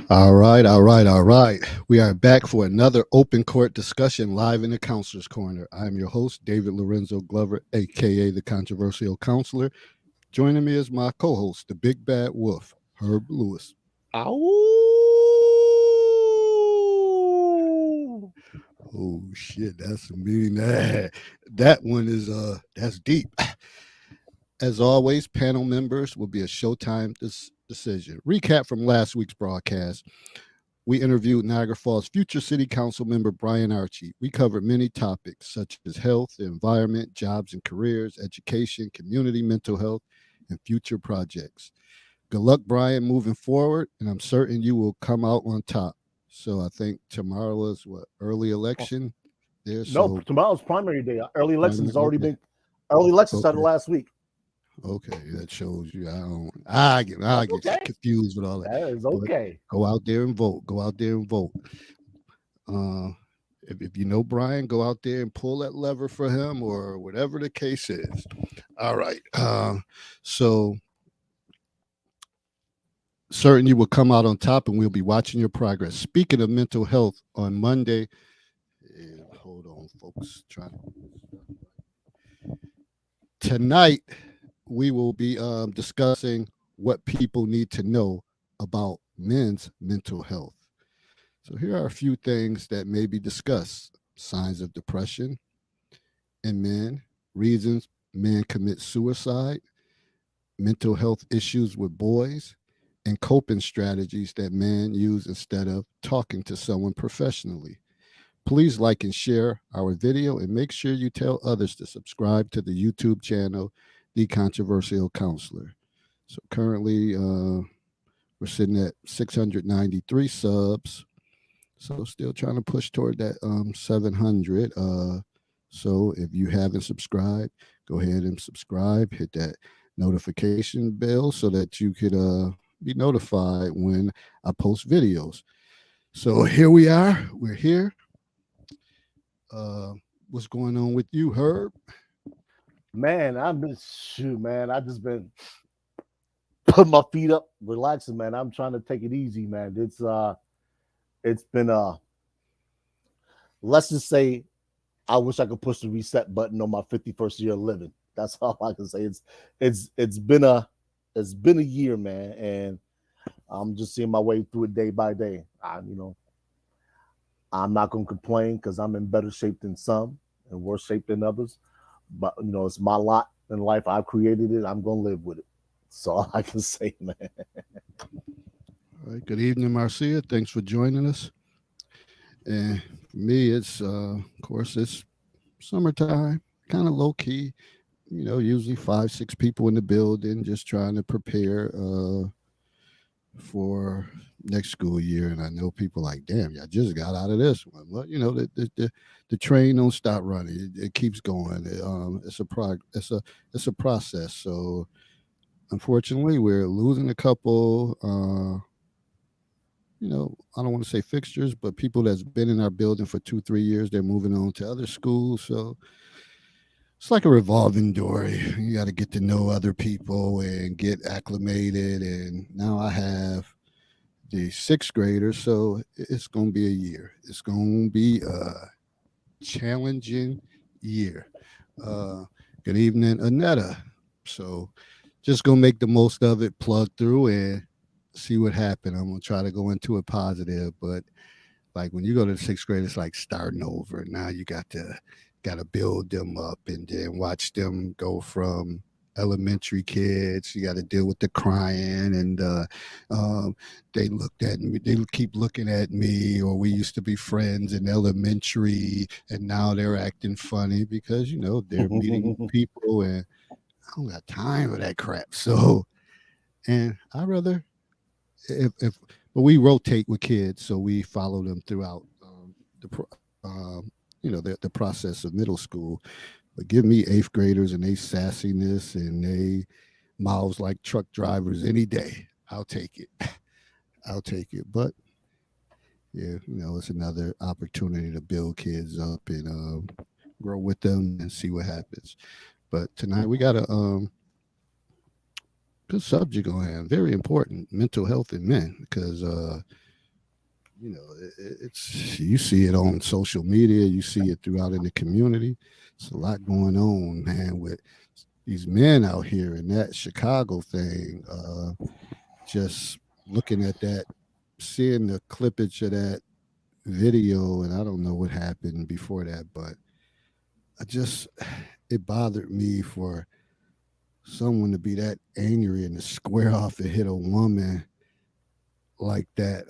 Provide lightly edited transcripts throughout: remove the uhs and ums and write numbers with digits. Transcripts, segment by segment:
All right. We are back for another open court discussion live in the Counselor's Corner. I'm your host, David Lorenzo Glover, aka the Controversial Counselor. Joining me is my co host, the Big Bad Wolf, Herb Lewis. Ow! Oh shit, that's a mean that one is that's deep. As always, panel members will be a Showtime decision. Recap from last week's broadcast. We interviewed Niagara Falls future City Council member Brian Archie. We covered many topics such as health, the environment, jobs and careers, education, community mental health, and future projects. Good luck, Brian, moving forward, and I'm certain you will come out on top. So I think tomorrow is what early election there. No, So tomorrow's primary day. Early elections has already okay, been. Early elections started okay, last week. okay. That shows you. I That's get okay. confused with all that. That is But okay. go out there and vote. Go out there and vote. Uh, if you know Brian, go out there and pull that lever for him or whatever the case is. All right. So certain you will come out on top and we'll be watching your progress. Speaking of mental health, on Monday, hold on, folks. Tonight, we will be discussing what people need to know about men's mental health. So here are a few things that may be discussed: signs of depression in men, reasons men commit suicide, mental health issues with boys, and coping strategies that men use instead of talking to someone professionally. Please like and share our video and make sure you tell others to subscribe to the YouTube channel, The Controversial Counselor. So currently, we're sitting at 693 subs. So still trying to push toward that 700. So if you haven't subscribed, go ahead and subscribe. Hit that notification bell so that you could be notified when I post videos. So here we are. We're here. Uh, what's going on with you, Herb? Man, I've been shoot, man. I just been putting my feet up, relaxing, man. I'm trying to take it easy, man. It's been let's just say I wish I could push the reset button on my 51st year of living. That's all I can say. It's been a year, man, and I'm just seeing my way through it day by day. I'm not gonna complain because I'm in better shape than some and worse shape than others. But it's my lot in life. I created it. I'm gonna live with it. That's all I can say, man. All right. Good evening, Marcia. Thanks for joining us. And for me, it's of course it's summertime, kind of low key. Usually 5, 6 people in the building, just trying to prepare for next school year. And I know people like, damn, y'all just got out of this one. Well, the train don't stop running. It keeps going. It's a process. So unfortunately, we're losing a couple. I don't want to say fixtures, but people that's been in our building for 2, 3 years, they're moving on to other schools. So it's like a revolving door. You got to get to know other people and get acclimated. And now I have the sixth graders, so it's going to be a year. It's going to be a challenging year. Uh, Good evening, Anetta. So just going to make the most of it, plug through, and see what happens. I'm going to try to go into it positive, but like when you go to the sixth grade, it's like starting over. Now you got to build them up and then watch them go from elementary kids. You got to deal with the crying and they looked at me. They keep looking at me, or we used to be friends in elementary, and now they're acting funny because they're meeting people, and I don't got time for that crap. So, and I rather if but we rotate with kids, so we follow them throughout the process of middle school. But give me eighth graders and they sassiness and they mouths like truck drivers any day. I'll take it. I'll take it. But yeah, it's another opportunity to build kids up and grow with them and see what happens. But tonight we got a good subject on hand. Very important, mental health in men, because it's you see it on social media, you see it throughout in the community. It's a lot going on, man, with these men out here and that Chicago thing. Just looking at that, seeing the clippage of that video, and I don't know what happened before that, but I just it bothered me for someone to be that angry and to square off and hit a woman like that.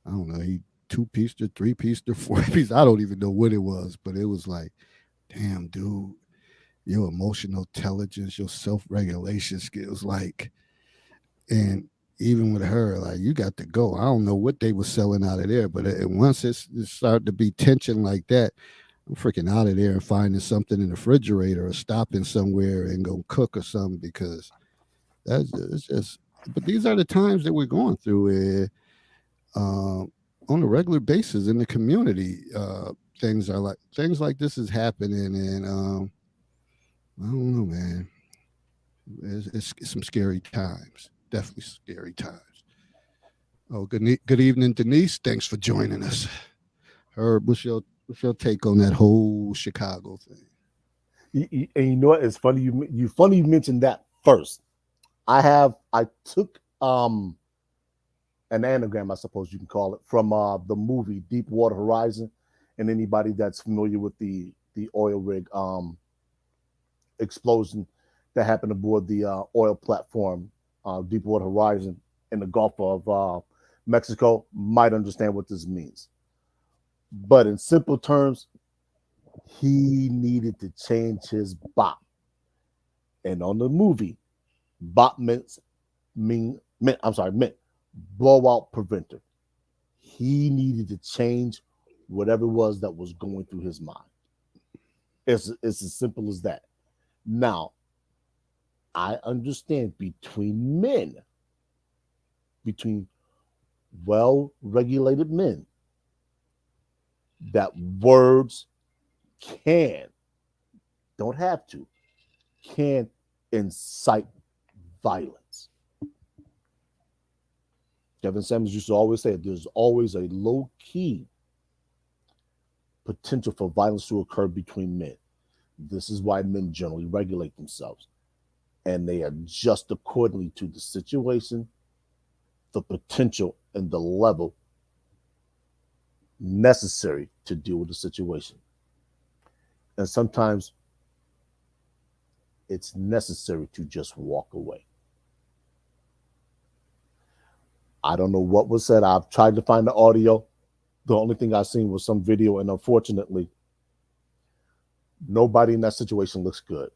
I don't know, he two-pieced or three-pieced or four-piece. I don't even know what it was, but it was like, damn, dude, your emotional intelligence, your self-regulation skills, like, and even with her, like, you got to go. I don't know what they were selling out of there, but once it started to be tension like that, I'm freaking out of there and finding something in the refrigerator or stopping somewhere and go cook or something because that's it's just. But these are the times that we're going through. On a regular basis in the community, things like this is happening, and I don't know, man. It's some scary times. Definitely scary times. Oh, good evening, Denise. Thanks for joining us. Herb, what's your take on that whole Chicago thing? And you know what? It's funny you mentioned that first. I took an anagram, I suppose you can call it, from the movie Deepwater Horizon. And anybody that's familiar with the oil rig explosion that happened aboard the oil platform, Deepwater Horizon, in the Gulf of Mexico, might understand what this means. But in simple terms, he needed to change his bop. And on the movie, bop meant blowout preventer. He needed to change whatever it was that was going through his mind. It's as simple as that. Now, I understand between well regulated men, that words can, don't have to, can incite violence. Kevin Samuels used to always say there's always a low key potential for violence to occur between men. This is why men generally regulate themselves and they adjust accordingly to the situation, the potential, and the level necessary to deal with the situation. And sometimes it's necessary to just walk away. I don't know what was said. I've tried to find the audio. The only thing I've seen was some video, and unfortunately, nobody in that situation looks good.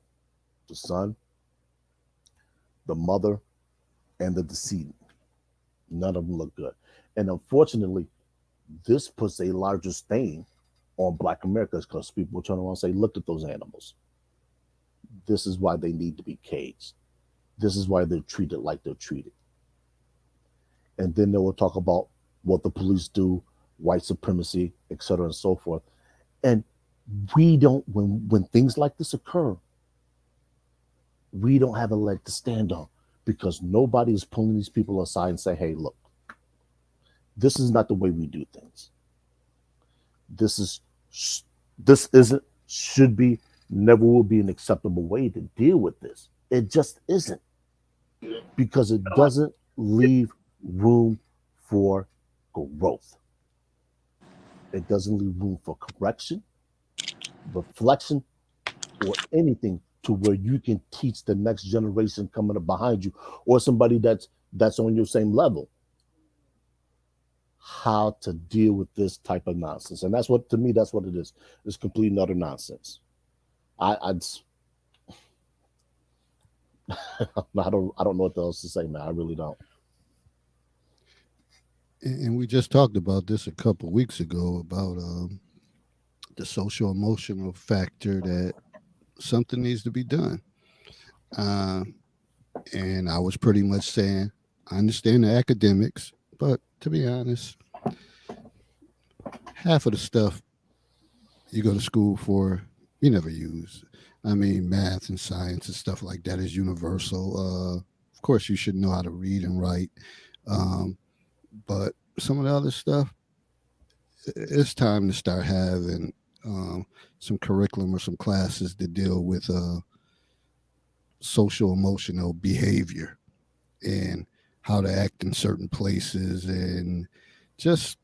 The son, the mother, and the decedent. None of them look good. And unfortunately, this puts a larger stain on Black Americans because people turn around and say, look at those animals. This is why they need to be caged. This is why they're treated like they're treated. And then they will talk about what the police do, white supremacy, et cetera, and so forth. And we don't, when things like this occur, we don't have a leg to stand on because nobody is pulling these people aside and say, hey, look, this is not the way we do things. This isn't, should be, never will be an acceptable way to deal with this. It just isn't, because it doesn't leave room for growth. It doesn't leave room for correction, reflection, or anything to where you can teach the next generation coming up behind you or somebody that's on your same level how to deal with this type of nonsense. And that's what, to me, that's what it is. It's complete and utter nonsense. I don't know what else to say, man. I really don't. And we just talked about this a couple weeks ago about the social emotional factor that something needs to be done. Uh, and I was pretty much saying, I understand the academics, but to be honest, half of the stuff you go to school for, you never use. I mean, math and science and stuff like that is universal. Of course, you should know how to read and write. Um, but some of the other stuff, it's time to start having some curriculum or some classes to deal with social emotional behavior and how to act in certain places and just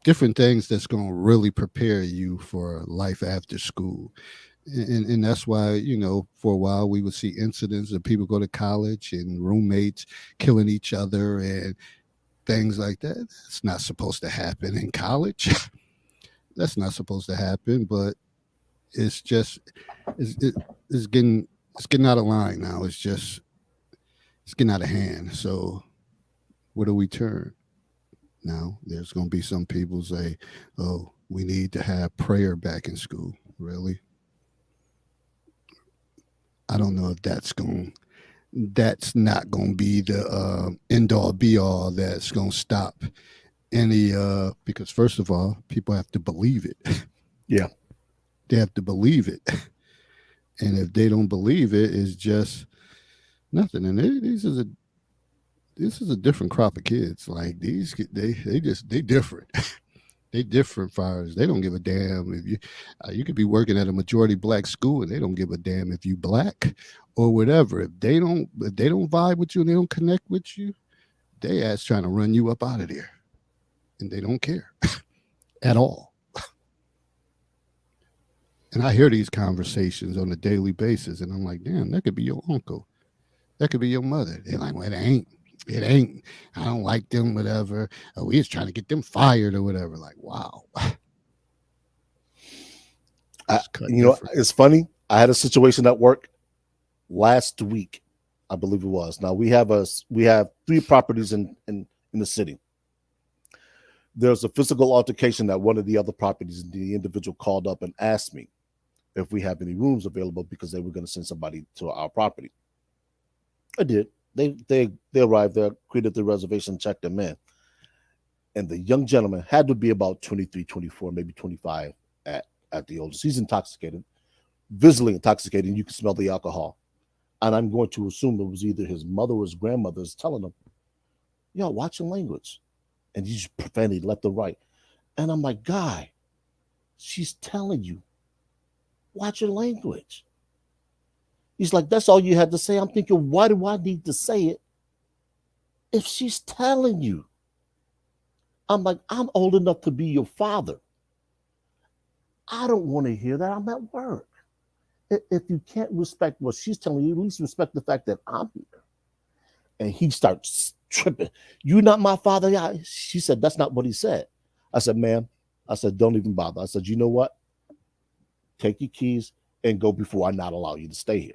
different things that's going to really prepare you for life after school. And that's why, for a while we would see incidents of people go to college and roommates killing each other and things like that. It's not supposed to happen in college. That's not supposed to happen, but it's just it's getting out of line now. It's getting out of hand. So where do we turn? Now there's going to be some people say, "Oh, we need to have prayer back in school." Really? I don't know if that's not going to be the end all be all that's going to stop any because first of all, people have to believe it. Yeah. They have to believe it. And if they don't believe it, it's just nothing. And this is a different crop of kids. Like they different. They different fires. They don't give a damn if you could be working at a majority black school and they don't give a damn if you black or whatever. If they don't vibe with you and they don't connect with you, they ass trying to run you up out of there, and they don't care at all. And I hear these conversations on a daily basis, and I'm like, damn, that could be your uncle, that could be your mother. They're like, well, it ain't. It ain't. I don't like them, whatever. We just trying to get them fired or whatever. Like, wow. It's funny. I had a situation at work last week, I believe it was. Now we have 3 properties in the city. There's a physical altercation at one of the other properties, and the individual called up and asked me if we have any rooms available because they were going to send somebody to our property. I did. They arrived there, created the reservation, checked them in. And the young gentleman had to be about 23, 24, maybe 25 at the oldest. He's intoxicated, visibly intoxicated. You can smell the alcohol. And I'm going to assume it was either his mother or his grandmother's telling him, yo, watch your language. And he just profanity left and right. And I'm like, guy, she's telling you, watch your language. He's like, that's all you had to say. I'm thinking, why do I need to say it if she's telling you? I'm like, I'm old enough to be your father. I don't want to hear that. I'm at work. If you can't respect what she's telling you, at least respect the fact that I'm here. And he starts tripping. You're not my father. She said, that's not what he said. I said, ma'am, I said, don't even bother. I said, you know what? Take your keys and go before I not allow you to stay here.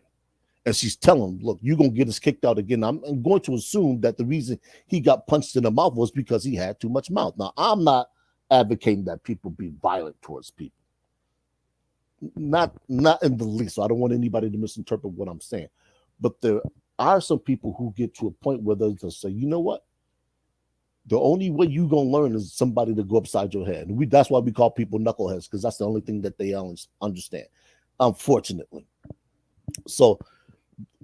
And she's telling him, look, you're going to get us kicked out again. I'm going to assume that the reason he got punched in the mouth was because he had too much mouth. Now, I'm not advocating that people be violent towards people. Not in the least. So I don't want anybody to misinterpret what I'm saying. But there are some people who get to a point where they'll say, you know what? The only way you're going to learn is somebody to go upside your head. That's why we call people knuckleheads, because that's the only thing that they understand, unfortunately. So,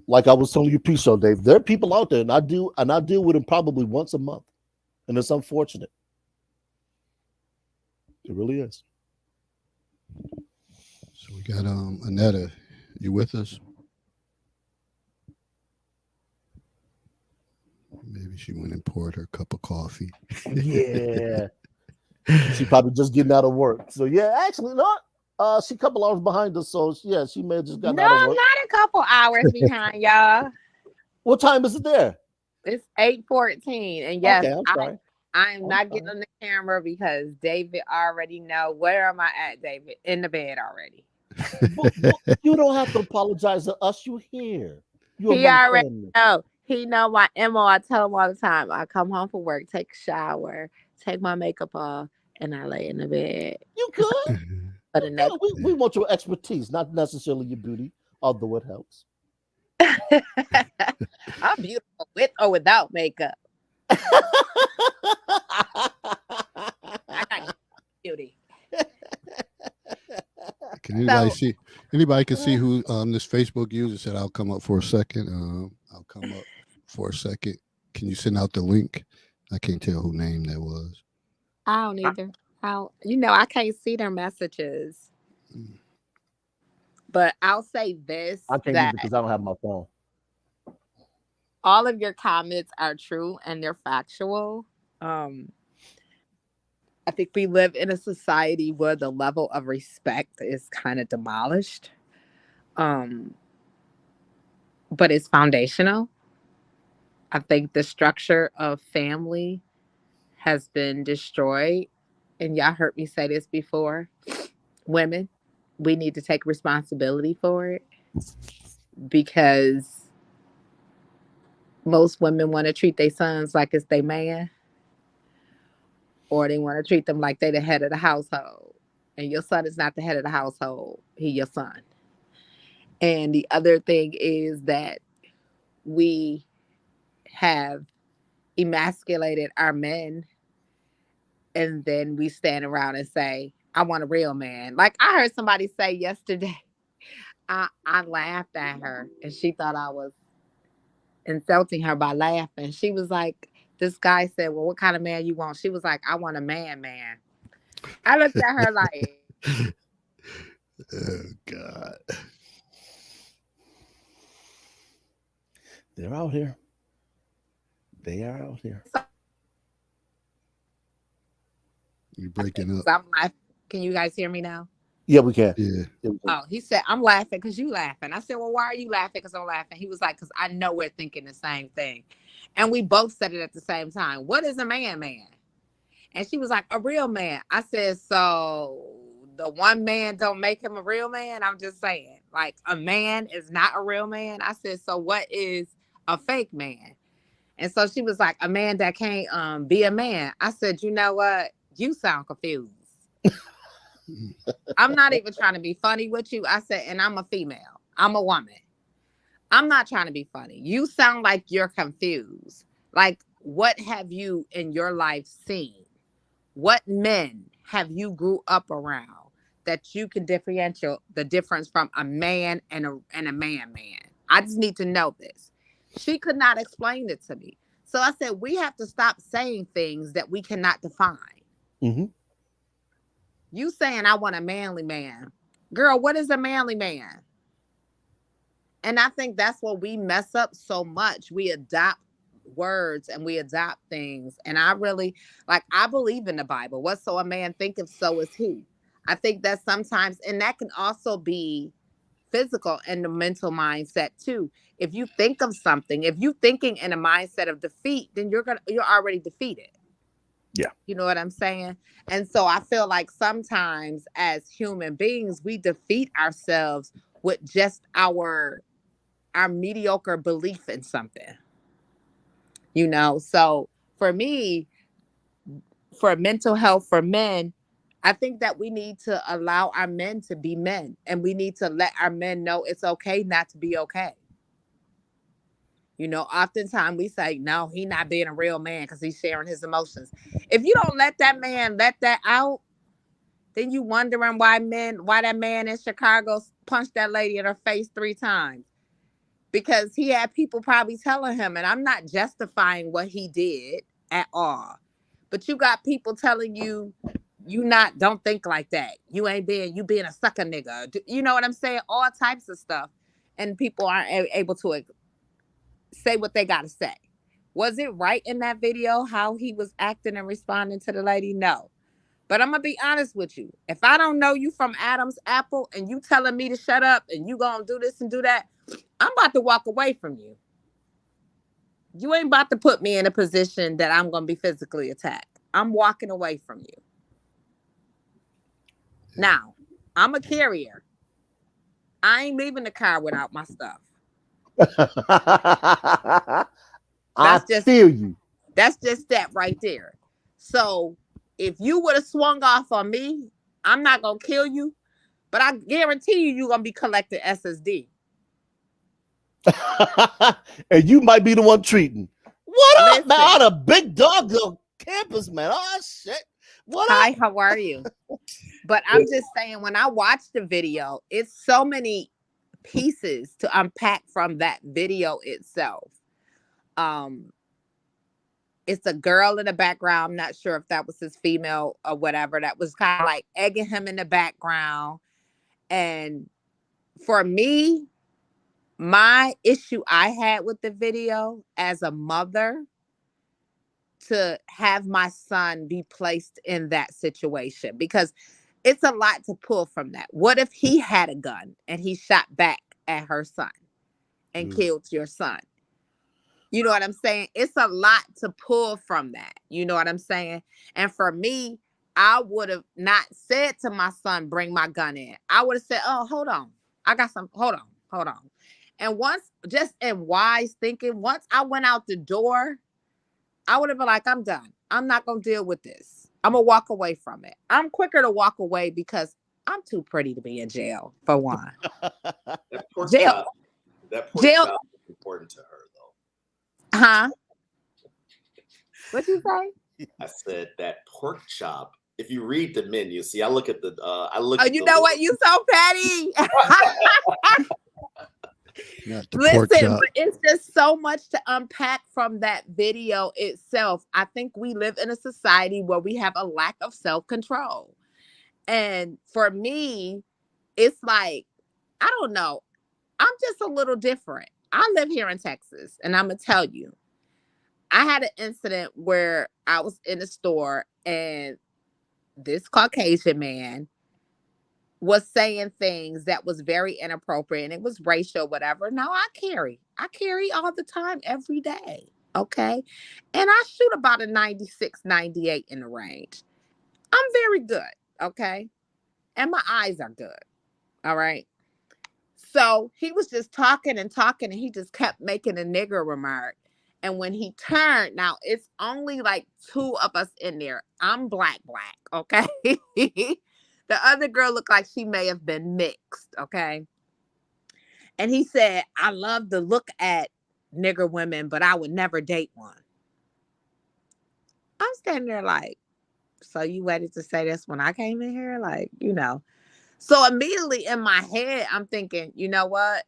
like I was telling you pre-show, Dave, there are people out there, and I deal with them probably once a month, and it's unfortunate. It really is. So we got Annetta. You with us? Maybe she went and poured her cup of coffee. Yeah. She probably just getting out of work. So yeah, actually, not. She a couple hours behind us, so yeah, she may have just gotten out of work. No, not a couple hours behind y'all. What time is it there? It's 8:14, and yes, Okay, I'm sorry. I'm not getting on the camera because David already know where am I at, David? In the bed already. But you don't have to apologize to us. You here. He already know. He know my MO. I tell him all the time. I come home from work, take a shower, take my makeup off, and I lay in the bed. You good? But yeah, we want your expertise, not necessarily your beauty, although it helps. I'm beautiful with or without makeup. I got beauty. Can anybody see? Anybody can see who this Facebook user said? I'll come up for a second. I'll come up for a second. Can you send out the link? I can't tell who name that was. I don't either. I can't see their messages. Mm. But I'll say this, I can't either that because I don't have my phone. all of your comments are true and they're factual. Um, I think we live in a society where the level of respect is kind of demolished. Um, but it's foundational. I think the structure of family has been destroyed. And y'all heard me say this before. Women, we need to take responsibility for it because most women want to treat their sons like it's their man, or they want to treat them like they the head of the household. And your son is not the head of the household. He your son. And the other thing is that we have emasculated our men, and then we stand around and say, I want a real man. Like I heard somebody say yesterday, I laughed at her and she thought I was insulting her by laughing. She was like, this guy said, well, what kind of man you want? She was like, I want a man. I looked at her like, Oh God. They're out here. They are out here. You're breaking up. I'm laughing. Can you guys hear me now? Yeah, we can. Yeah. Yeah, we can. Oh, he said, I'm laughing because you laughing. I said, well, why are you laughing? Because I'm laughing. He was like, because I know we're thinking the same thing. And we both said it at the same time. What is a man? And she was like, a real man. I said, so the one man don't make him a real man? I'm just saying, like, a man is not a real man. I said, so what is a fake man? And so she was like, a man that can't be a man. I said, you know what? You sound confused. I'm not even trying to be funny with you. I said, and I'm a female. I'm a woman. I'm not trying to be funny. You sound like you're confused. Like, what have you in your life seen? What men have you grew up around that you can differentiate the difference from a man and a man? I just need to know this. She could not explain it to me. So I said, we have to stop saying things that we cannot define. Mm-hmm. You saying I want a manly man. Girl, what is a manly man? And I think that's what we mess up so much. We adopt words and we adopt things. And I really, like, I believe in the Bible. Whatso a man thinketh, so is he. I think that sometimes, and that can also be physical and the mental mindset too. If you think of something, if you thinking in a mindset of defeat, then you're already defeated. Yeah. You know what I'm saying? And so I feel like sometimes as human beings, we defeat ourselves with just our mediocre belief in something. You know, so for me, for mental health for men, I think that we need to allow our men to be men, and we need to let our men know it's okay not to be okay. You know, oftentimes we say, no, he not being a real man because he's sharing his emotions. If you don't let that man let that out, then you wondering why that man in Chicago punched that lady in her face 3 times. Because he had people probably telling him, and I'm not justifying what he did at all, but you got people telling you, don't think like that. You being a sucker nigga. You know what I'm saying? All types of stuff. And people aren't able to say what they got to say. Was it right in that video how he was acting and responding to the lady? No. But I'm going to be honest with you. If I don't know you from Adam's apple and you telling me to shut up and you going to do this and do that, I'm about to walk away from you. You ain't about to put me in a position that I'm going to be physically attacked. I'm walking away from you. Now, I'm a carrier. I ain't leaving the car without my stuff. I feel you. That's just that right there. So if you would have swung off on me, I'm not going to kill you, but I guarantee you're going to be collecting SSD. And you might be the one treating. What up, Listen. man? On a big dog campus, man. Oh, shit. What Hi, up? how are you? But I'm just saying, when I watched the video, it's so many pieces to unpack from that video itself. It's a girl in the background. I'm not sure if that was his female or whatever. That was kind of like egging him in the background. And for me, my issue I had with the video as a mother, to have my son be placed in that situation, because it's a lot to pull from that. What if he had a gun and he shot back at her son and killed your son? You know what I'm saying? It's a lot to pull from that. You know what I'm saying? And for me, I would have not said to my son, bring my gun in. I would have said, oh, hold on. I got some, hold on. And once, just in wise thinking, once I went out the door, I would have been like, I'm done. I'm not going to deal with this. I'm going to walk away from it. I'm quicker to walk away because I'm too pretty to be in jail, for one. That pork Jail. chop, that pork chop is important to her, though. Huh? What'd you say? I said that pork chop. If you read the menu, see, I look at the. Oh, you know what? You so petty. Listen, but it's just so much to unpack from that video itself. I think we live in a society where we have a lack of self-control. And for me, it's like, I don't know. I'm just a little different. I live here in Texas, and I'm going to tell you, I had an incident where I was in a store and this Caucasian man was saying things that was very inappropriate, and it was racial, whatever. Now I carry all the time, every day. Okay. And I shoot about a 96, 98 in the range. I'm very good. Okay. And my eyes are good. All right. So he was just talking, and he just kept making a nigger remark. And when he turned, now it's only like two of us in there. I'm black. Okay. The other girl looked like she may have been mixed, okay? And he said, I love to look at nigger women, but I would never date one. I'm standing there like, so you waited to say this when I came in here? Like, you know. So immediately in my head, I'm thinking, you know what?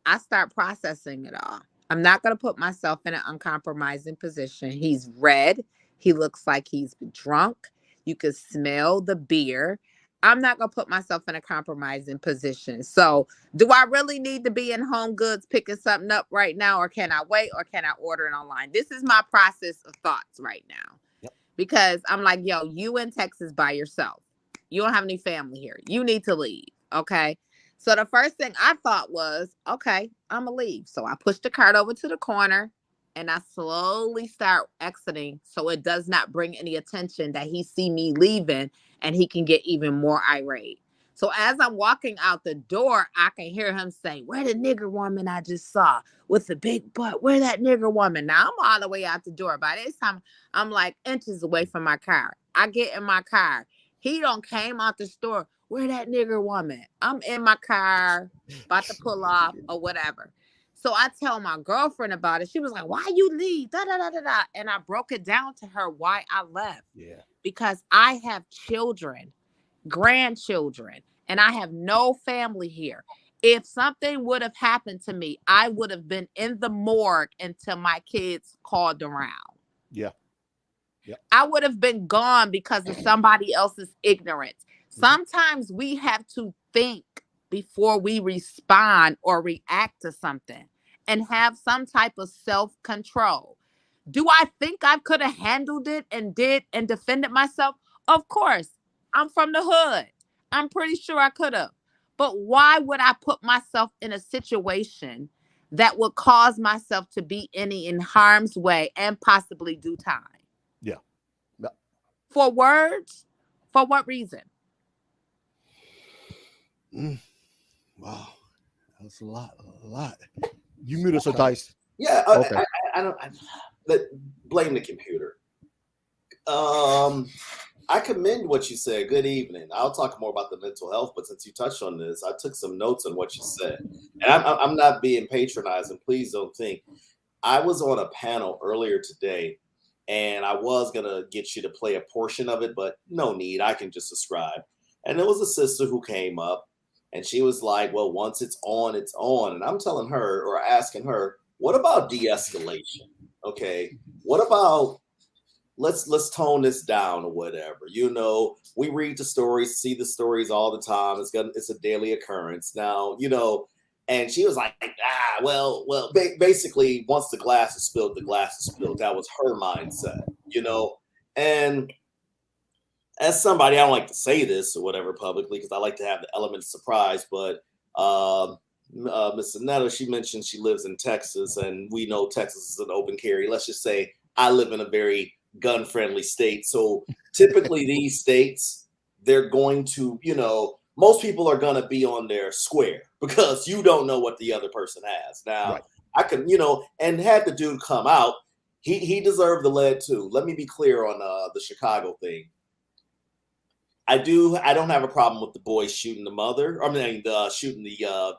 I start processing it all. I'm not going to put myself in an uncompromising position. He's red. He looks like he's drunk. You could smell the beer. I'm not going to put myself in a compromising position. So do I really need to be in Home Goods picking something up right now, or can I wait, or can I order it online? This is my process of thoughts right now. Yep. Because I'm like, yo, you in Texas by yourself. You don't have any family here. You need to leave. Okay. So the first thing I thought was, okay, I'm going to leave. So I pushed the cart over to the corner and I slowly start exiting so it does not bring any attention that he see me leaving and he can get even more irate. So as I'm walking out the door, I can hear him say, where the nigger woman I just saw with the big butt? Where that nigger woman? Now I'm all the way out the door. By this time, I'm like inches away from my car. I get in my car. He don't came out the store. Where that nigger woman? I'm in my car, about to pull off or whatever. So I tell my girlfriend about it. She was like, why you leave? Da, da, da, da, da. And I broke it down to her why I left. Yeah. Because I have children, grandchildren, and I have no family here. If something would have happened to me, I would have been in the morgue until my kids called around. Yeah. Yep. I would have been gone because of somebody else's ignorance. Sometimes we have to think before we respond or react to something and have some type of self-control. Do I think I could have handled it and defended myself? Of course. I'm from the hood. I'm pretty sure I could have. But why would I put myself in a situation that would cause myself to be in harm's way and possibly do time? Yeah. No. For words? For what reason? Wow, that's a lot. You mute us, Dice. Yeah, okay. I don't blame the computer. I commend what you said. Good evening. I'll talk more about the mental health, but since you touched on this, I took some notes on what you said, and I'm not being patronizing. Please don't think. I was on a panel earlier today, and I was gonna get you to play a portion of it, but no need. I can just describe. And there was a sister who came up. And she was like, well, once it's on, it's on. And I'm telling her or asking her, what about de-escalation? Okay. What about let's tone this down or whatever. You know, we read the stories, see the stories all the time. It's a daily occurrence now. You know, and she was like, basically, once the glass is spilled, the glass is spilled. That was her mindset. You know, and as somebody, I don't like to say this or whatever publicly because I like to have the element of surprise, but Miss Anetta, she mentioned she lives in Texas, and we know Texas is an open carry. Let's just say I live in a very gun-friendly state. So typically these states, they're going to, you know, most people are going to be on their square because you don't know what the other person has. Now, Right. I can, you know, and had the dude come out, he deserved the lead too. Let me be clear on the Chicago thing. I don't have a problem with the boy shooting the mother. Shooting the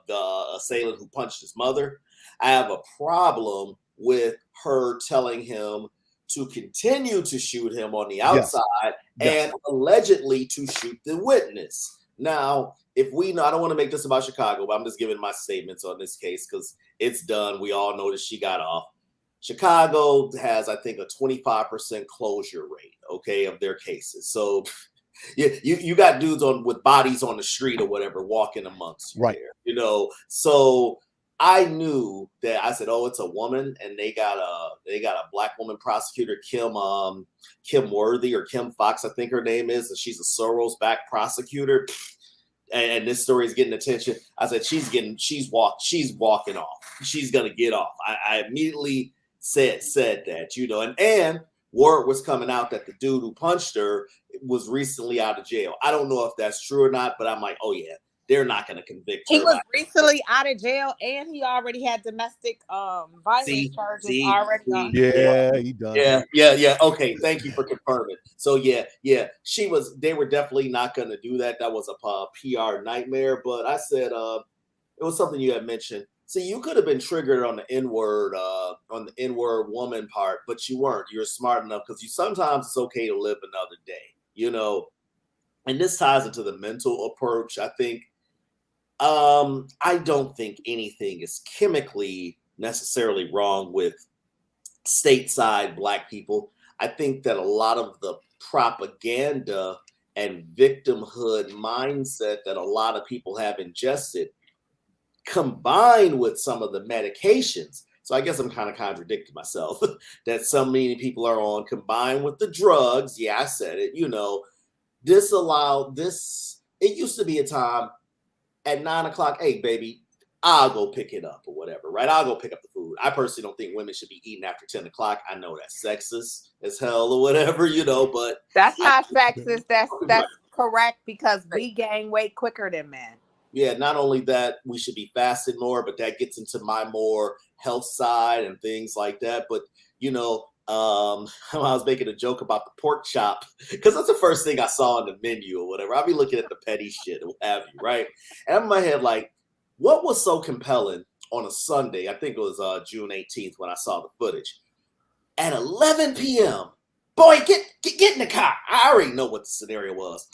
assailant who punched his mother. I have a problem with her telling him to continue to shoot him on the outside Yes. and allegedly to shoot the witness. Now, if we know, I don't want to make this about Chicago, but I'm just giving my statements on this case because it's done. We all know that she got off. Chicago has, I think, a 25% closure rate, okay, of their cases. So you got dudes with bodies on the street or whatever walking amongst you Right. there, you know. So I knew that. I said, "Oh, it's a woman," and they got a black woman prosecutor, Kim Worthy or Kim Fox, I think her name is, and she's a Soros-backed prosecutor. And this story is getting attention. I said, she's walking off. She's gonna get off. I immediately said that, you know, and word was coming out that the dude who punched her was recently out of jail. I don't know if that's true or not, but I'm like, oh yeah, they're not going to convict her. He was recently out of jail, and he already had domestic violence charges already on. Yeah, he does. Yeah. Okay, thank you for confirming. So yeah, they were definitely not going to do that. That was a PR nightmare. But I said it was something you had mentioned. See, you could have been triggered on the N-word woman part, but you weren't. You're smart enough because sometimes it's okay to live another day, you know. And this ties into the mental approach. I think I don't think anything is chemically necessarily wrong with stateside Black people. I think that a lot of the propaganda and victimhood mindset that a lot of people have ingested, combined with some of the medications. So I guess I'm kind of contradicting myself that so many people are on, combined with the drugs. Yeah, I said it, you know, it used to be a time at 9 o'clock, hey baby, I'll go pick it up or whatever, right? I'll go pick up the food. I personally don't think women should be eating after 10 o'clock. I know that's sexist as hell or whatever, you know, but that's not sexist. That's correct because we gain weight quicker than men. Yeah, not only that, we should be fasting more, but that gets into my more health side and things like that. But, you know, I was making a joke about the pork chop because that's the first thing I saw on the menu or whatever. I'll be looking at the petty shit or what have you, right? And I'm in my head like, what was so compelling on a Sunday? I think it was June 18th when I saw the footage. At 11 p.m., boy, get in the car. I already know what the scenario was.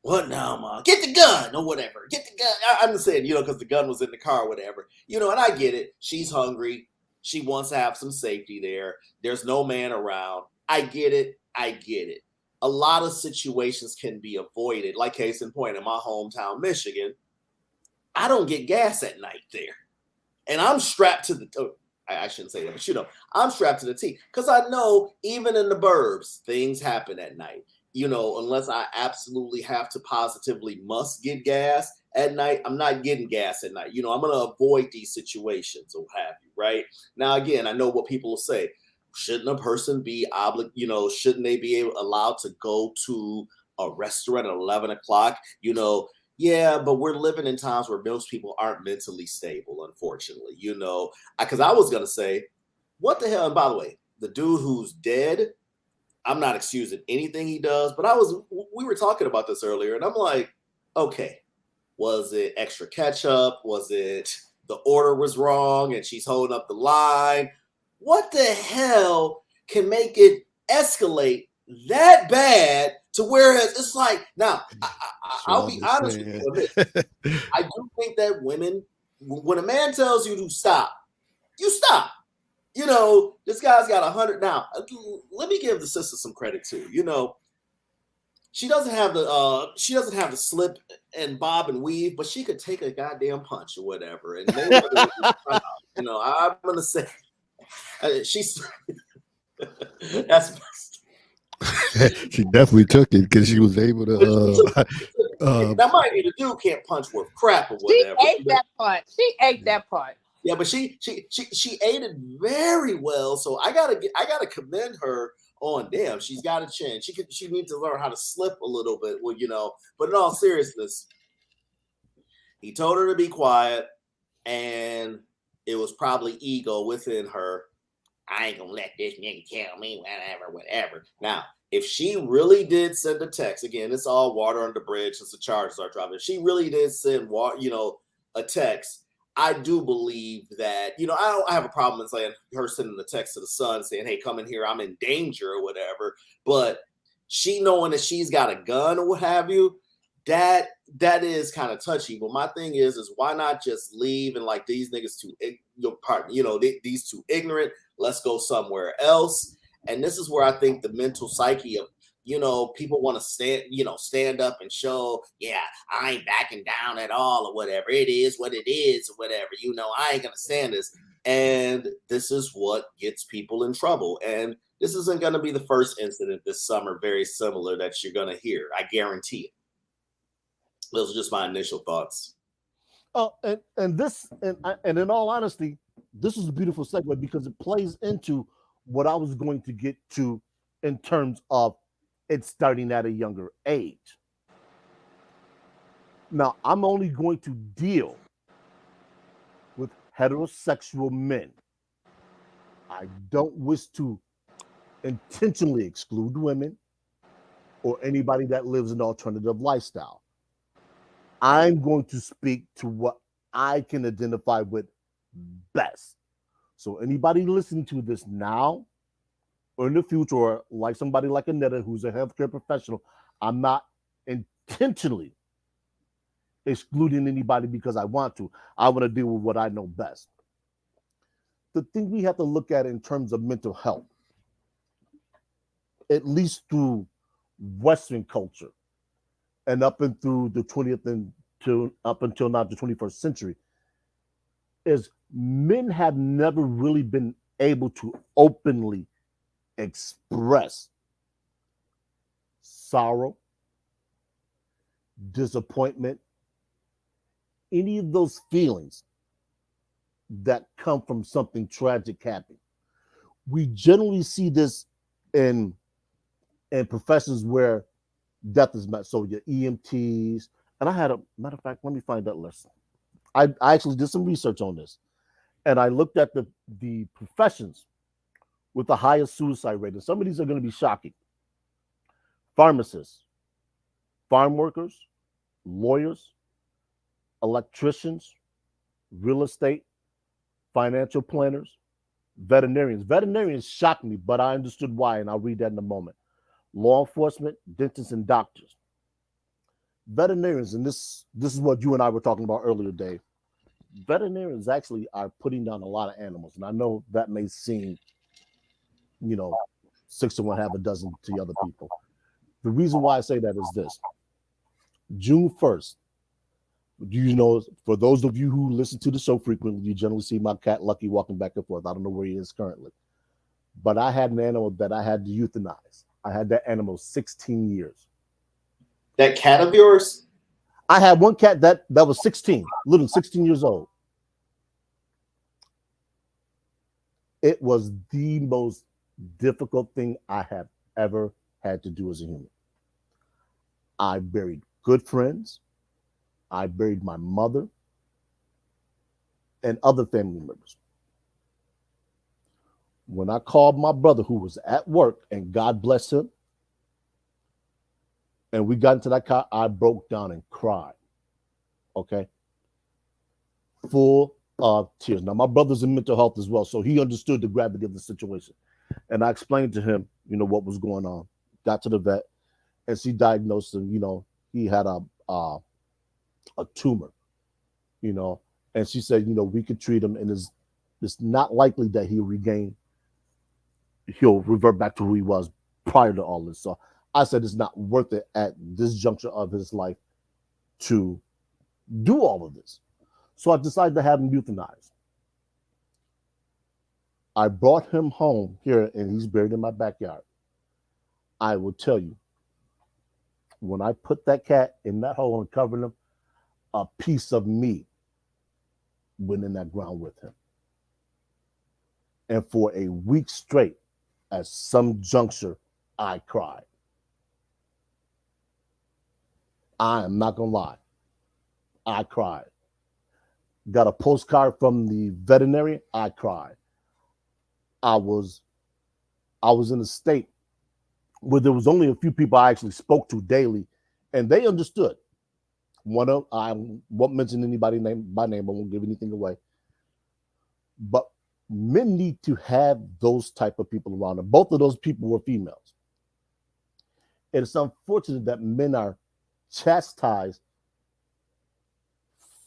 What now, Mom? Get the gun or whatever. Get the gun. I'm just saying, you know, because the gun was in the car or whatever. You know, and I get it. She's hungry. She wants to have some safety there. There's no man around. I get it. A lot of situations can be avoided. Like case in point, in my hometown, Michigan, I don't get gas at night there. And I'm strapped to the... I shouldn't say that, but you know, I'm strapped to the T. Because I know even in the burbs, things happen at night. You know, unless I absolutely have to positively must get gas at night, I'm not getting gas at night. You know, I'm going to avoid these situations or what have you, right? Now, again, I know what people will say. Shouldn't a person be shouldn't they be allowed to go to a restaurant at 11 o'clock? You know, yeah, but we're living in times where most people aren't mentally stable, unfortunately, you know, because I was going to say, what the hell? And by the way, the dude who's dead, I'm not excusing anything he does, but we were talking about this earlier, and I'm like, okay, was it extra ketchup? Was it the order was wrong and she's holding up the line? What the hell can make it escalate that bad to where it's like, now, I'll be honest with you on this. I do think that women, when a man tells you to stop, you stop. You know, this guy's got 100 now. Let me give the sister some credit too. You know, she doesn't have the slip and bob and weave, but she could take a goddamn punch or whatever. And Mayweather, you know, I'm gonna say she's that's She definitely took it because she was able to. that might be the dude can't punch worth crap or She whatever. ate that punch. She ate that punch. Yeah, but she ate it very well. So I gotta commend her on damn. She's got a chin. She needs to learn how to slip a little bit. Well, you know. But in all seriousness, he told her to be quiet, and it was probably ego within her. I ain't gonna let this nigga tell me whatever. Now, if she really did send a text, again, it's all water under the bridge since the charges are dropping. If she really did send, a text, I do believe that, I don't have a problem in saying her sending the text to the son saying, hey, come in here, I'm in danger or whatever. But she knowing that she's got a gun or what have you, that is kind of touchy. But my thing is why not just leave and like these niggas these two ignorant, let's go somewhere else. And this is where I think the mental psyche of, people want to stand up and show, yeah, I ain't backing down at all or whatever. It is what it is or whatever. I ain't going to stand this. And this is what gets people in trouble. And this isn't going to be the first incident this summer, very similar, that you're going to hear. I guarantee it. Those are just my initial thoughts. Oh, and in all honesty, this is a beautiful segue because it plays into what I was going to get to in terms of it starting at a younger age. Now, I'm only going to deal with heterosexual men. I don't wish to intentionally exclude women or anybody that lives an alternative lifestyle. I'm going to speak to what I can identify with best. So anybody listening to this now or in the future, or like somebody like Aneta, who's a healthcare professional, I'm not intentionally excluding anybody because I want to. I want to deal with what I know best. The thing we have to look at in terms of mental health, at least through Western culture, and up and through the 20th and up until now the 21st century, is men have never really been able to openly express sorrow, disappointment, any of those feelings that come from something tragic happening. We generally see this in professions where death is met. So your EMTs, and I had a matter of fact, let me find that list. I actually did some research on this, and I looked at the professions with the highest suicide rate. And some of these are going to be shocking. Pharmacists, farm workers, lawyers, electricians, real estate, financial planners, veterinarians. Veterinarians shocked me, but I understood why, and I'll read that in a moment. Law enforcement, dentists, and doctors. Veterinarians, and this is what you and I were talking about earlier, Dave. Veterinarians actually are putting down a lot of animals, and I know that may seem, 6 to 1, half a dozen to the other people. The reason why I say that is this. June 1st, for those of you who listen to the show frequently, you generally see my cat Lucky walking back and forth. I don't know where he is currently. But I had an animal that I had to euthanize. I had that animal 16 years. That cat of yours? I had one cat that was 16, literally 16 years old. It was the most difficult thing I have ever had to do as a human. I buried good friends. I buried my mother and other family members. When I called my brother, who was at work, and God bless him, and we got into that car, I broke down and cried. Okay? Full of tears. Now, my brother's in mental health as well, so he understood the gravity of the situation. And I explained to him, what was going on. Got to the vet, and she diagnosed him, he had a tumor, and she said, we could treat him, and it's not likely that he'll revert back to who he was prior to all this. So I said it's not worth it at this juncture of his life to do all of this. So I decided to have him euthanized. I brought him home here, and he's buried in my backyard. I will tell you, when I put that cat in that hole and covered him, a piece of me went in that ground with him. And for a week straight, at some juncture, I cried. I am not gonna lie. I cried. Got a postcard from the veterinarian, I cried. I was in a state where there was only a few people I actually spoke to daily, and they understood. I won't mention anybody name by name, I won't give anything away. But men need to have those type of people around them. Both of those people were females. It's unfortunate that men are chastised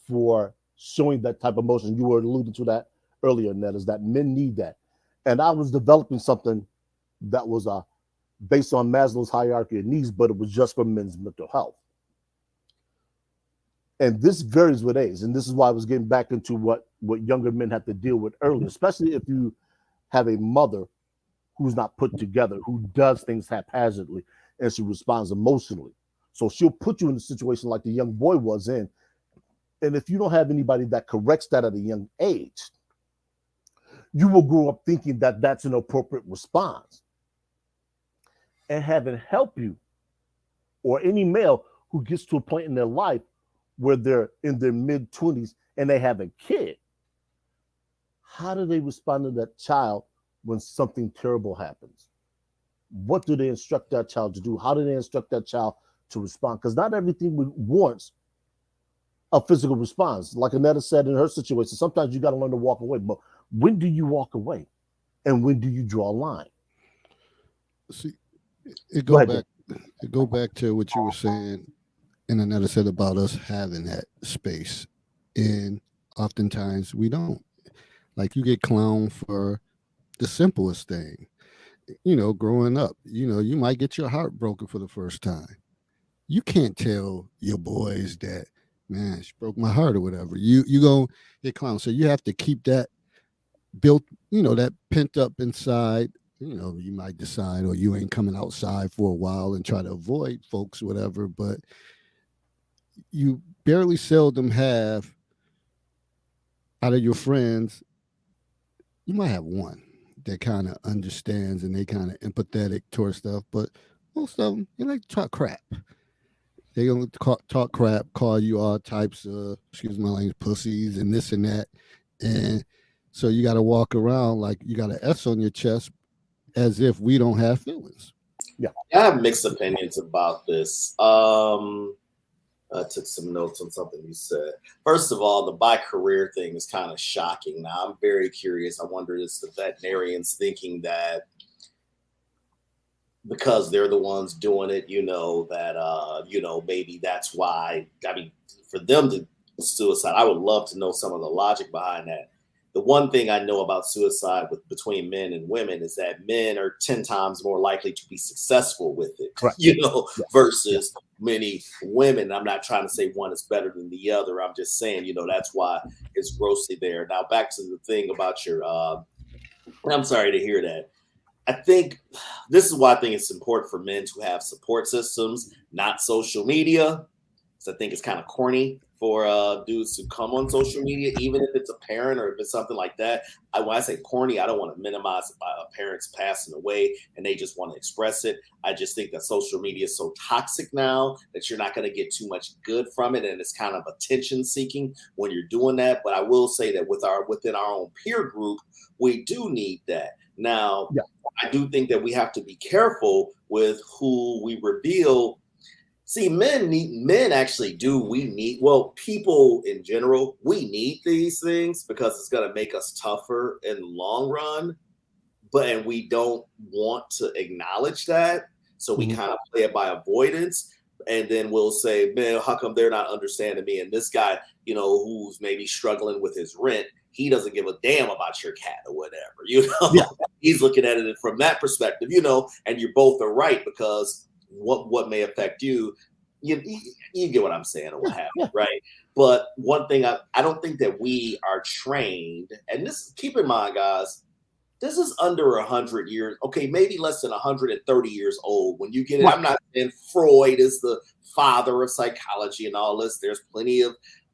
for showing that type of emotion. You were alluding to that earlier, Ned, is that men need that. And I was developing something that was based on Maslow's hierarchy of needs, but it was just for men's mental health. And this varies with age. And this is why I was getting back into what younger men have to deal with early, especially if you have a mother who's not put together, who does things haphazardly, and she responds emotionally. So she'll put you in a situation like the young boy was in. And if you don't have anybody that corrects that at a young age, you will grow up thinking that that's an appropriate response. And having help you, or any male who gets to a point in their life where they're in their mid-20s and they have a kid, how do they respond to that child when something terrible happens? What do they instruct that child to do? How do they instruct that child to respond? Because not everything warrants a physical response. Like Annetta said in her situation, sometimes you got to learn to walk away. But when do you walk away? And when do you draw a line? See, it go back to what you were saying, and Annetta said about us having that space. And oftentimes we don't. Like, you get clowned for the simplest thing. Growing up, you might get your heart broken for the first time. You can't tell your boys that, man, she broke my heart or whatever. You go get clowned. So you have to keep that built, that pent up inside. You might decide, or you ain't coming outside for a while and try to avoid folks, whatever, but you barely seldom have, out of your friends, you might have one that kind of understands and they kind of empathetic towards stuff, but most of them, they like to talk crap. They gonna talk crap, call you all types of, excuse my language, pussies and this and that. And so you got to walk around like you got an S on your chest, as if we don't have feelings. Yeah, I have mixed opinions about this. I took some notes on something you said. First of all, the by career thing is kind of shocking. Now, I'm very curious. I wonder, is the veterinarians thinking that because they're the ones doing it, maybe that's why. I mean, for them to suicide, I would love to know some of the logic behind that. The one thing I know about suicide between men and women is that men are 10 times more likely to be successful with it, Correct. Versus many women. I'm not trying to say one is better than the other. I'm just saying, that's why it's grossly there. Now, back to the thing about your, I'm sorry to hear that. I think this is why I think it's important for men to have support systems, not social media. So I think it's kind of corny for dudes to come on social media, even if it's a parent or if it's something like that. When I say corny, I don't want to minimize parents passing away and they just want to express it. I just think that social media is so toxic now that you're not going to get too much good from it, and it's kind of attention seeking when you're doing that. But I will say that within our own peer group, we do need that. Now, yeah. I do think that we have to be careful with who we reveal. See, people in general, we need these things because it's going to make us tougher in the long run, and we don't want to acknowledge that. So we kind of play it by avoidance. and then we'll say, man, how come they're not understanding me? And this guy, who's maybe struggling with his rent, he doesn't give a damn about your cat or whatever, Yeah. He's looking at it from that perspective, and you both are right, because what may affect you, you get what I'm saying, or what have you, right? But one thing, I don't think that we are trained, and this, keep in mind, guys, this is under 100 years, okay, maybe less than 130 years old when you get it. Right. I'm not saying Freud is the father of psychology and all this. There's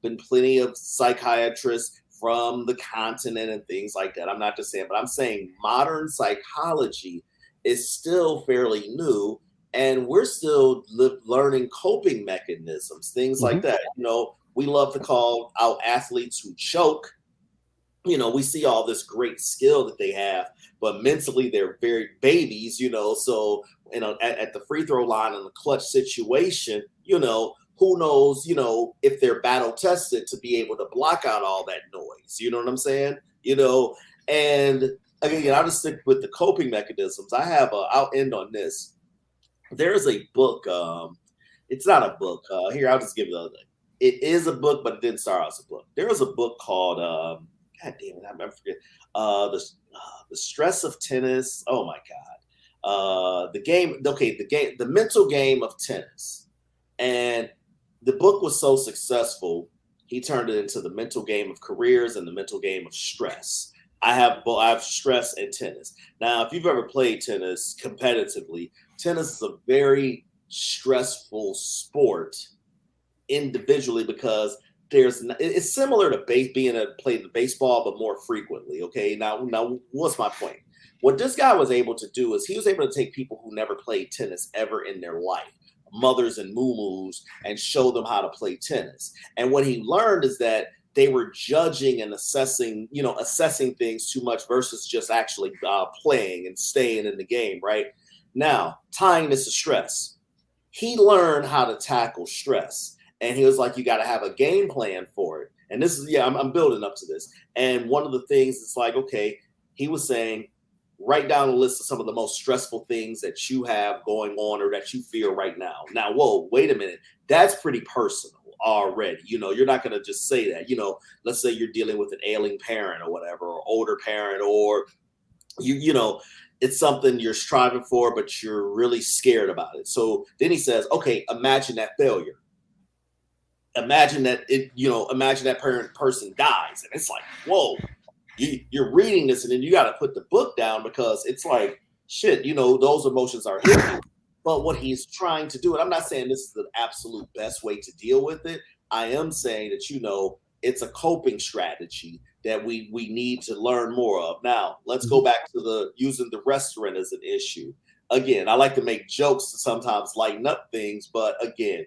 been plenty of psychiatrists from the continent and things like that. I'm not just saying, but I'm saying modern psychology is still fairly new, and we're still learning coping mechanisms, things like that. We love to call out athletes who choke. We see all this great skill that they have, but mentally they're very babies, so, at the free throw line in the clutch situation, who knows, if they're battle tested to be able to block out all that noise. You know what I'm saying? And again, I'll just stick with the coping mechanisms. I'll end on this. There's a book. It's not a book. Here, I'll just give it is a book, but it didn't start out as a book. There was a book called, God damn it, I forget. The Stress of Tennis. Oh my God. The mental game of tennis. And the book was so successful, he turned it into the mental game of careers and the mental game of stress. I have stress and tennis. Now, if you've ever played tennis competitively, tennis is a very stressful sport individually, because it's similar to playing the baseball, but more frequently. Okay. Now, what's my point? What this guy was able to do is he was able to take people who never played tennis ever in their life, mothers and moo-moos, and show them how to play tennis. And what he learned is that they were judging and assessing things too much versus just actually playing and staying in the game. Right now, tying this to stress, he learned how to tackle stress. And he was like, you got to have a game plan for it. And this is, I'm building up to this. And one of the things is like, okay, he was saying, write down a list of some of the most stressful things that you have going on or that you feel right now. Now, whoa, wait a minute. That's pretty personal already. You're not going to just say that. Let's say you're dealing with an ailing parent or whatever, or older parent, or it's something you're striving for, but you're really scared about it. So then he says, okay, imagine that failure. Imagine that imagine that person dies. And it's like, whoa, you're reading this and then you got to put the book down, because it's like, shit, those emotions are hitting. But what he's trying to do, and I'm not saying this is the absolute best way to deal with it. I am saying that, it's a coping strategy that we need to learn more of. Now, let's go back to using the restaurant as an issue. Again, I like to make jokes to sometimes lighten up things, but again,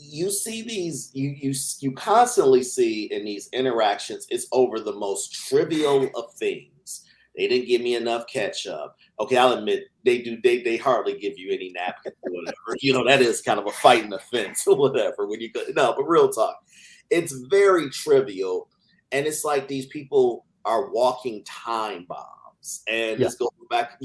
you see these, you constantly see in these interactions, it's over the most trivial of things. They didn't give me enough ketchup. Okay, I'll admit they hardly give you any napkins or whatever. That is kind of a fighting offense or whatever but real talk. It's very trivial. And it's like these people are walking time bombs. And let's go back,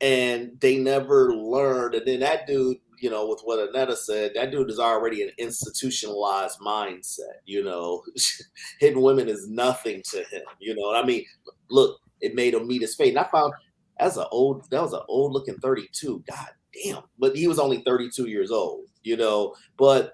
and they never learned. And then that dude, with what Annetta said, that dude is already an institutionalized mindset. Hitting women is nothing to him. What I mean? Look, it made him meet his fate. And I found that was an old looking 32. God damn. But he was only 32 years old, but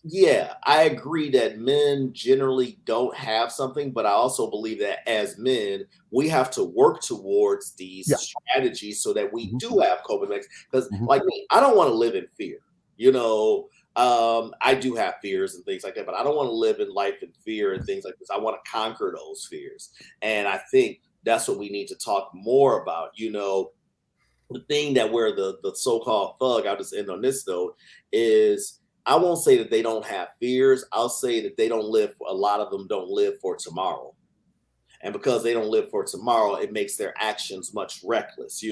yeah, I agree that men generally don't have something, but I also believe that as men, we have to work towards these strategies so that we do have coping mechanisms. Because like me, I don't want to live in fear. I do have fears and things like that, but I don't want to live in life in fear and things like this. I want to conquer those fears. And I think that's what we need to talk more about. The thing that where the so-called thug, I'll just end on this note, is I won't say that they don't have fears. I'll say that a lot of them don't live for tomorrow. And because they don't live for tomorrow, it makes their actions much reckless.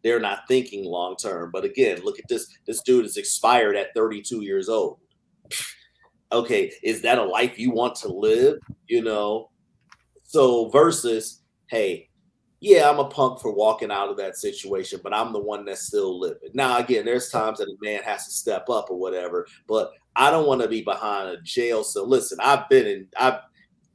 They're not thinking long term. But again, look at this. This dude is expired at 32 years old. Okay, is that a life you want to live? So versus, hey, yeah, I'm a punk for walking out of that situation, but I'm the one that's still living. Now, again, there's times that a man has to step up or whatever, but I don't want to be behind a jail. So listen, I've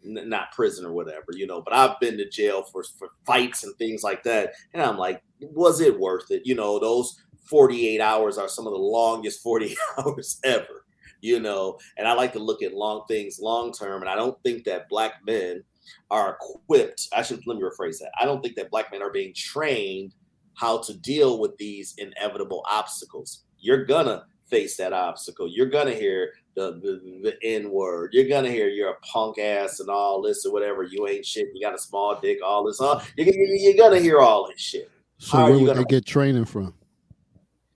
not prison or whatever, but I've been to jail for fights and things like that. And I'm like, was it worth it? Those 48 hours are some of the longest 48 hours ever, and I like to look at things long term. And I don't think that black men are equipped. Let me rephrase that. I don't think that black men are being trained how to deal with these inevitable obstacles. You're gonna face that obstacle. You're gonna hear the N word. You're gonna hear you're a punk ass and all this or whatever. You ain't shit. You got a small dick. All this. You're gonna hear all this shit. So where would they get training from?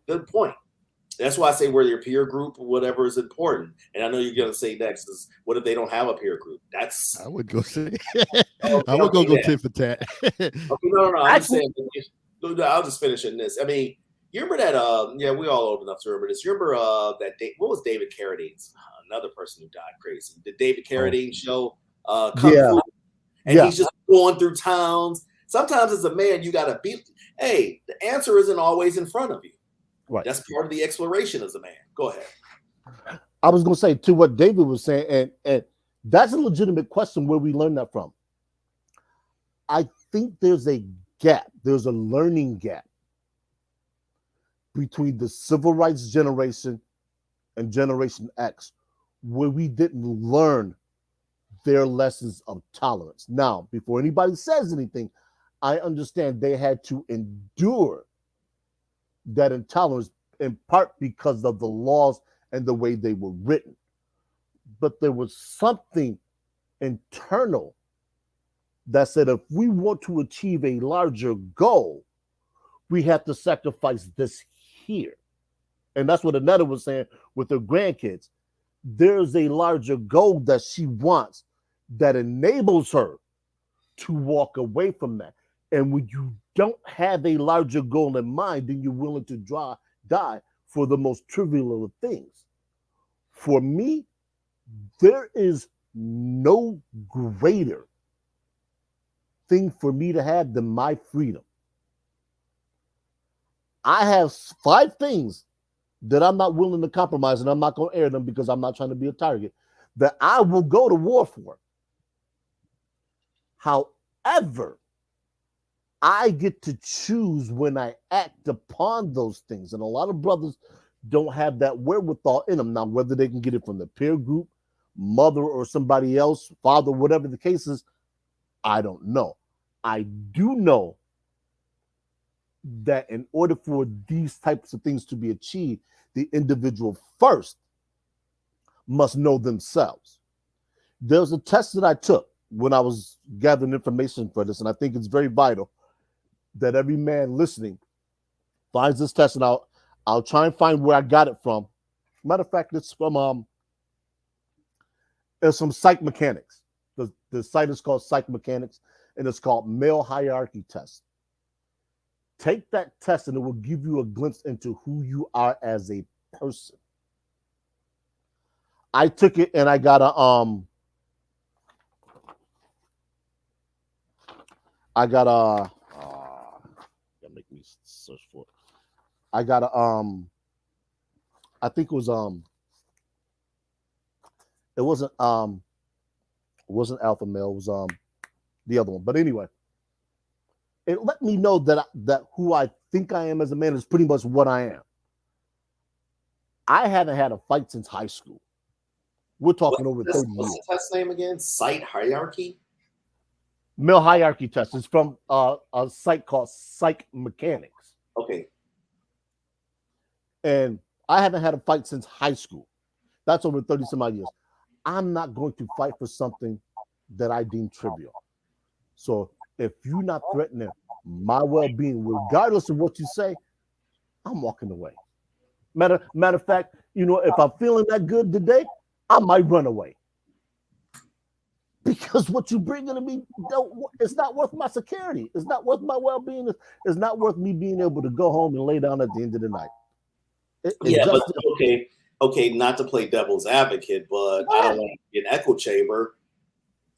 Good point. That's why I say where your peer group or whatever is important. And I know you're going to say next is, what if they don't have a peer group? I would go say, I would go tit for tat. Okay, no. I'm just saying, I'll just finish in this. I mean, you remember that, yeah, we're all old enough to remember this. You remember what was David Carradine's, another person who died crazy, the David Carradine show, Kung Fu. And he's just going through towns. Sometimes as a man, you got to hey, the answer isn't always in front of you. Right. That's part of the exploration as a man. Go ahead. I was going to say to what David was saying, and that's a legitimate question where we learn that from. I think there's a gap. There's a learning gap between the civil rights generation and Generation X, where we didn't learn their lessons of tolerance. Now, before anybody says anything, I understand they had to endure that intolerance in part because of the laws and the way they were written. But there was something internal that said if we want to achieve a larger goal, we have to sacrifice this here. And that's what Annetta was saying with her grandkids. There's a larger goal that she wants that enables her to walk away from that. And when you don't have a larger goal in mind, then you're willing to die for the most trivial of things. For me, there is no greater thing for me to have than my freedom. I have 5 things that I'm not willing to compromise, and I'm not going to air them because I'm not trying to be a target, that I will go to war for. However, I get to choose when I act upon those things. And a lot of brothers don't have that wherewithal in them. Now, whether they can get it from the peer group, mother or somebody else, father, whatever the case is, I don't know. I do know that in order for these types of things to be achieved, the individual first must know themselves. There's a test that I took when I was gathering information for this, and I think it's very vital that every man listening finds this test, and I'll try and find where I got it from. Matter of fact, it's from Psych Mechanics. The site is called Psych Mechanics, and it's called Male Hierarchy Test. Take that test, and it will give you a glimpse into who you are as a person. I took it, and I got a make me search for it. I got a I think it was it wasn't alpha male, it was the other one. But anyway, it let me know that who I think I am as a man is pretty much what I am. I haven't had a fight since high school. We're talking over 30 years. What's the test name again? Site hierarchy? Male hierarchy test. It's from a site called Psych Mechanics. Okay. And I haven't had a fight since high school. That's over 30 some odd years. I'm not going to fight for something that I deem trivial. So if you're not threatening my well-being, regardless of what you say, I'm walking away. Matter of fact, if I'm feeling that good today, I might run away. Because what you bring to me, it's not worth my security. It's not worth my well-being. It's not worth me being able to go home and lay down at the end of the night. Okay, not to play devil's advocate, but I don't want to be an echo chamber.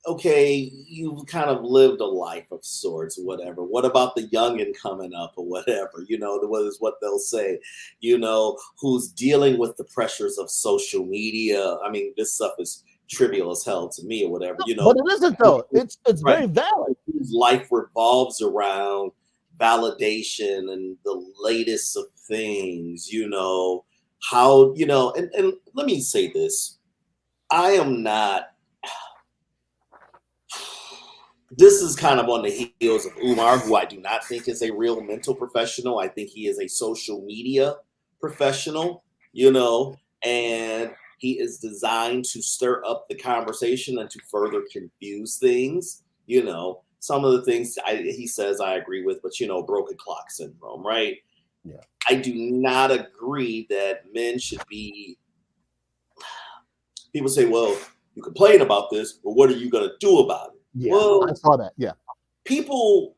okay, you've kind of lived a life of sorts or whatever. What about the youngin coming up or whatever? What is what they'll say, who's dealing with the pressures of social media. I mean, this stuff is trivial as hell to me or whatever, But it isn't though. It's Right. very valid. whose life revolves around validation and the latest of things, how, and let me say this. I am not, this is kind of on the heels of Umar, who I do not think is a real mental professional. I think he is a social media professional, and he is designed to stir up the conversation and to further confuse things. Some of the things he says I agree with, but broken clock syndrome, right? Yeah. I do not agree that men should be. People say, well, you complain about this, but what are you going to do about it? Yeah, Well, I saw that. Yeah. people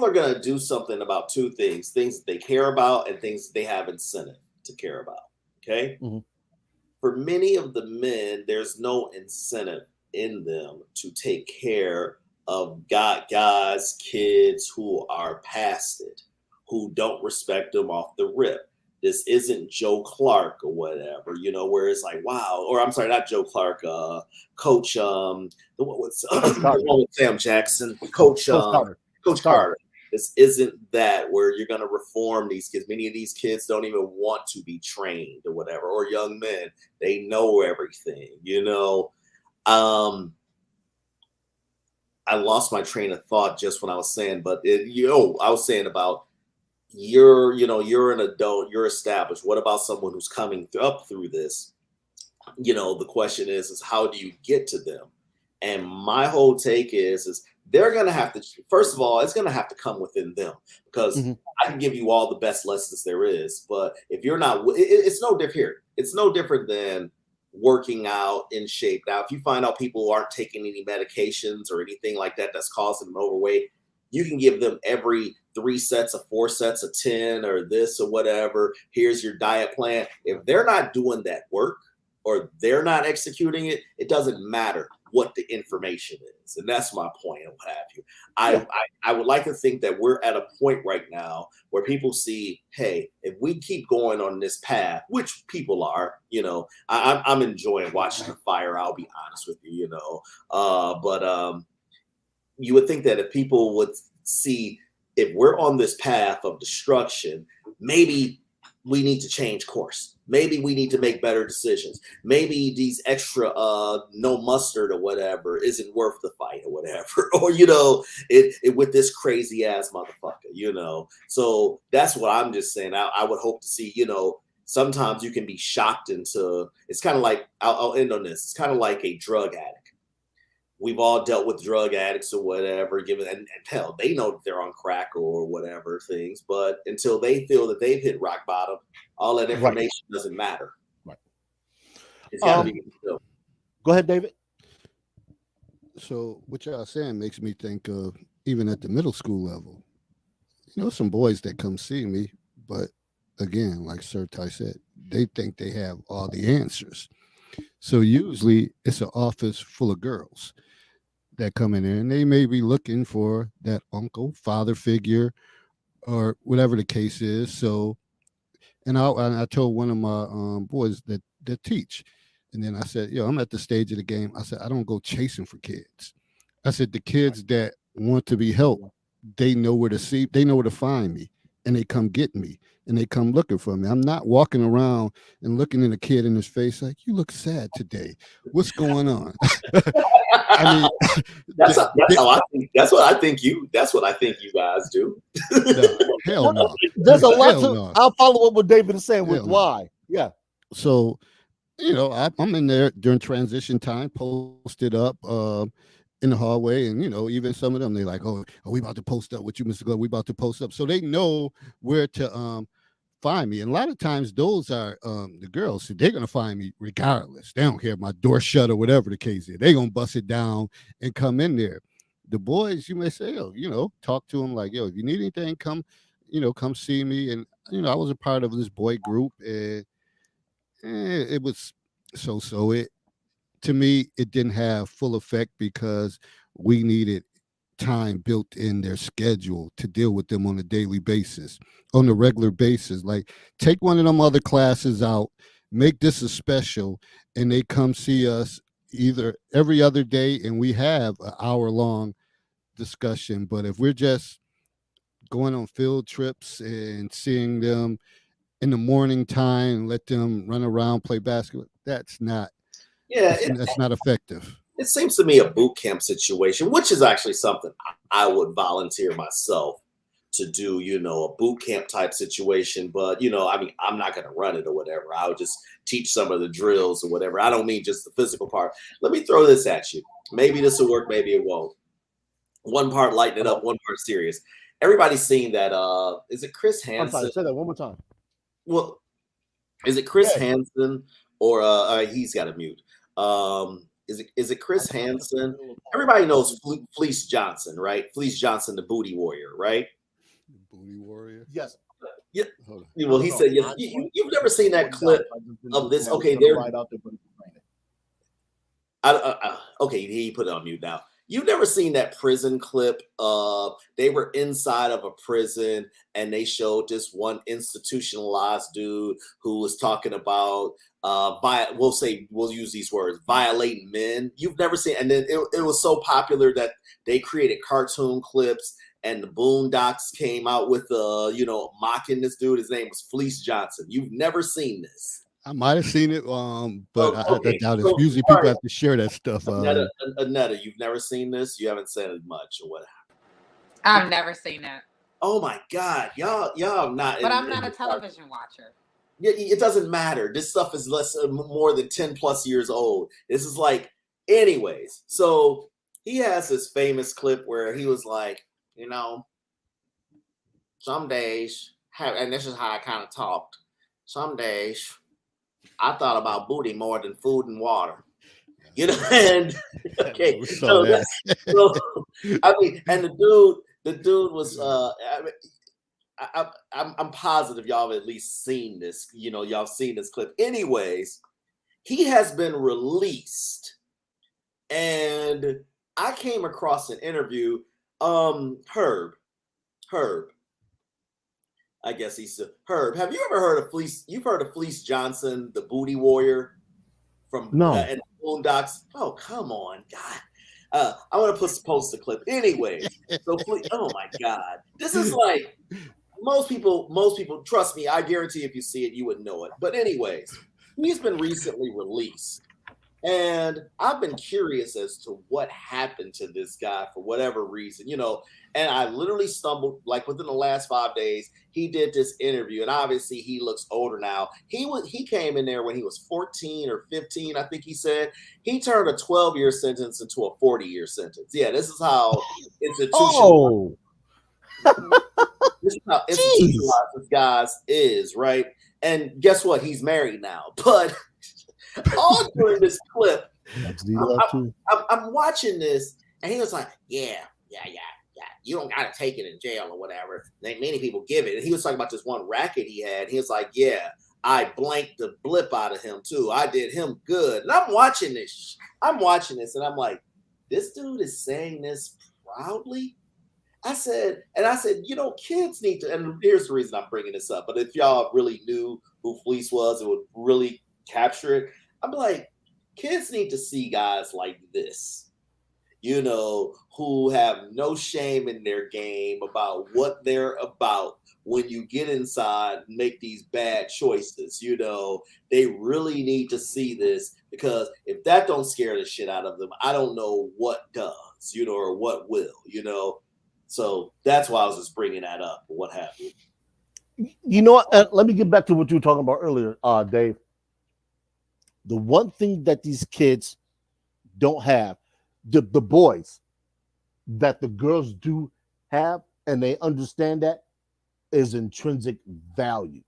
are going to do something about two things that they care about and things they have incentive to care about. Okay. Mhm. For many of the men, there's no incentive in them to take care of guys, kids who are past it, who don't respect them off the rip. This isn't Joe Clark or whatever, where it's like, wow, or I'm sorry, not Joe Clark, Coach, the one with, the one with Sam Jackson, Coach Carter. Carter. This isn't that where you're going to reform these kids. Many of these kids don't even want to be trained or whatever, or young men, they know everything, I lost my train of thought just when I was saying, but I was saying about you're an adult, you're established. What about someone who's coming up through this? The question is how do you get to them? And my whole take is they're going to have to, first of all, it's going to have to come within them, because I can give you all the best lessons there is, but if you're not, it's no different here. It's no different than working out in shape. Now, if you find out people aren't taking any medications or anything like that that's causing them overweight, you can give them every 3 sets of 4 sets of 10 or this or whatever. Here's your diet plan. If they're not doing that work or they're not executing it, it doesn't matter what the information is. And that's my point and what have you. I would like to think that we're at a point right now where people see, hey, if we keep going on this path, which people are, I'm enjoying watching the fire, I'll be honest with you, but you would think that if people would see, if we're on this path of destruction, maybe we need to change course. Maybe we need to make better decisions. Maybe these extra no mustard or whatever isn't worth the fight or whatever. Or, it with this crazy ass motherfucker, So that's what I'm just saying. I would hope to see, sometimes you can be shocked into, it's kind of like, I'll end on this. It's kind of like a drug addict. We've all dealt with drug addicts or whatever, and hell, they know that they're on crack or whatever things, but until they feel that they've hit rock bottom, all that information doesn't matter. Right. It's got to be still. Go ahead, David. So what y'all saying makes me think of, even at the middle school level, some boys that come see me, but again, like Sir Ty said, they think they have all the answers. So usually it's an office full of girls that come in there, and they may be looking for that uncle, father figure, or whatever the case is. So, and I told one of my boys that teach, and then I said, I'm at the stage of the game. I said, I don't go chasing for kids. I said, the kids that want to be helped, they know where to find me, and they come get me, and they come looking for me. I'm not walking around and looking at a kid in his face like, you look sad today. What's going on? I mean, that's what I think you guys do. No, hell no. There's a lot to. No. I'll follow up what David is saying with Hell no. why. Yeah. So, I'm in there during transition time, posted up in the hallway, and even some of them, they like, oh, are we about to post up with you, Mr. Glove? We about to post up, so they know where to find me. And a lot of times, those are the girls, so they're gonna find me regardless. They don't care if my door shut or whatever the case is. They're gonna bust it down and come in there. The boys, you may say, talk to them like, if you need anything, come see me. And I was a part of this boy group, and it was so it to me, it didn't have full effect because we needed time built in their schedule to deal with them on a daily basis, on a regular basis. Like, take one of them other classes out, make this a special, and they come see us either every other day, and we have an hour long discussion. But if we're just going on field trips and seeing them in the morning time, let them run around, play basketball, that's not Yeah, that's not effective. it seems to me a boot camp situation, which is actually something I would volunteer myself to do, a boot camp type situation. But, I mean, I'm not going to run it or whatever. I would just teach some of the drills or whatever. I don't mean just the physical part. Let me throw this at you. Maybe this will work, maybe it won't. One part lighten it up, one part serious. Everybody's seen that. Is it Chris I'm Hansen? sorry, say that one more time. Well, is it Chris Hansen or he's got a mute? Is it Chris Hansen? Everybody knows Fleece Johnson, right? Fleece Johnson, the booty warrior, right? Booty warrior. Yes. Yeah. Hold on. Well, he said yes. You've never seen that clip of this? Okay, there. Okay, he put it on mute now. You've never seen that prison clip of they were inside of a prison and they showed this one institutionalized dude who was talking about we'll use these words, violating men. You've never seen, and then it was so popular that they created cartoon clips and the Boondocks came out with mocking this dude. His name was Fleece Johnson. You've never seen this. I might have seen it, but Okay. I doubt it. So, Usually people have to share that stuff. Anetta, you've never seen this? You haven't said it much or what? I've never seen that. Oh my God, y'all not. But I'm not a television watcher. Yeah, it doesn't matter. This stuff is more than 10 plus years old. This is like, anyways. So he has this famous clip where he was like, some days, and this is how I kind of talked. Some days, I thought about booty more than food and water. And okay, so I mean, and the dude was I'm positive y'all have at least seen this. Y'all seen this clip. Anyways, he has been released, and I came across an interview. Herb. I guess he's Herb. Have you ever heard of Fleece? You've heard of Fleece Johnson, the booty warrior from and Boondocks? Oh, come on, God. I want to post the clip. Anyway, so oh my God. This is like most people, trust me, I guarantee if you see it, you would know it. But anyways, he's been recently released. And I've been curious as to what happened to this guy for whatever reason, and I literally stumbled like within the last 5 days. He did this interview, and obviously he looks older now. He came in there when he was 14 or 15, I think he said. He turned a 12-year sentence into a 40-year sentence. Yeah, this is how institutional. This is how institutionalized this guy is, right? And guess what? He's married now, but. All during this clip, I'm watching this, and he was like, yeah. You don't got to take it in jail or whatever. Many people give it. And he was talking about this one racket he had. He was like, yeah, I blanked the blip out of him too. I did him good. And I'm watching this, and I'm like, this dude is saying this proudly. I said, kids need to, and here's the reason I'm bringing this up. But if y'all really knew who Fleece was, it would really capture it. I'm like, kids need to see guys like this, who have no shame in their game about what they're about when you get inside and make these bad choices. They really need to see this, because if that don't scare the shit out of them, I don't know what does, or what will, So that's why I was just bringing that up, or what have you. You know what? Let me get back to what you were talking about earlier, Dave. The one thing that these kids don't have, the boys, that the girls do have, and they understand that, is intrinsic value.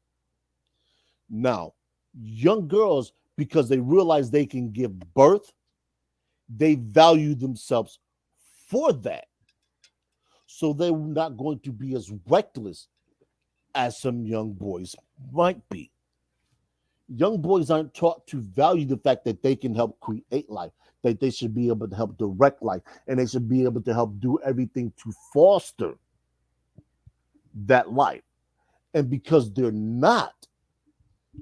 Now, young girls, because they realize they can give birth, they value themselves for that. So they're not going to be as reckless as some young boys might be. Young boys aren't taught to value the fact that they can help create life, that they should be able to help direct life, and they should be able to help do everything to foster that life. And because they're not,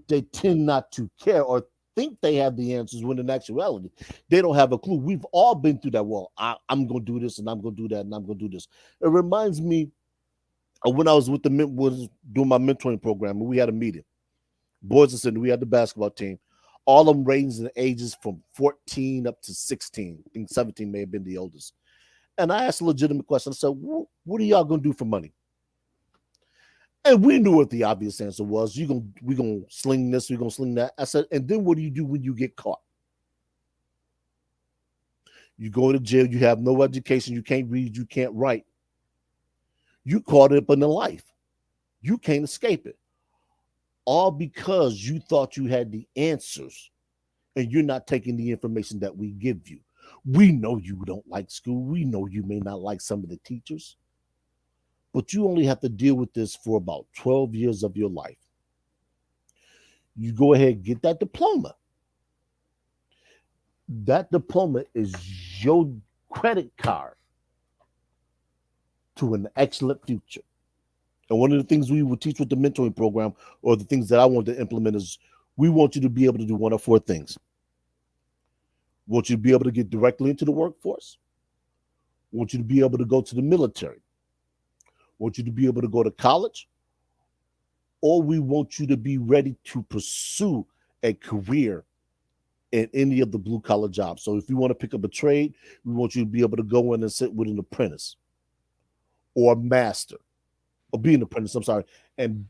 they tend not to care or think they have the answers when in actuality they don't have a clue. We've all been through that. Well, I'm going to do this and I'm going to do that and I'm going to do this. It reminds me of when I was doing my mentoring program and we had a meeting. Boys and Center, we had the basketball team. All of them ranged in ages from 14 up to 16. I think 17 may have been the oldest. And I asked a legitimate question. I said, what are y'all going to do for money? And we knew what the obvious answer was. We're gonna sling this, we're gonna sling that. I said, and then what do you do when you get caught? You go to jail, you have no education, you can't read, you can't write. You caught up in the life. You can't escape it. All because you thought you had the answers and you're not taking the information that we give you. We know you don't like school. We know you may not like some of the teachers. But you only have to deal with this for about 12 years of your life. You go ahead and get that diploma. That diploma is your credit card to an excellent future. And one of the things we will teach with the mentoring program, or the things that I want to implement, is we want you to be able to do one of four things. We want you to be able to get directly into the workforce. We want you to be able to go to the military. Want you to be able to go to college, or we want you to be ready to pursue a career in any of the blue collar jobs. So if you want to pick up a trade, we want you to be able to go in and sit with an apprentice or a master, or be an apprentice, and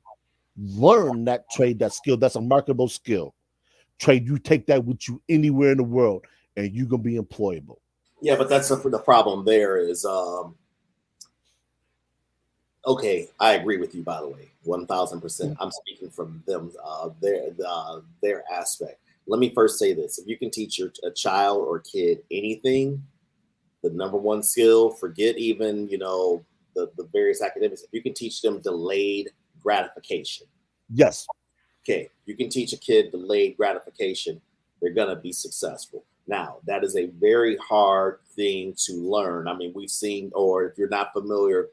learn that trade, that skill. That's a marketable skill. Trade, you take that with you anywhere in the world and you're going to be employable. Yeah, but that's the problem there is, okay, I agree with you, by the way, 1,000%. I'm speaking from them, their aspect. Let me first say this. If you can teach a child or kid anything, the number one skill, forget even, the various academics, if you can teach them delayed gratification. Yes. Okay, you can teach a kid delayed gratification, they're going to be successful. Now, that is a very hard thing to learn. I mean, we've seen, or if you're not familiar,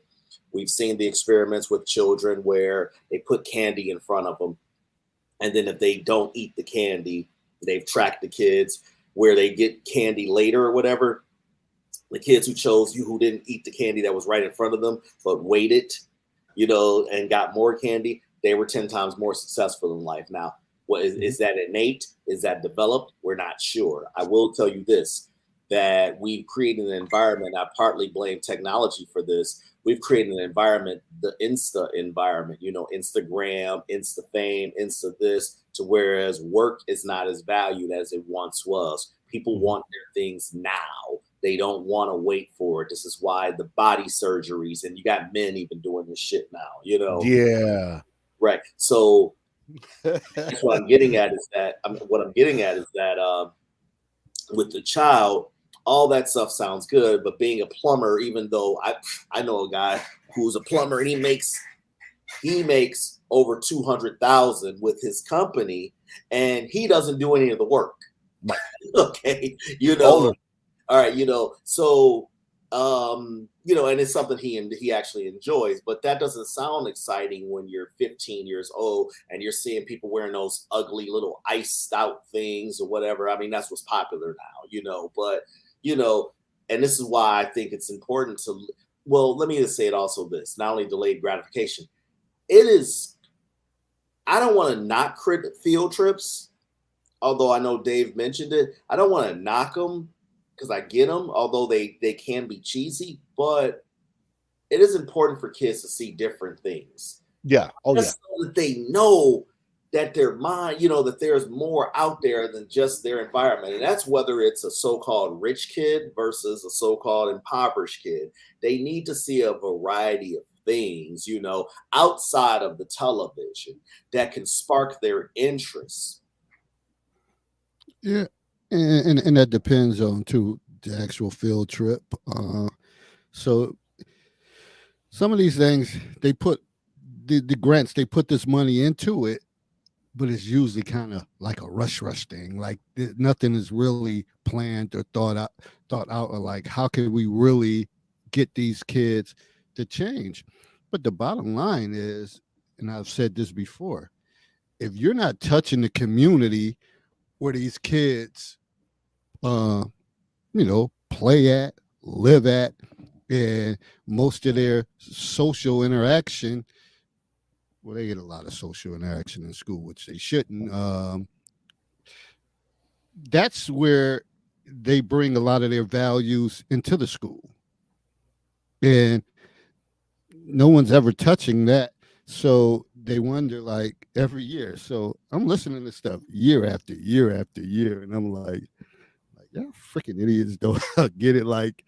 we've seen the experiments with children where they put candy in front of them. And then if they don't eat the candy, they've tracked the kids where they get candy later or whatever. The kids who didn't eat the candy that was right in front of them, but waited, and got more candy, they were 10 times more successful in life. Now, is that innate? Is that developed? We're not sure. I will tell you this, that we've created an environment. I partly blame technology for this. We've created an environment, the Insta environment, Instagram, Insta fame, Insta this, to whereas work is not as valued as it once was. People want their things now. They don't want to wait for it. This is why the body surgeries, and you got men even doing this shit now, Yeah. Right. So that's what I'm getting at is that, with the child, all that stuff sounds good, but being a plumber, even though I know a guy who's a plumber and he makes over 200,000 with his company, and he doesn't do any of the work. Okay, all right, so and it's something he actually enjoys, but that doesn't sound exciting when you're 15 years old and you're seeing people wearing those ugly little iced out things or whatever. I mean, that's what's popular now, but and this is why I think it's important to, well, let me just say it also this, not only delayed gratification, I don't want to knock field trips, although I know Dave mentioned it. I don't want to knock them because I get them, although they can be cheesy, but it is important for kids to see different things. Yeah. Oh, just so that they know that their mind, that there's more out there than just their environment. And that's whether it's a so-called rich kid versus a so-called impoverished kid. They need to see a variety of things, outside of the television that can spark their interest. Yeah. And that depends on the actual field trip. So some of these things, they put the grants, they put this money into it, but it's usually kind of like a rush thing. Like nothing is really planned or thought out, or like how can we really get these kids to change. But the bottom line is, and I've said this before, if you're not touching the community where these kids play at, live at, and most of their social interaction, well, they get a lot of social interaction in school, which they shouldn't. That's where they bring a lot of their values into the school. And no one's ever touching that. So they wonder, like, every year. So I'm listening to stuff year after year after year, and I'm like y'all freaking idiots don't get it. Like,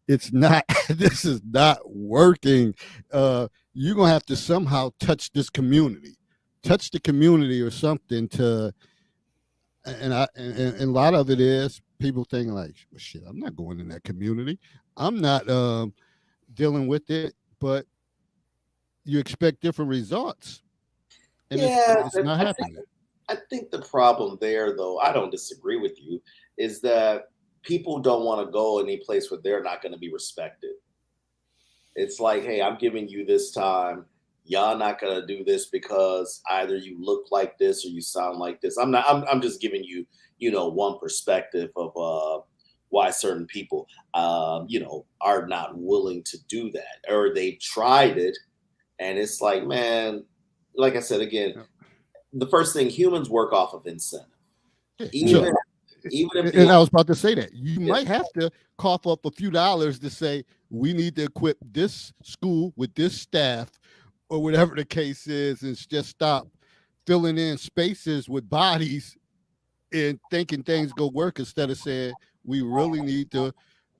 it's not, this is not working. You're gonna have to somehow touch this community, touch the community or something to, and a lot of it is people thinking like, well, shit, I'm not going in that community. I'm not dealing with it, but you expect different results. And it's not happening. I think the problem there, though, I don't disagree with you, is that people don't want to go any place where they're not going to be respected. It's like, hey, I'm giving you this time. Y'all not going to do this because either you look like this or you sound like this. I'm just giving you, one perspective of why certain people, are not willing to do that, or they tried it. And it's like, man, like I said, again, the first thing, humans work off of incentive. Even if and I was about to say that you might have to cough up a few dollars to say we need to equip this school with this staff or whatever the case is, and just stop filling in spaces with bodies and thinking things go work, instead of saying we really need to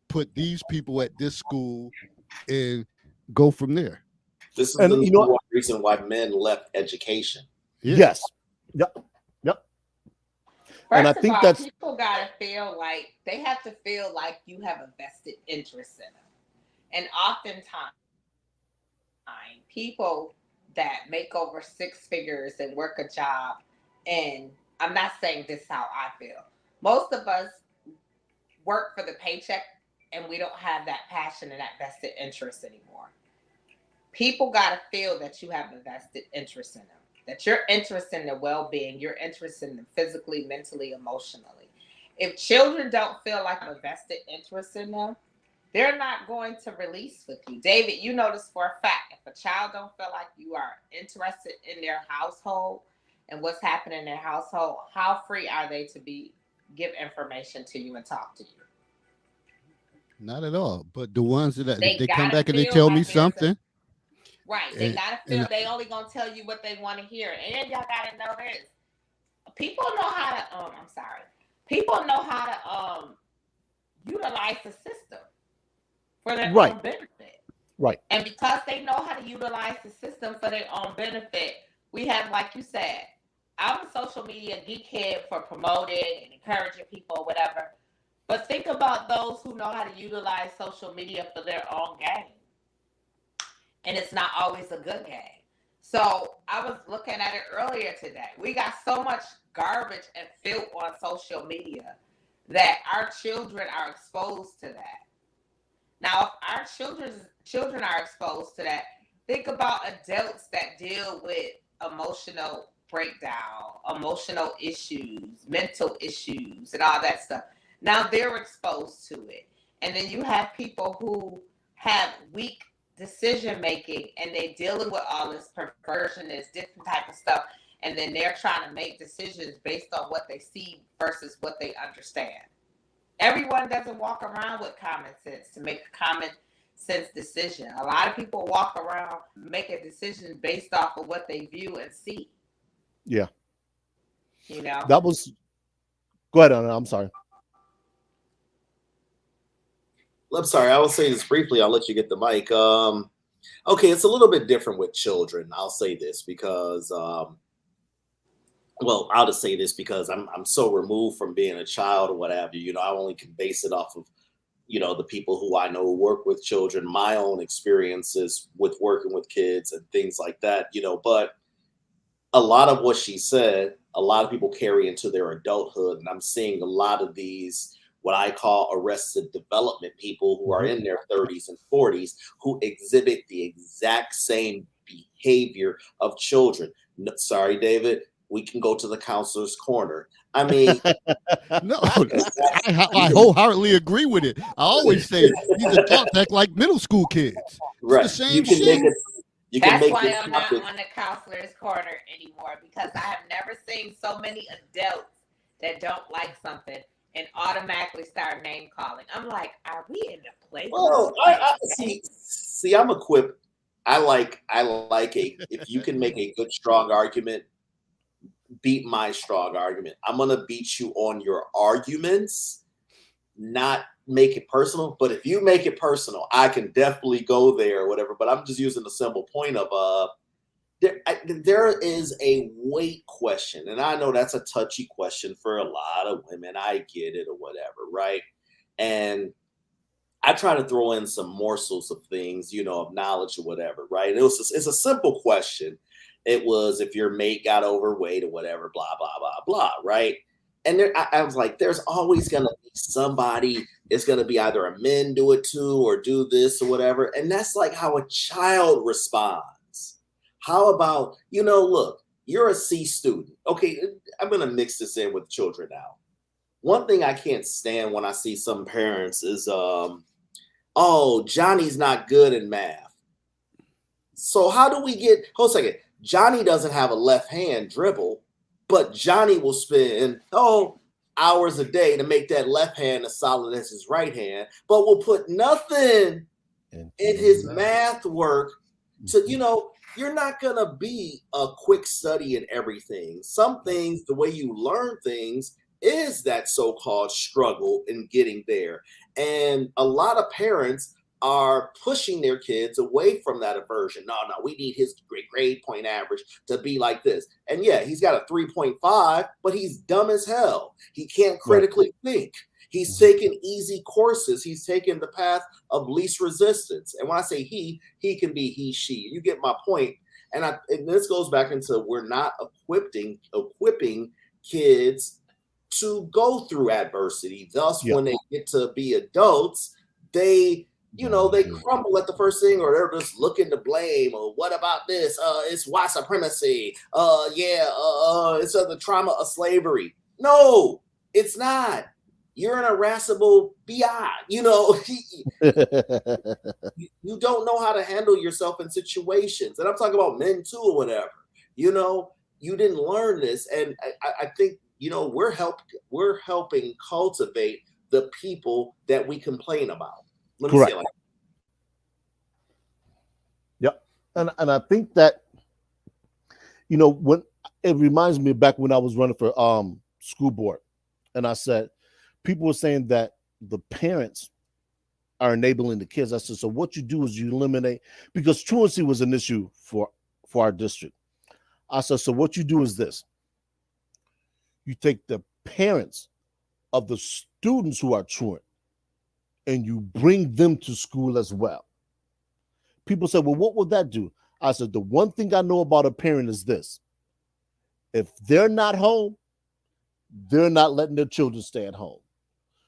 put these people at this school and go from there. This is the reason why men left education. Yes. Yep. And I think that's, people gotta feel like they have to feel like you have a vested interest in them. And oftentimes people that make over 6 figures and work a job, and I'm not saying this is how I feel. Most of us work for the paycheck and we don't have that passion and that vested interest anymore. People gotta feel that you have a vested interest in them, that you're interested in their well-being, you're interested in them physically, mentally, emotionally. If children don't feel like a vested interest in them, they're not going to release with you. David, you know this for a fact. If a child don't feel like you are interested in their household and what's happening in their household, how free are they to give information to you and talk to you? Not at all. But the ones that they come back and they tell me something. Right. They gotta feel they only gonna tell you what they want to hear. And y'all gotta know this. People know how to People know how to utilize the system for their own benefit. Right. And because they know how to utilize the system for their own benefit, we have, like you said, I'm a social media geekhead for promoting and encouraging people or whatever. But think about those who know how to utilize social media for their own gain. And it's not always a good game. So I was looking at it earlier today. We got so much garbage and filth on social media that our children are exposed to that. Now, if our children are exposed to that, think about adults that deal with emotional breakdown, emotional issues, mental issues, and all that stuff. Now they're exposed to it. And then you have people who have weak decision making and they're dealing with all this perversion, this different type of stuff, and then they're trying to make decisions based on what they see versus what they understand. Everyone doesn't walk around with common sense to make a common sense decision. A lot of people walk around making decisions based off of what they view and see. Yeah. That was, go ahead, Anna, I'm sorry. I'm sorry, I will say this briefly. I'll let you get the mic. Okay, it's a little bit different with children. I'll say this because, I'll just say this because I'm so removed from being a child or what have you. I only can base it off of, the people who I know work with children, my own experiences with working with kids and things like that. But a lot of what she said, a lot of people carry into their adulthood. And I'm seeing a lot of these, what I call arrested development people who are in their 30s and 40s who exhibit the exact same behavior of children. Sorry, David, we can go to the counselor's corner. I mean, No, I wholeheartedly agree with it. I always say these adults act like middle school kids. It's right. the same You can shit. make it. You can That's make why this I'm not topic. on the counselor's corner anymore, because I have never seen so many adults that don't like something and automatically start name calling. I'm like, are we in the playground? Well, I see. I'm equipped. I like if you can make a good strong argument, beat my strong argument. I'm gonna beat you on your arguments, not make it personal. But if you make it personal, I can definitely go there or whatever. But I'm just using the simple point of there is a weight question, and I know that's a touchy question for a lot of women. I get it or whatever, right? And I try to throw in some morsels of things, of knowledge or whatever, right? It's a simple question. It was if your mate got overweight or whatever, blah blah blah blah, right? And I was like, there's always gonna be somebody. It's gonna be either a men do it too or do this or whatever, and that's like how a child responds. How about look, you're a C student. Okay, I'm gonna mix this in with children now. One thing I can't stand when I see some parents is, oh, Johnny's not good in math. So how do we get? Hold a second. Johnny doesn't have a left hand dribble, but Johnny will spend hours a day to make that left hand as solid as his right hand, but will put nothing in his math work to, you're not going to be a quick study in everything. Some things, the way you learn things is that so-called struggle in getting there. And a lot of parents are pushing their kids away from that aversion. No, we need his grade point average to be like this. And yeah, he's got a 3.5, but he's dumb as hell. He can't critically think. He's taking easy courses. He's taking the path of least resistance. And when I say he can be he, she. You get my point. And this goes back into we're not equipping kids to go through adversity. Thus, when they get to be adults, they crumble at the first thing, or they're just looking to blame. Or what about this? It's white supremacy. It's the trauma of slavery. No, it's not. You're an irascible BI. You don't know how to handle yourself in situations. And I'm talking about men too, or whatever. You didn't learn this. And I think, we're helping cultivate the people that we complain about. Let me say it like that. Yep. And I think that, when it reminds me back when I was running for school board, and I said, people were saying that the parents are enabling the kids. I said, so what you do is you eliminate, because truancy was an issue for our district. I said, so what you do is this. You take the parents of the students who are truant and you bring them to school as well. People say, well, what would that do? I said, the one thing I know about a parent is this. If they're not home, they're not letting their children stay at home.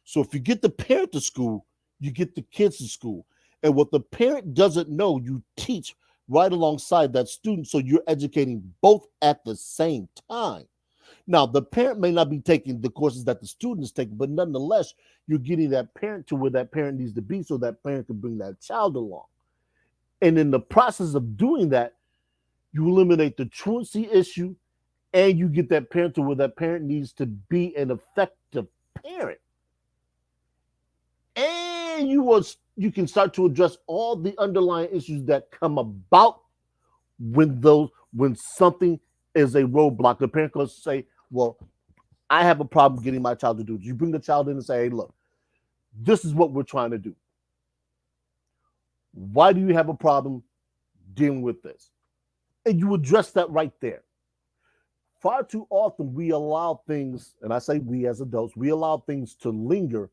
So if you get the parent to school, you get the kids to school. And what the parent doesn't know, you teach right alongside that student. So you're educating both at the same time. Now, the parent may not be taking the courses that the student is taking, but nonetheless, you're getting that parent to where that parent needs to be so that parent can bring that child along. And in the process of doing that, you eliminate the truancy issue and you get that parent to where that parent needs to be an effective parent. And you can start to address all the underlying issues that come about when something is a roadblock. The parent goes to say, well, I have a problem getting my child to do it. You bring the child in and say, hey, look, this is what we're trying to do. Why do you have a problem dealing with this? And you address that right there. Far too often we allow things, and I say we as adults, we allow things to linger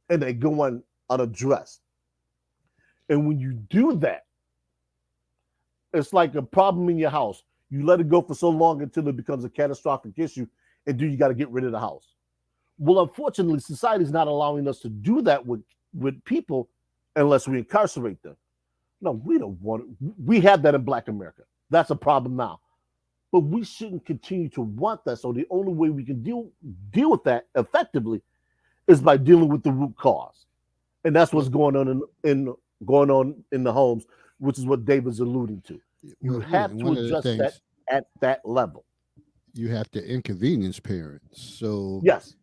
and they go unaddressed. And when you do that, it's like a problem in your house. You let it go for so long until it becomes a catastrophic issue, and then you got to get rid of the house. Well, unfortunately, society is not allowing us to do that with people unless we incarcerate them. No, we don't want it. We have that in Black America. That's a problem now. But we shouldn't continue to want that. So the only way we can deal with that effectively is by dealing with the root cause. And that's what's going on in the homes, which is what David's alluding to. You have to adjust that at that level. You have to inconvenience parents. So yes,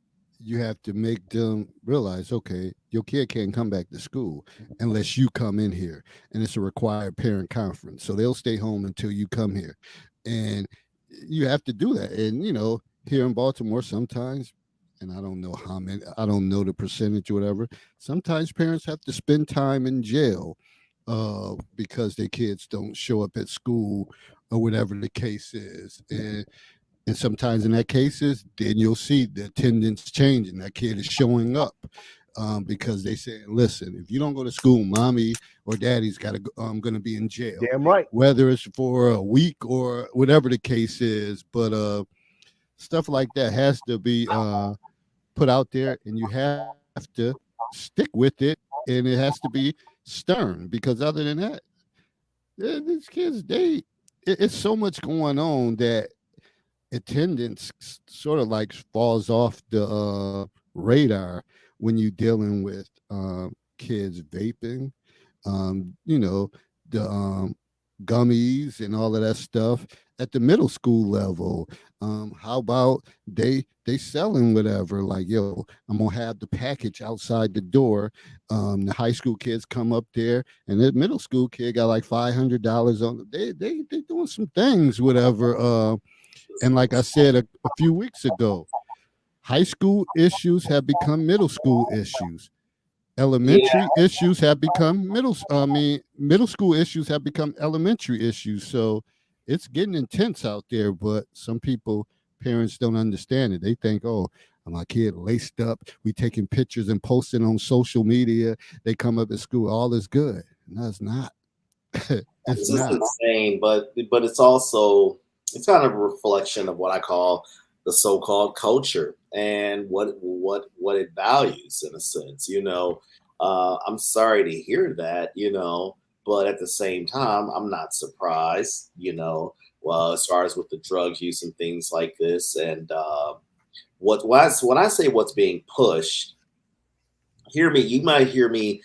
you have to make them realize, okay, your kid can't come back to school unless you come in here, and it's a required parent conference. So they'll stay home until you come here, and you have to do that. And here in Baltimore, sometimes, and I don't know how many, I don't know the percentage or whatever. Sometimes parents have to spend time in jail because their kids don't show up at school or whatever the case is, and sometimes in that cases, then you'll see the attendance changing. That kid is showing up because they say, listen, if you don't go to school, mommy or daddy's got to going to be in jail. Damn right. Whether it's for a week or whatever the case is. But stuff like that has to be put out there, and you have to stick with it, and it has to be stern, because other than that, these kids, it's so much going on that attendance sort of like falls off the radar when you're dealing with kids vaping, the gummies and all of that stuff at the middle school level. How about they selling whatever, like, yo, I'm gonna have the package outside the door. The high school kids come up there, and the middle school kid got like $500 on. They doing some things, whatever. And like I said a few weeks ago, high school issues have become middle school issues. Elementary issues have become middle school issues have become elementary issues. So it's getting intense out there, but some parents don't understand it. They think, oh, my kid laced up, we taking pictures and posting on social media. They come up at school, all is good. No, it's not. It's not insane, but it's also, it's kind of a reflection of what I call the so-called culture and what it values, in a sense. I'm sorry to hear that, but at the same time, I'm not surprised, well, as far as with the drug use and things like this. And when I say what's being pushed, you might hear me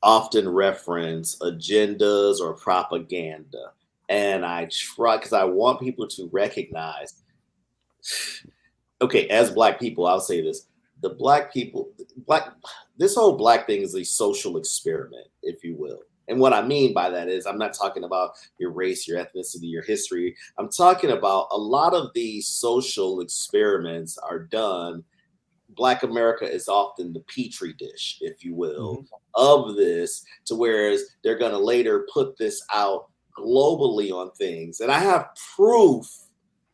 often reference agendas or propaganda. And I try, because I want people to recognize, okay, as Black people, I'll say this: this whole Black thing is a social experiment, if you will. And what I mean by that is, I'm not talking about your race, your ethnicity, your history. I'm talking about a lot of these social experiments are done. Black America is often the petri dish, if you will, of this, to whereas they're going to later put this out globally on things. And I have proof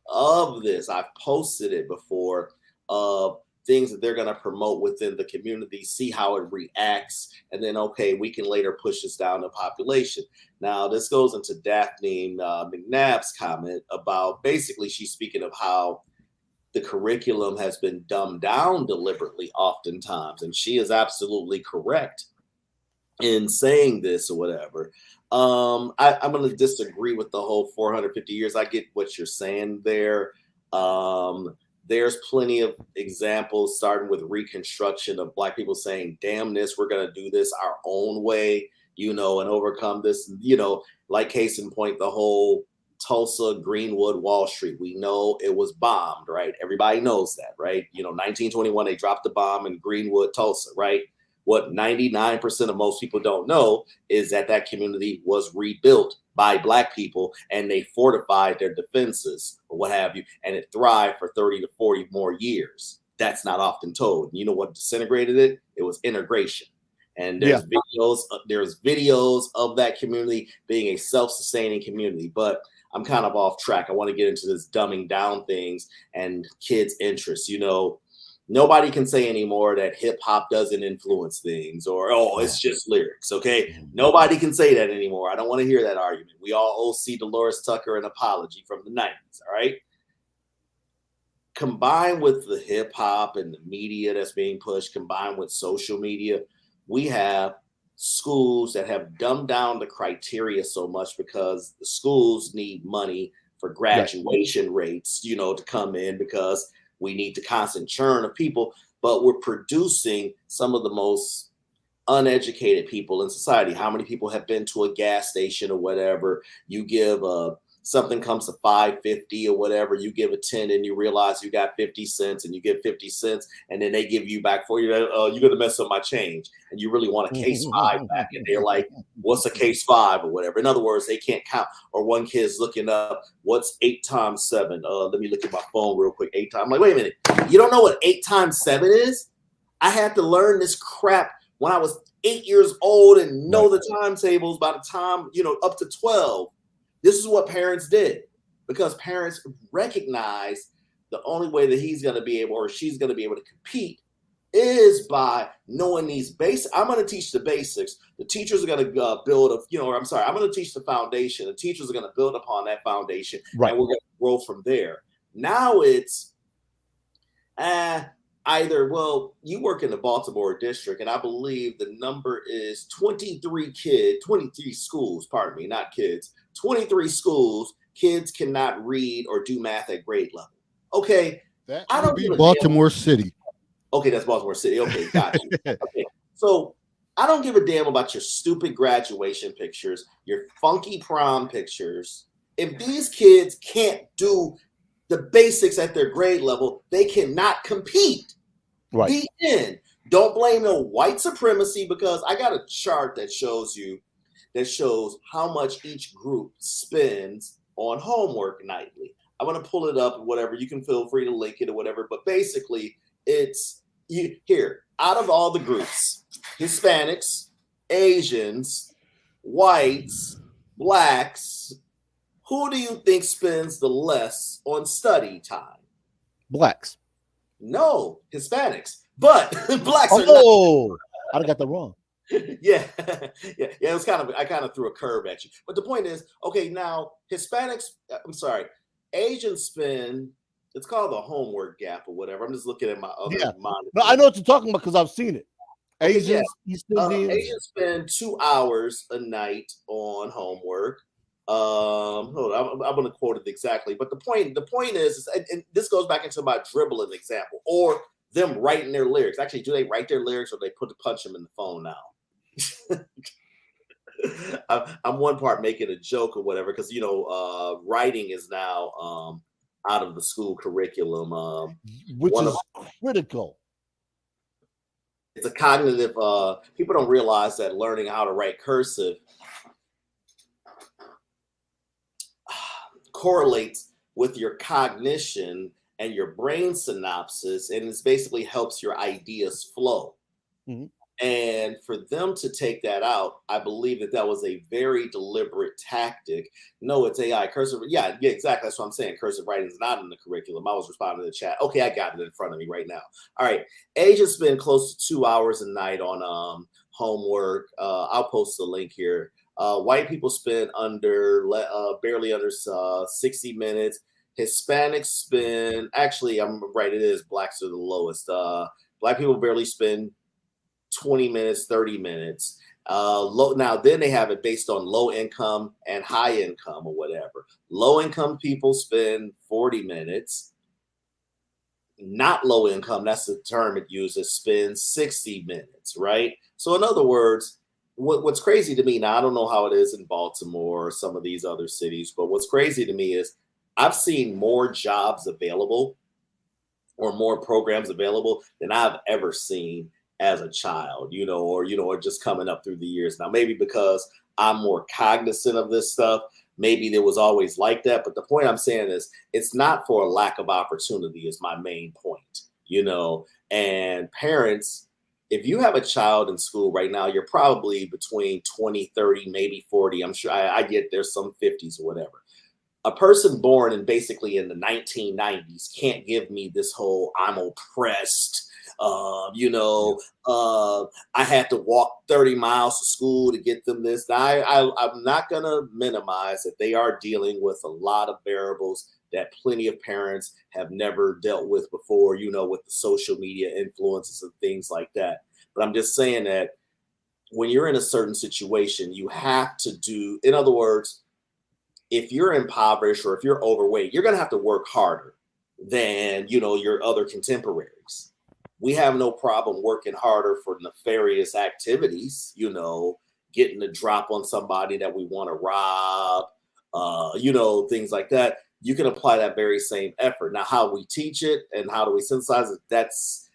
of this. I've posted it before of things that they're going to promote within the community, see how it reacts, and then, okay, we can later push this down to population. Now, this goes into Daphne McNabb's comment about, basically, she's speaking of how the curriculum has been dumbed down deliberately oftentimes, and she is absolutely correct in saying this or whatever. I'm going to disagree with the whole 450 years. I get what you're saying there. There's plenty of examples, starting with Reconstruction, of Black people saying, damn this, we're going to do this our own way, and overcome this, like case in point, the whole Tulsa, Greenwood, Wall Street. We know it was bombed, right? Everybody knows that, right? 1921, they dropped the bomb in Greenwood, Tulsa, right? What 99% of most people don't know is that community was rebuilt by Black people, and they fortified their defenses or what have you, and it thrived for 30 to 40 more years. That's not often told. You know what disintegrated it? It was integration. And there's videos of that community being a self-sustaining community. But I'm kind of off track. I want to get into this dumbing down things and kids' interests. Nobody can say anymore that hip hop doesn't influence things or, oh, it's just lyrics. Okay. Nobody can say that anymore. I don't want to hear that argument. We all owe C. Dolores Tucker an apology from the 90s. All right. Combined with the hip hop and the media that's being pushed, combined with social media, we have schools that have dumbed down the criteria so much because the schools need money for graduation rates, to come in because we need the constant churn of people, but we're producing some of the most uneducated people in society. How many people have been to a gas station or whatever? You give something comes to $5.50 or whatever, you give a 10 and you realize you got 50 cents and you give 50 cents and then they give you back for you. You're going to mess up my change. And you really want a case 5 back. And they're like, what's a case 5 or whatever? In other words, they can't count. Or one kid's looking up, what's 8 times 7? Let me look at my phone real quick. 8 times. I'm like, wait a minute. You don't know what 8 times 7 is? I had to learn this crap when I was 8 years old and know the timetables by the time, up to 12. This is what parents did because parents recognize the only way that he's going to be able or she's going to be able to compete is by knowing these basics. I'm going to teach the basics. The teachers are going to build I'm going to teach the foundation. The teachers are going to build upon that foundation and we're going to grow from there. Now it's either, you work in the Baltimore district and I believe the number is 23 schools, pardon me, not kids. 23 schools, kids cannot read or do math at grade level. Okay. That would be Baltimore City. Okay, that's Baltimore City. Okay, got you. Okay. So I don't give a damn about your stupid graduation pictures, your funky prom pictures. If these kids can't do the basics at their grade level, they cannot compete. Right. The end. Don't blame no white supremacy because I got a chart that shows how much each group spends on homework nightly. I'm going to pull it up, whatever. You can feel free to link it or whatever. But basically, it's here. Out of all the groups, Hispanics, Asians, whites, blacks, who do you think spends the less on study time? Blacks. No, Hispanics. But blacks are not. Oh, I got that wrong. Yeah. It was I kind of threw a curve at you. But the point is, okay, now Asians spend, it's called the homework gap or whatever. I'm just looking at my other monitor. No, I know what you're talking about because I've seen it. Asians, Asians spend 2 hours a night on homework. Hold on, I'm going to quote it exactly. But the point is, and this goes back into my dribbling example, or them writing their lyrics. Actually, do they write their lyrics or they punch them in the phone now? I'm one part making a joke or whatever because writing is now out of the school curriculum, which is critical. It's a cognitive. People don't realize that learning how to write cursive correlates with your cognition and your brain synapses, and it basically helps your ideas flow. Mm-hmm. And for them to take that out, I believe that was a very deliberate tactic. No, it's AI cursive. Yeah, exactly. That's what I'm saying. Cursive writing is not in the curriculum. I was responding to the chat. Okay, I got it in front of me right now. All right. Asians spend close to 2 hours a night on homework. I'll post the link here. White people spend barely under 60 minutes. Hispanics spend, actually, I'm right, it is blacks are the lowest. Black people barely spend 20 minutes, 30 minutes. Now, then they have it based on low income and high income or whatever. Low income people spend 40 minutes. Not low income, that's the term it uses, spend 60 minutes, right? So in other words, what's crazy to me, now I don't know how it is in Baltimore or some of these other cities, but what's crazy to me is I've seen more jobs available or more programs available than I've ever seen as a child, or just coming up through the years. Now, maybe because I'm more cognizant of this stuff, maybe there was always like that. But the point I'm saying is it's not for a lack of opportunity is my main point, and parents, if you have a child in school right now, you're probably between 20, 30, maybe 40. I'm sure I get there's some 50s or whatever. a person born in basically in the 1990s can't give me this whole I'm oppressed. I had to walk 30 miles to school to get them this. Now, I'm not going to minimize that they are dealing with a lot of variables that plenty of parents have never dealt with before, with the social media influences and things like that. But I'm just saying that when you're in a certain situation, you have to do, in other words, if you're impoverished or if you're overweight, you're going to have to work harder than, your other contemporaries. We have no problem working harder for nefarious activities, getting a drop on somebody that we want to rob, things like that. You can apply that very same effort. Now, how we teach it and how do we synthesize it, that's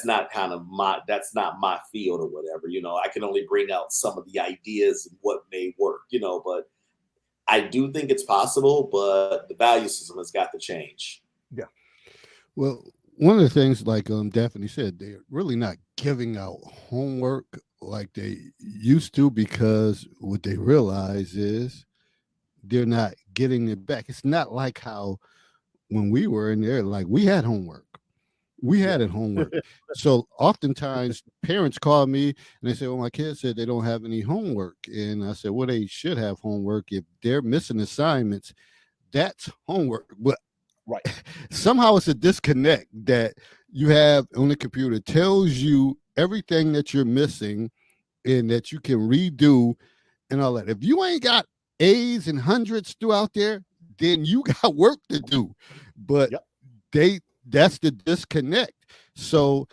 not my field or whatever. I can only bring out some of the ideas and what may work, but I do think it's possible, but the value system has got to change. Yeah. Well, one of the things, like Daphne said, they're really not giving out homework like they used to, because what they realize is they're not getting it back. It's not like how when we were in there, like we had homework. We had it homework. So oftentimes parents call me and they say, well, my kids said they don't have any homework. And I said, well, they should have homework. If they're missing assignments, that's homework. But right, somehow it's a disconnect that you have on the computer, tells you everything that you're missing and that you can redo and all that. If you ain't got A's and hundreds throughout there, then you got work to do. But that's the disconnect. So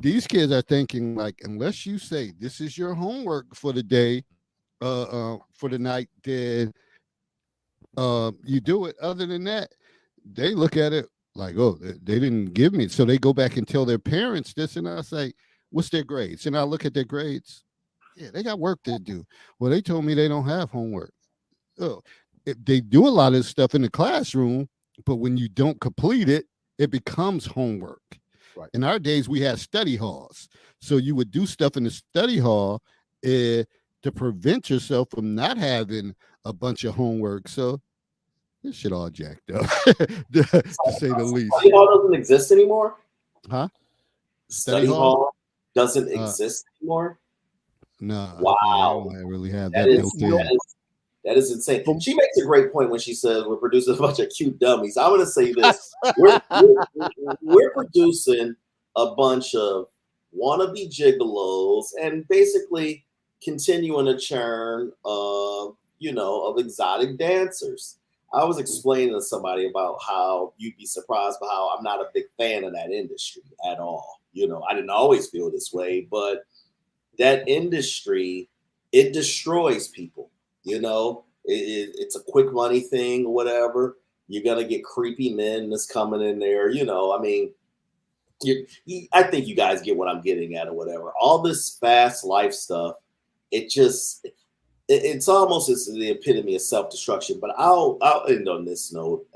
these kids are thinking, like, unless you say this is your homework for the day, for the night, then you do it. Other than that, they look at it like, oh, they didn't give me. So they go back and tell their parents this, and I say, what's their grades? And I look at their grades. Yeah, they got work to do. Well, they told me they don't have homework. Oh, they do a lot of this stuff in the classroom, but when you don't complete it, it becomes homework. Right. In our days, we had study halls. So you would do stuff in the study hall to prevent yourself from not having a bunch of homework. So this shit all jacked up, to say the least. Study hall doesn't exist anymore? Huh? Study hall doesn't exist anymore? No. Wow. I don't really have that is insane. She makes a great point when she says we're producing a bunch of cute dummies. I'm going to say this. We're producing a bunch of wannabe gigolos and basically continuing a churn of exotic dancers. I was explaining to somebody about how you'd be surprised by how I'm not a big fan of that industry at all. I didn't always feel this way, but that industry, it destroys people. It's a quick money thing or whatever. You're going to get creepy men that's coming in there. I think you guys get what I'm getting at or whatever. All this fast life stuff, it's almost the epitome of self-destruction. But I'll end on this note.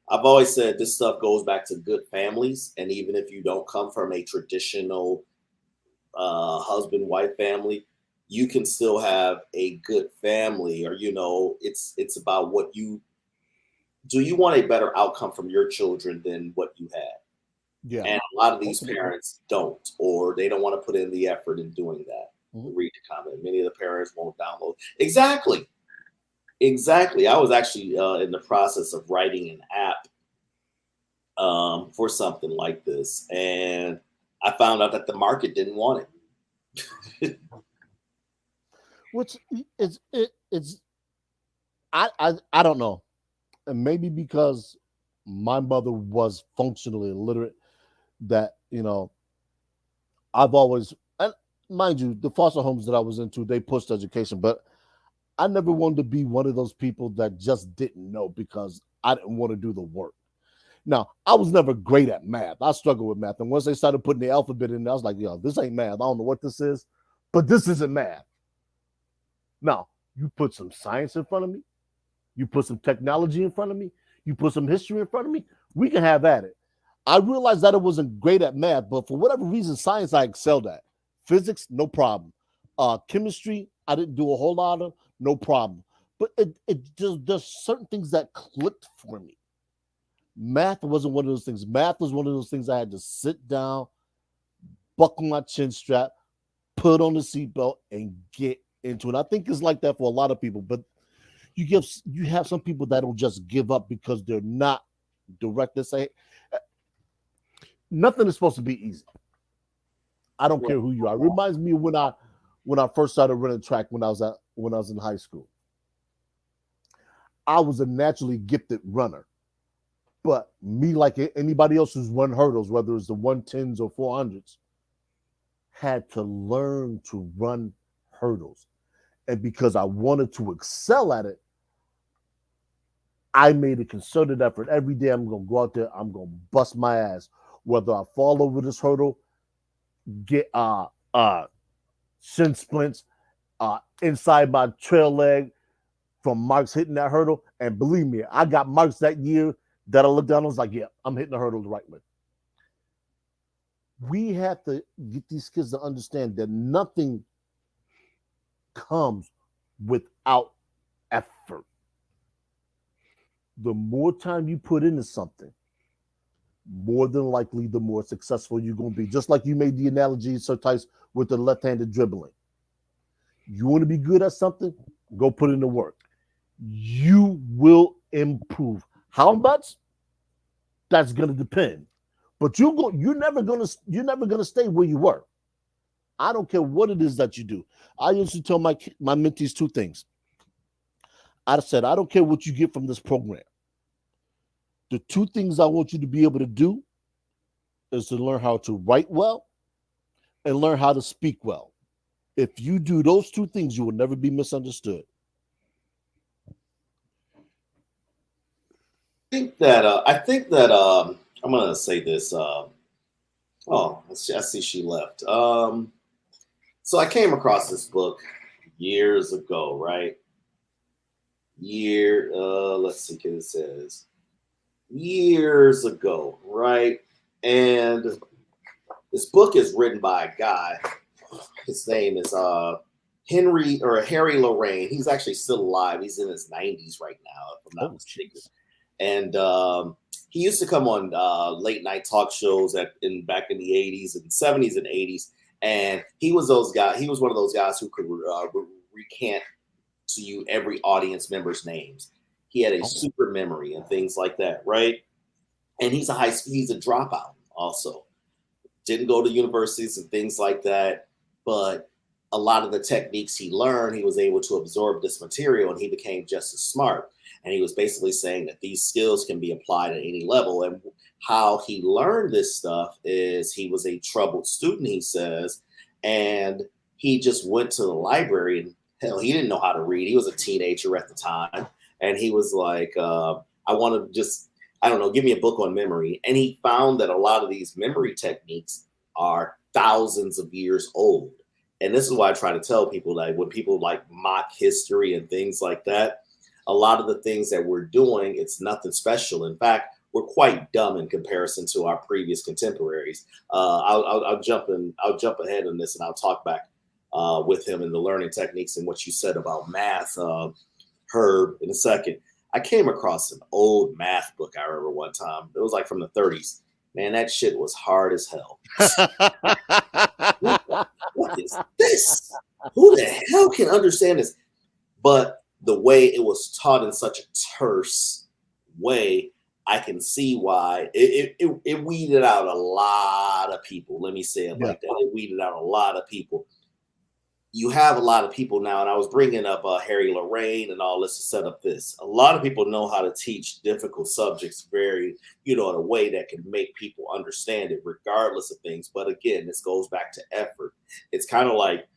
I've always said this stuff goes back to good families. And even if you don't come from a traditional husband-wife family, you can still have a good family, or, it's about do you want a better outcome from your children than what you had? Yeah. And a lot of these parents don't, or they don't want to put in the effort in doing that. Mm-hmm. Read the comment. Many of the parents won't download. Exactly. I was actually in the process of writing an app for something like this. And I found out that the market didn't want it. Which it's I don't know, and maybe because my mother was functionally illiterate, that I've always, and mind you, the foster homes that I was into, they pushed education, but I never wanted to be one of those people that just didn't know because I didn't want to do the work. Now, I was never great at math. I struggled with math, and once they started putting the alphabet in there, I was like, yo, this ain't math. I don't know what this is, but this isn't math. Now, you put some science in front of me, you put some technology in front of me, you put some history in front of me, we can have at it. I realized that I wasn't great at math, but for whatever reason, science I excelled at. Physics, no problem. Chemistry, I didn't do a whole lot of, no problem. but it just there's certain things that clicked for me. Math wasn't one of those things. Math was one of those things I had to sit down, buckle my chin strap, put on the seatbelt, and get into it. I think it's like that for a lot of people, but you have some people that'll just give up because they're not direct. They say nothing is supposed to be easy. I don't care who you are. It reminds me of when I first started running track when I was in high school. I was a naturally gifted runner, but me, like anybody else who's run hurdles, whether it's the 110s or 400s, had to learn to run hurdles. And because I wanted to excel at it, I made a concerted effort. Every day I'm going to go out there, I'm going to bust my ass. Whether I fall over this hurdle, get shin splints inside my trail leg from marks hitting that hurdle. And believe me, I got marks that year that I looked down and was like, yeah, I'm hitting the hurdle the right way. We have to get these kids to understand that nothing comes without effort. The more time you put into something, more than likely, the more successful you're going to be. Just like you made the analogy, Sir Tice, with the left-handed dribbling. You want to be good at something? Go put in the work. You will improve. How much? That's going to depend. But you're never going to stay where you were. I don't care what it is that you do. I used to tell my mentees two things. I said, I don't care what you get from this program. The two things I want you to be able to do is to learn how to write well and learn how to speak well. If you do those two things, you will never be misunderstood. I think that I'm gonna say this. I see she left. So I came across this book years ago, right? Let's see what it says. Years ago, right? And this book is written by a guy. His name is Harry Lorraine. He's actually still alive. He's in his 90s right now, if I'm not mistaken. And he used to come on late night talk shows back in the 80s and 70s and 80s. And he was one of those guys who could recant to you every audience member's names. He had a super memory and things like that, right? And he's a dropout also. Didn't go to universities and things like that, but a lot of the techniques he learned, he was able to absorb this material and he became just as smart. And he was basically saying that these skills can be applied at any level. And how he learned this stuff is he was a troubled student, he says, and he just went to the library and hell, he didn't know how to read. He was a teenager at the time. And he was like, I want to just, I don't know, give me a book on memory. And he found that a lot of these memory techniques are thousands of years old. And this is why I try to tell people that when people like mock history and things like that, a lot of the things that we're doing, it's nothing special. In fact, we're quite dumb in comparison to our previous contemporaries. I'll jump ahead on this and I'll talk back with him in the learning techniques and what you said about math, Herb, in a second. I came across an old math book I remember one time. It was like from the 30s. Man, that shit was hard as hell. What is this? Who the hell can understand this? But the way it was taught in such a terse way, I can see why it weeded out a lot of people. Let me say it like that. It weeded out a lot of people. You have a lot of people now, and I was bringing up Harry Lorraine and all this to set up this. A lot of people know how to teach difficult subjects very, in a way that can make people understand it regardless of things. But again, this goes back to effort. It's kind of like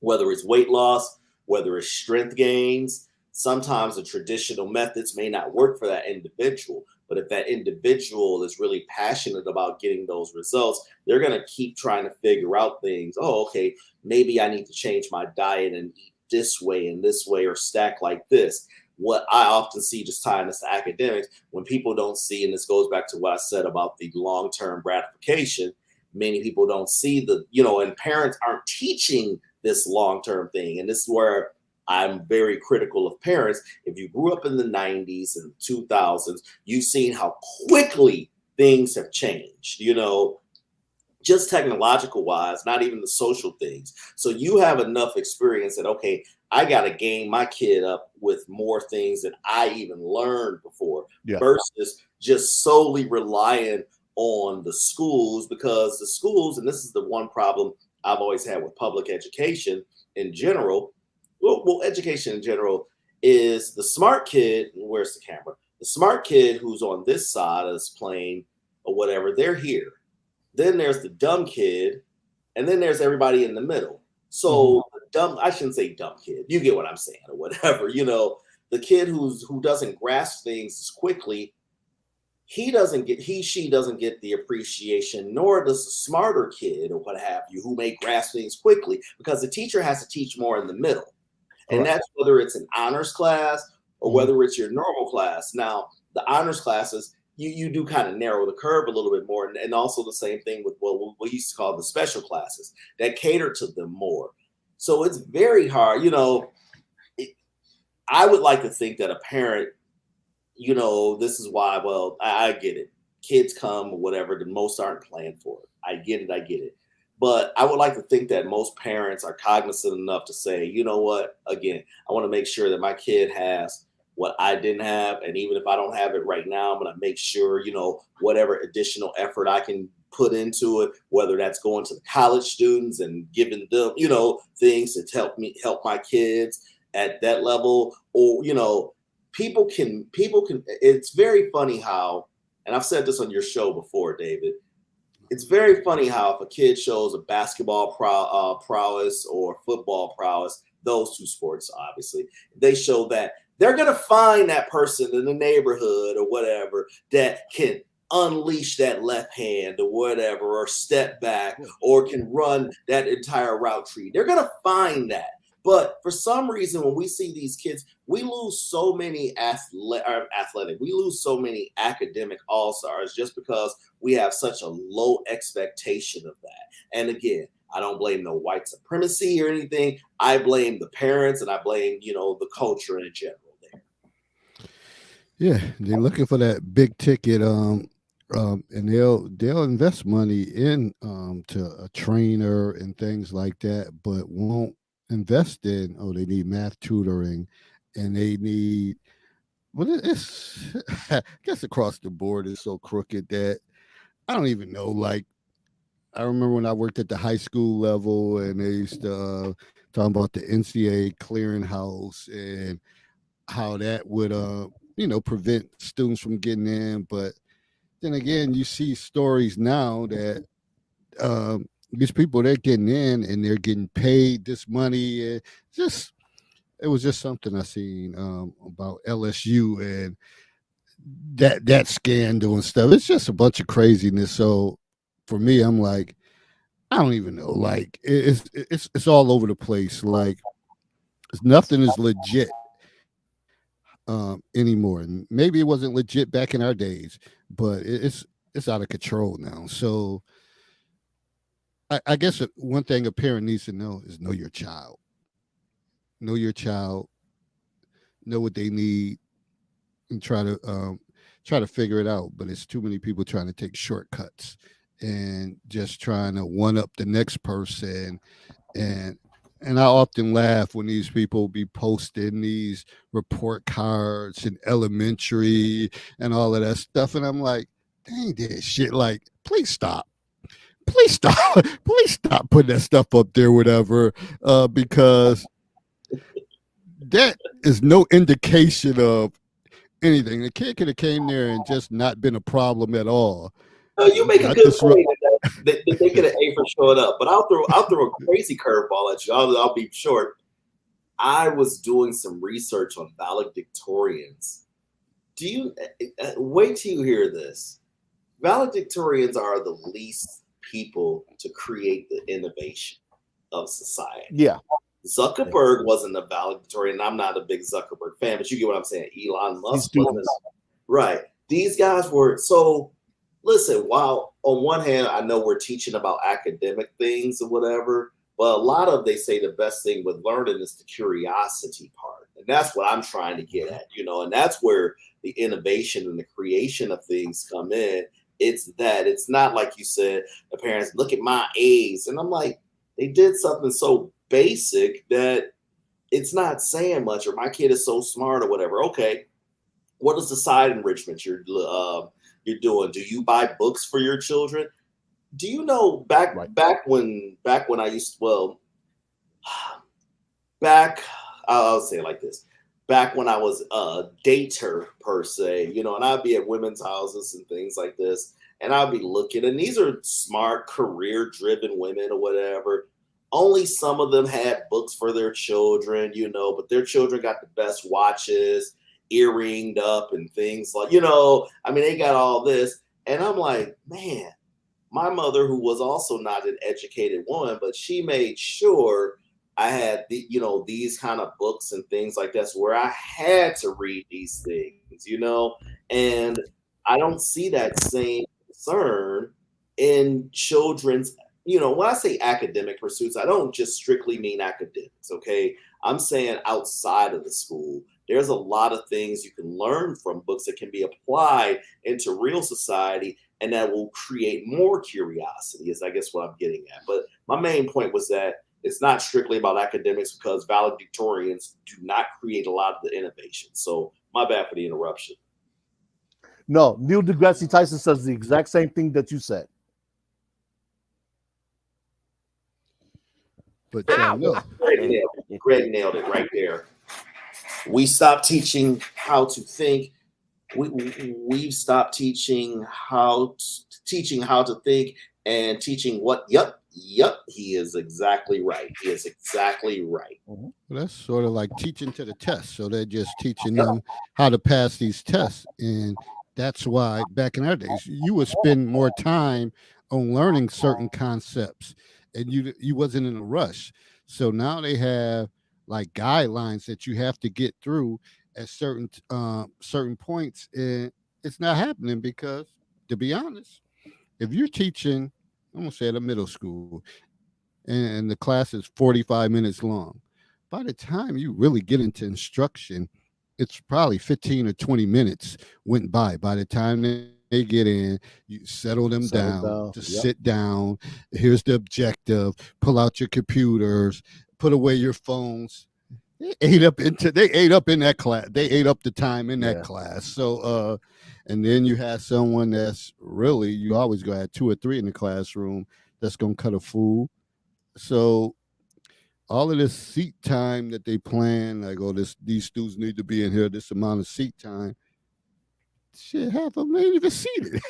whether it's weight loss, whether it's strength gains, sometimes the traditional methods may not work for that individual. But if that individual is really passionate about getting those results, they're going to keep trying to figure out things. Oh, okay, maybe I need to change my diet and eat this way and this way or stack like this. What I often see, just tying this to academics, when people don't see, and this goes back to what I said about the long-term gratification, many people don't see and parents aren't teaching this long-term thing. And this is where I'm very critical of parents. If you grew up in the 90s and 2000s, you've seen how quickly things have changed, just technological wise, not even the social things. So you have enough experience that, okay, I got to gain my kid up with more things than I even learned before versus just solely relying on the schools, because the schools, and this is the one problem I've always had with public education in general. Well, education in general is the smart kid. Where's the camera? The smart kid who's on this side of this plane or whatever, they're here. Then there's the dumb kid, and then there's everybody in the middle. So I shouldn't say dumb kid. You get what I'm saying or whatever. The kid who doesn't grasp things as quickly, she doesn't get the appreciation, nor does the smarter kid or what have you, who may grasp things quickly, because the teacher has to teach more in the middle. And that's whether it's an honors class or whether it's your normal class. Now, the honors classes, you do kind of narrow the curve a little bit more. And also the same thing with what we used to call the special classes that cater to them more. So it's very hard. I would like to think that a parent, this is why, well, I get it. Kids come or whatever, the most aren't planned for it. I get it. But I would like to think that most parents are cognizant enough to say, you know what, again, I want to make sure that my kid has what I didn't have. And even if I don't have it right now, I'm going to make sure, whatever additional effort I can put into it, whether that's going to the college students and giving them, things to help my kids at that level, or, people can, it's very funny how, and I've said this on your show before, David, it's very funny how if a kid shows a basketball prowess or football prowess, those two sports, obviously, they show that they're going to find that person in the neighborhood or whatever that can unleash that left hand or whatever, or step back, or can run that entire route tree. They're going to find that. But for some reason, when we see these kids, we lose so many athletic, we lose so many academic all-stars just because we have such a low expectation of that. And again, I don't blame no white supremacy or anything. I blame the parents, and I blame, the culture in general there. Yeah, they're looking for that big ticket, and they'll invest money in to a trainer and things like that, but won't invest in, they need math tutoring, and they need, it's I guess across the board is so crooked that I don't even know. Like, I remember when I worked at the high school level, and they used to talk about the NCAA clearinghouse and how that would prevent students from getting in. But then again, you see stories now that these people, they're getting in and they're getting paid this money. It was just something I seen about LSU and that scandal and stuff. It's just a bunch of craziness. So for me, I'm like, I don't even know. Like, it's all over the place. Like, nothing is legit anymore. And maybe it wasn't legit back in our days, but it's out of control now. So I guess one thing a parent needs to know is know your child. Know your child, know what they need, and try to figure it out. But it's too many people trying to take shortcuts and just trying to one up the next person. And I often laugh when these people be posting these report cards in elementary and all of that stuff. And I'm like, dang, that shit. Like, please stop putting that stuff up there, whatever, because that is no indication of anything. The kid could have came there and just not been a problem at all. You make a good point that they could have A for showing up, but I'll throw a crazy curveball at you. I'll be short. I was doing some research on valedictorians. Do you wait till you hear this? Valedictorians are the least people to create the innovation of society. Yeah. Zuckerberg wasn't a valedictorian. I'm not a big Zuckerberg fan, but you get what I'm saying. Elon Musk wasn't. Right. These guys were. So listen, while on one hand, I know we're teaching about academic things or whatever, But a lot of they say the best thing with learning is the curiosity part. And that's what I'm trying to get at, and that's where the innovation and the creation of things come in. It's that it's not like you said, the parents look at my A's. And I'm like, they did something so basic that it's not saying much, or my kid is so smart or whatever. Okay. What is the side enrichment you're doing? Do you buy books for your children? Do you know back when I used to, I'll say it like this. Back when I was a dater per se, and I'd be at women's houses and things like this, and I'd be looking, and these are smart, career-driven women or whatever. Only some of them had books for their children, but their children got the best watches, earringed up and things like, they got all this. And I'm like, man, my mother, who was also not an educated woman, but she made sure I had these kind of books and things like that, where I had to read these things, and I don't see that same concern in children's, when I say academic pursuits, I don't just strictly mean academics. Okay. I'm saying outside of the school, there's a lot of things you can learn from books that can be applied into real society, and that will create more curiosity, is I guess what I'm getting at. But my main point was that it's not strictly about academics, because valedictorians do not create a lot of the innovation. So my bad for the interruption. No, Neil deGrasse Tyson says the exact same thing that you said. But Greg nailed it right there. We stopped teaching how to think. We've stopped teaching how to think and teaching what. Yep. He is exactly right. He is exactly right. Well, that's sort of like teaching to the test. So they're just teaching them how to pass these tests, and that's why back in our days you would spend more time on learning certain concepts, and you wasn't in a rush. So now they have like guidelines that you have to get through at certain points, and it's not happening because, to be honest, if you're teaching, I'm gonna say at a middle school, and the class is 45 minutes long, by the time you really get into instruction, it's probably 15 or 20 minutes went by. By the time they get in, you settle them down to sit down. Here's the objective. Pull out your computers. Put away your phones. They ate up in that class. They ate up the time in that class. So, and then you have someone that's really, you always gonna have 2 or 3 in the classroom that's gonna cut a fool. So all of this seat time that they plan, like, these students need to be in here, this amount of seat time. Shit, half of them ain't even seated.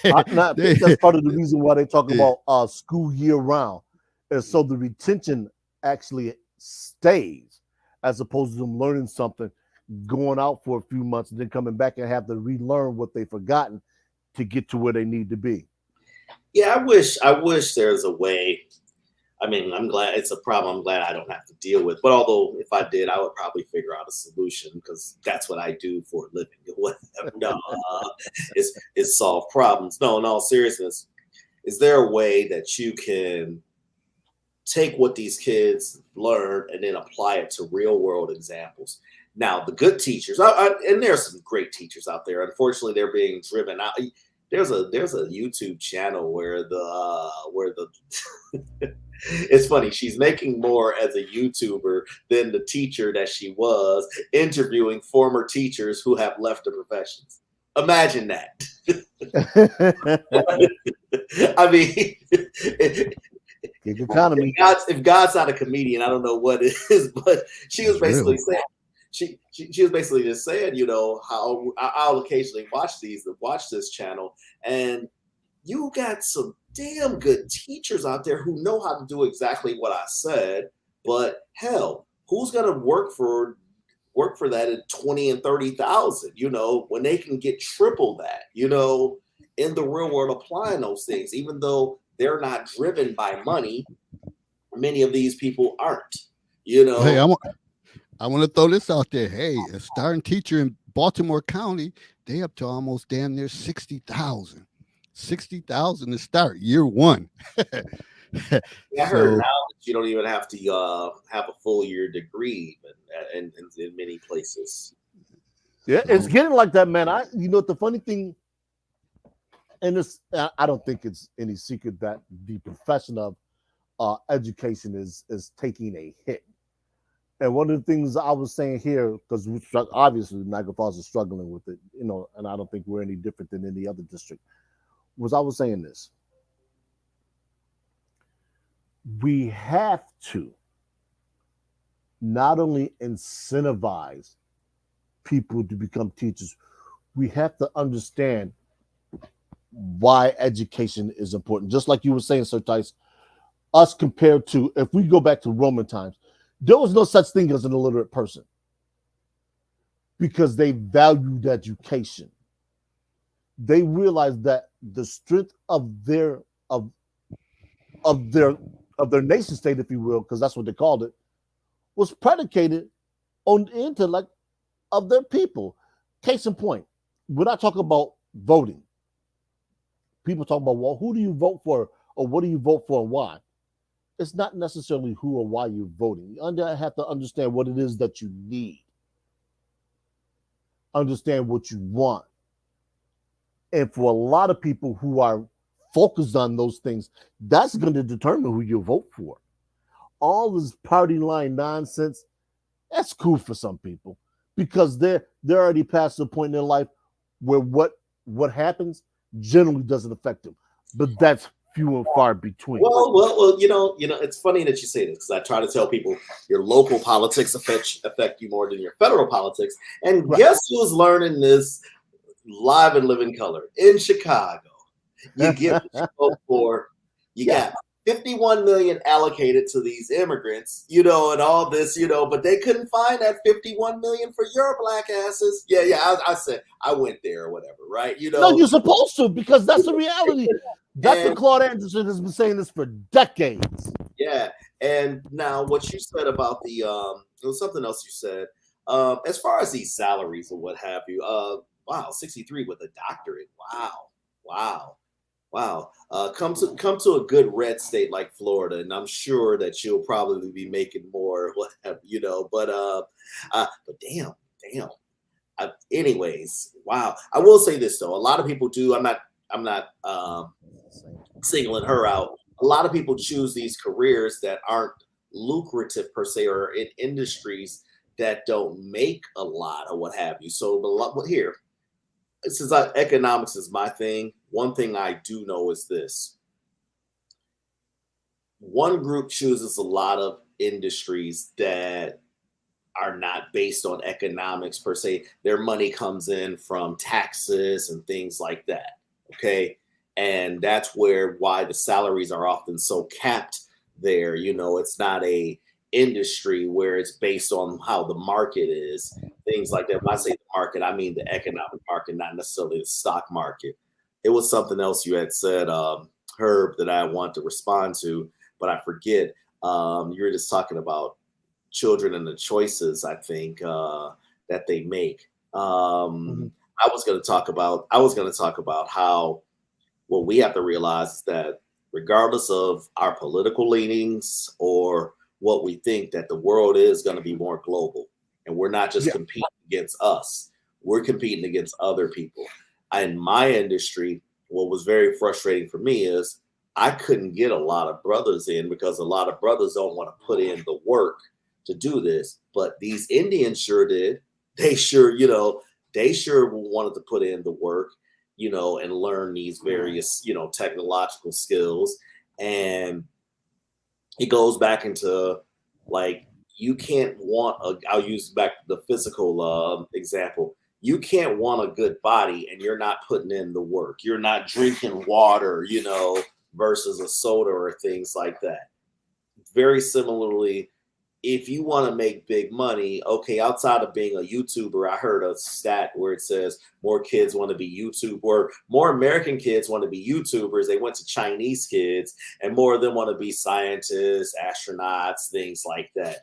I think that's part of the reason why they talk about school year round, is so the retention actually stays, as opposed to them learning something, going out for a few months, and then coming back and have to relearn what they've forgotten to get to where they need to be. Yeah, I wish there's a way. I mean, I'm glad it's a problem I'm glad I don't have to deal with. But although if I did, I would probably figure out a solution, because that's what I do for a living. Whatever. No, it's solve problems. No, in all seriousness, is there a way that you can take what these kids learn and then apply it to real world examples? Now, the good teachers, and there's some great teachers out there. Unfortunately, they're being driven out. There's a YouTube channel where the it's funny. She's making more as a YouTuber than the teacher that she was, interviewing former teachers who have left the professions. Imagine that. I mean, gig economy. If God's not a comedian, I don't know what it is. But she was basically saying, she was basically just saying, how I'll occasionally watch this channel, and you got some damn good teachers out there who know how to do exactly what I said. But hell, who's gonna work for that at 20 and 30,000? When they can get triple that, in the real world, applying those things, even though they're not driven by money. Many of these people aren't. Hey, I want to throw this out there. Hey, a starting teacher in Baltimore County, they up to almost damn near 60,000. 60,000 to start year one. Yeah, I heard So now that you don't even have to have a full year degree in many places. Yeah, it's so getting like that, man. The funny thing, and I don't think it's any secret that the profession of education is taking a hit. And one of the things I was saying here, because obviously Niagara Falls is struggling with it, and I don't think we're any different than any other district, was I was saying this. We have to not only incentivize people to become teachers, we have to understand why education is important. Just like you were saying, Sir Tice, us compared to, if we go back to Roman times, there was no such thing as an illiterate person because they valued education. They realized that the strength of their nation state, if you will, because that's what they called it, was predicated on the intellect of their people. Case in point, when I talk about voting, people talk about, well, who do you vote for, or what do you vote for and why? It's not necessarily who or why you're voting. You have to understand what it is that you need, understand what you want. And for a lot of people who are focused on those things, that's going to determine who you vote for. All this party line nonsense, that's cool for some people because they're already past the point in their life where what happens generally doesn't affect them. But that's few and far between. Well, it's funny that you say this because I try to tell people your local politics affect you more than your federal politics. And Right. Guess who's learning this live and living color in Chicago? You get what you vote for. You got 51 million allocated to these immigrants, and all this, but they couldn't find that 51 million for your black asses. Yeah. I said I went there or whatever, right? No, you're supposed to because that's the reality. Dr. Claude Anderson has been saying this for decades. Yeah, and now what you said about the there was something else you said as far as these salaries and what have you. Wow, 63 with a doctorate. Wow. Come to a good red state like Florida, and I'm sure that you'll probably be making more, whatever, But damn. Anyways, wow. I will say this though, a lot of people do. I'm not singling her out. A lot of people choose these careers that aren't lucrative per se, or in industries that don't make a lot or what have you. So here, since economics is my thing, one thing I do know is this. One group chooses a lot of industries that are not based on economics per se. Their money comes in from taxes and things like that. Okay. And that's why the salaries are often so capped there. It's not a industry where it's based on how the market is, things like that. When I say the market, I mean the economic market, not necessarily the stock market. It was something else you had said, Herb, that I want to respond to, but I forget. You were just talking about children and the choices, I think, that they make. I was going to talk about how what we have to realize is that regardless of our political leanings or what we think, that the world is going to be more global, and we're not just competing against us. We're competing against other people. In my industry, what was very frustrating for me is I couldn't get a lot of brothers in because a lot of brothers don't want to put in the work to do this, but these Indians sure did. They sure wanted to put in the work, and learn these various, technological skills. And it goes back into like, you can't I'll use back the physical example. You can't want a good body and you're not putting in the work. You're not drinking water, versus a soda or things like that. Very similarly, if you want to make big money, okay, outside of being a YouTuber, I heard a stat where it says more kids want to be YouTube, or more American kids want to be YouTubers. They went to Chinese kids, and more of them want to be scientists, astronauts, things like that,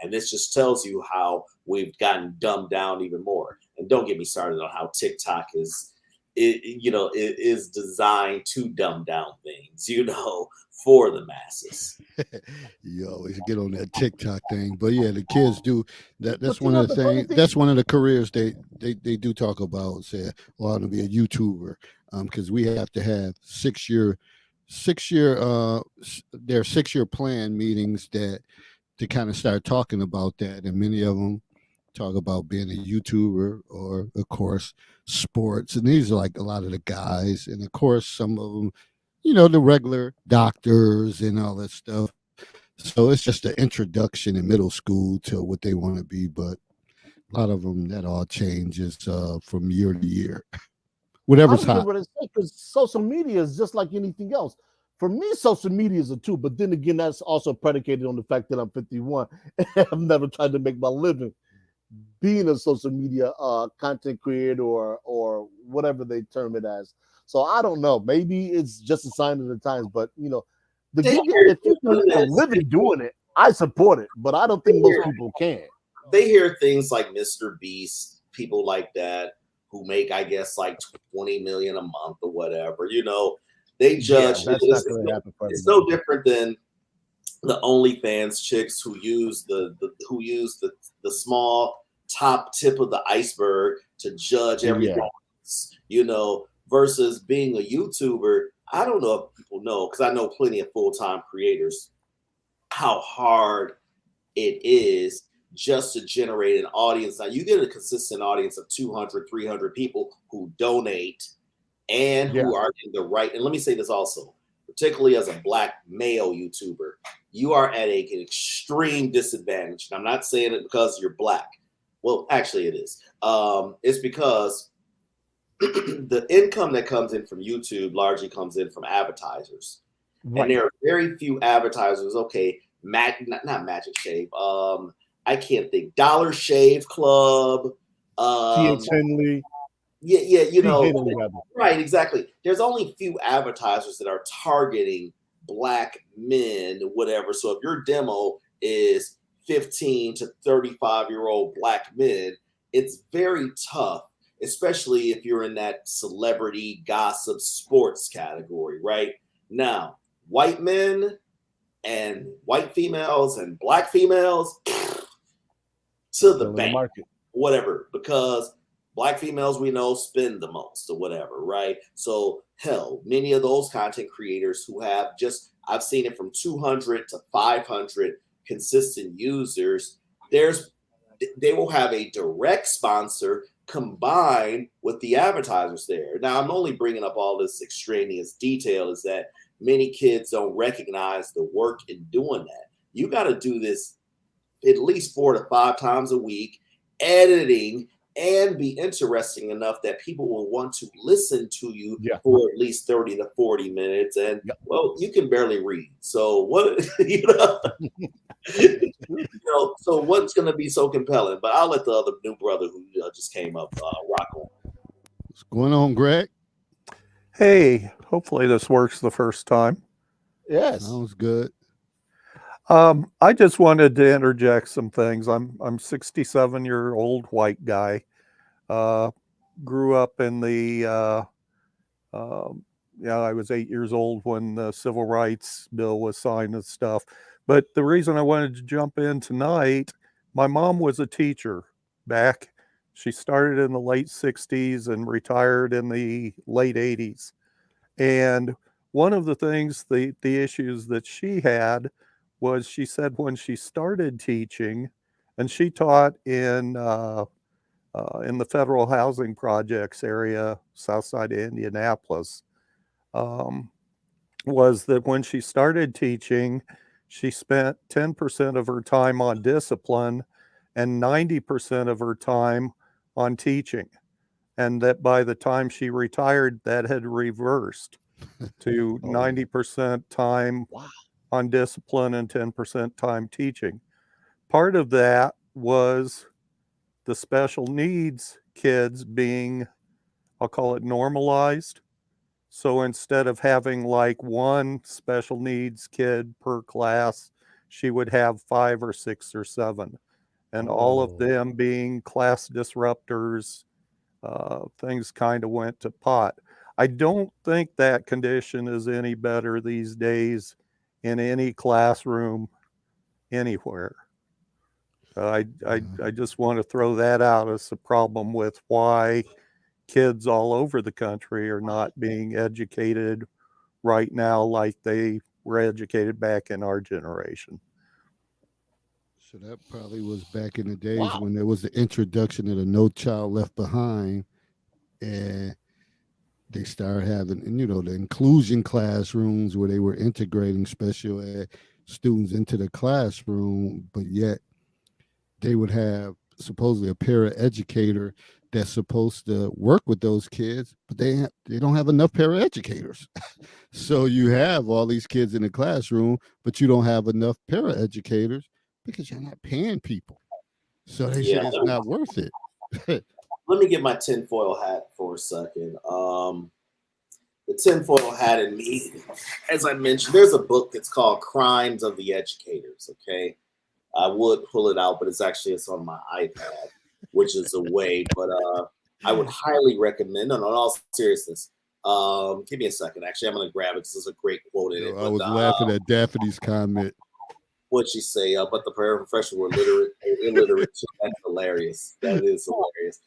And this just tells you how we've gotten dumbed down even more. And don't get me started on how TikTok is it is designed to dumb down things, for the masses. You always get on that TikTok thing, but yeah, the kids do that. That's But you one know of the the funny things. thing, That's one of the careers they do talk about. Say, well, I want to be a YouTuber, because we have to have 6 year, their 6 year plan meetings that to kind of start talking about that, and many of them talk about being a YouTuber or, of course, sports. And these are like a lot of the guys, and of course, some of them, the regular doctors and all that stuff. So it's just an introduction in middle school to what they want to be, but a lot of them that all changes from year to year. I Whatever's don't get hot. what it say because social media is just like anything else. For me, social media is a tool, but then again, that's also predicated on the fact that I'm 51 and I've never tried to make my living being a social media content creator or whatever they term it as. So I don't know. Maybe it's just a sign of the times, but if you can make a living doing it, I support it. But I don't think most people can. They hear things like Mr. Beast, people like that who make, I guess, like 20 million a month or whatever. They judge. Yeah, that's not going to happen. It's no different than the OnlyFans chicks who use the small top tip of the iceberg to judge everything. Versus being a YouTuber. I don't know if people know, because I know plenty of full-time creators, how hard it is just to generate an audience. Now you get a consistent audience of 200, 300 people who donate and who are in the right. And let me say this also, particularly as a Black male YouTuber, you are at an extreme disadvantage. And I'm not saying it because you're Black. Well, actually it is. It's because the income that comes in from YouTube largely comes in from advertisers. Right. And there are very few advertisers. Okay, not Magic Shave. I can't think. Dollar Shave Club. T.H. Henley. Yeah, right, exactly. There's only few advertisers that are targeting Black men, whatever. So if your demo is 15 to 35-year-old Black men, it's very tough, especially if you're in that celebrity gossip sports category, right? Now, white men and white females and Black females to the bank, market, whatever, because Black females we know spend the most or whatever, right? So hell, many of those content creators who have I've seen it from 200 to 500 consistent users, they will have a direct sponsor combined with the advertisers there. Now, I'm only bringing up all this extraneous detail is that many kids don't recognize the work in doing that. You got to do this at least 4 to 5 times a week, editing, and be interesting enough that people will want to listen to you for at least 30 to 40 minutes. And well, you can barely read. So what, so what's going to be so compelling? But I'll let the other new brother who just came up rock on. What's going on, Greg? Hey, hopefully this works the first time. Yes. Sounds good. I just wanted to interject some things. I'm 67-year-old white guy. Grew up in the I was 8 years old when the Civil Rights Bill was signed and stuff. But the reason I wanted to jump in tonight, my mom was a teacher back. She started in the late 60s and retired in the late 80s. And one of the things, the issues that she had was she said when she started teaching, and she taught in the federal housing projects area, south side of Indianapolis, was that when she started teaching, she spent 10% of her time on discipline and 90% of her time on teaching. And that by the time she retired, that had reversed to 90% time on discipline and 10% time teaching. Part of that was the special needs kids being, I'll call it normalized. So instead of having like one special needs kid per class, she would have 5 or 6 or 7, and all of them being class disruptors, things kind of went to pot. I don't think that condition is any better these days in any classroom anywhere. I just want to throw that out as a problem with why kids all over the country are not being educated right now like they were educated back in our generation. So that probably was back in the days Wow. when there was the introduction of the No Child Left Behind, and they started having, and the inclusion classrooms where they were integrating special ed students into the classroom, but yet they would have supposedly a paraeducator that's supposed to work with those kids, but they don't have enough paraeducators. So you have all these kids in the classroom, but you don't have enough paraeducators because you're not paying people. So they say it's not worth it. Let me get my tinfoil hat for a second. The tinfoil hat in me, as I mentioned, there's a book that's called Crimes of the Educators, okay? I would pull it out, but it's on my iPad, which is away. But I would highly recommend, in all seriousness, give me a second. Actually, I'm going to grab it because there's a great quote in it. I was laughing at Daphne's comment. What'd she say? But the paraprofessionals were illiterate too. That's hilarious. That is hilarious.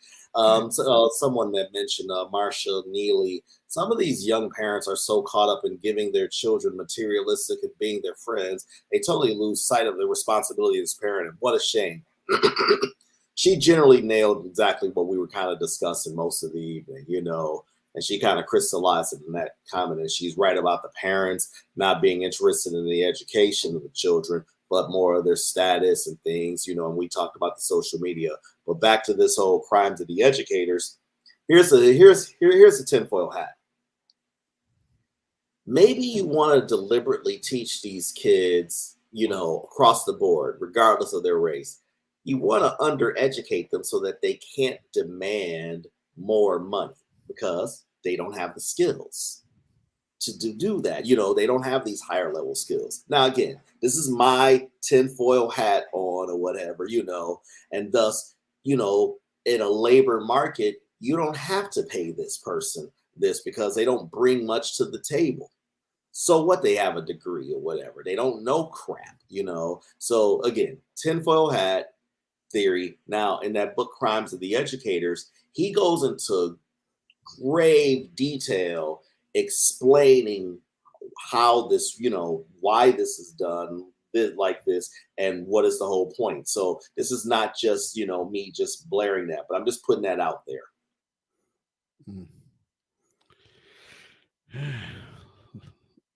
Someone that mentioned Marsha Neely. Some of these young parents are so caught up in giving their children materialistic and being their friends, they totally lose sight of their responsibility as parent. And what a shame. She generally nailed exactly what we were kind of discussing most of the evening, and she kind of crystallized it in that comment. And she's right about the parents not being interested in the education of the children, but more of their status and things, and we talked about the social media. But back to this whole crimes of the educators, here's a tinfoil hat. Maybe you want to deliberately teach these kids, across the board, regardless of their race. You want to undereducate them so that they can't demand more money because they don't have the skills to do that. They don't have these higher level skills. Now, again, this is my tinfoil hat on or whatever, and thus, in a labor market, you don't have to pay this person this because they don't bring much to the table. So what, they have a degree or whatever. They don't know crap, So again, tinfoil hat theory. Now, in that book, Crimes of the Educators, he goes into grave detail explaining how this, why this is done like this and what is the whole point. So this is not just, me just blaring that, but I'm just putting that out there.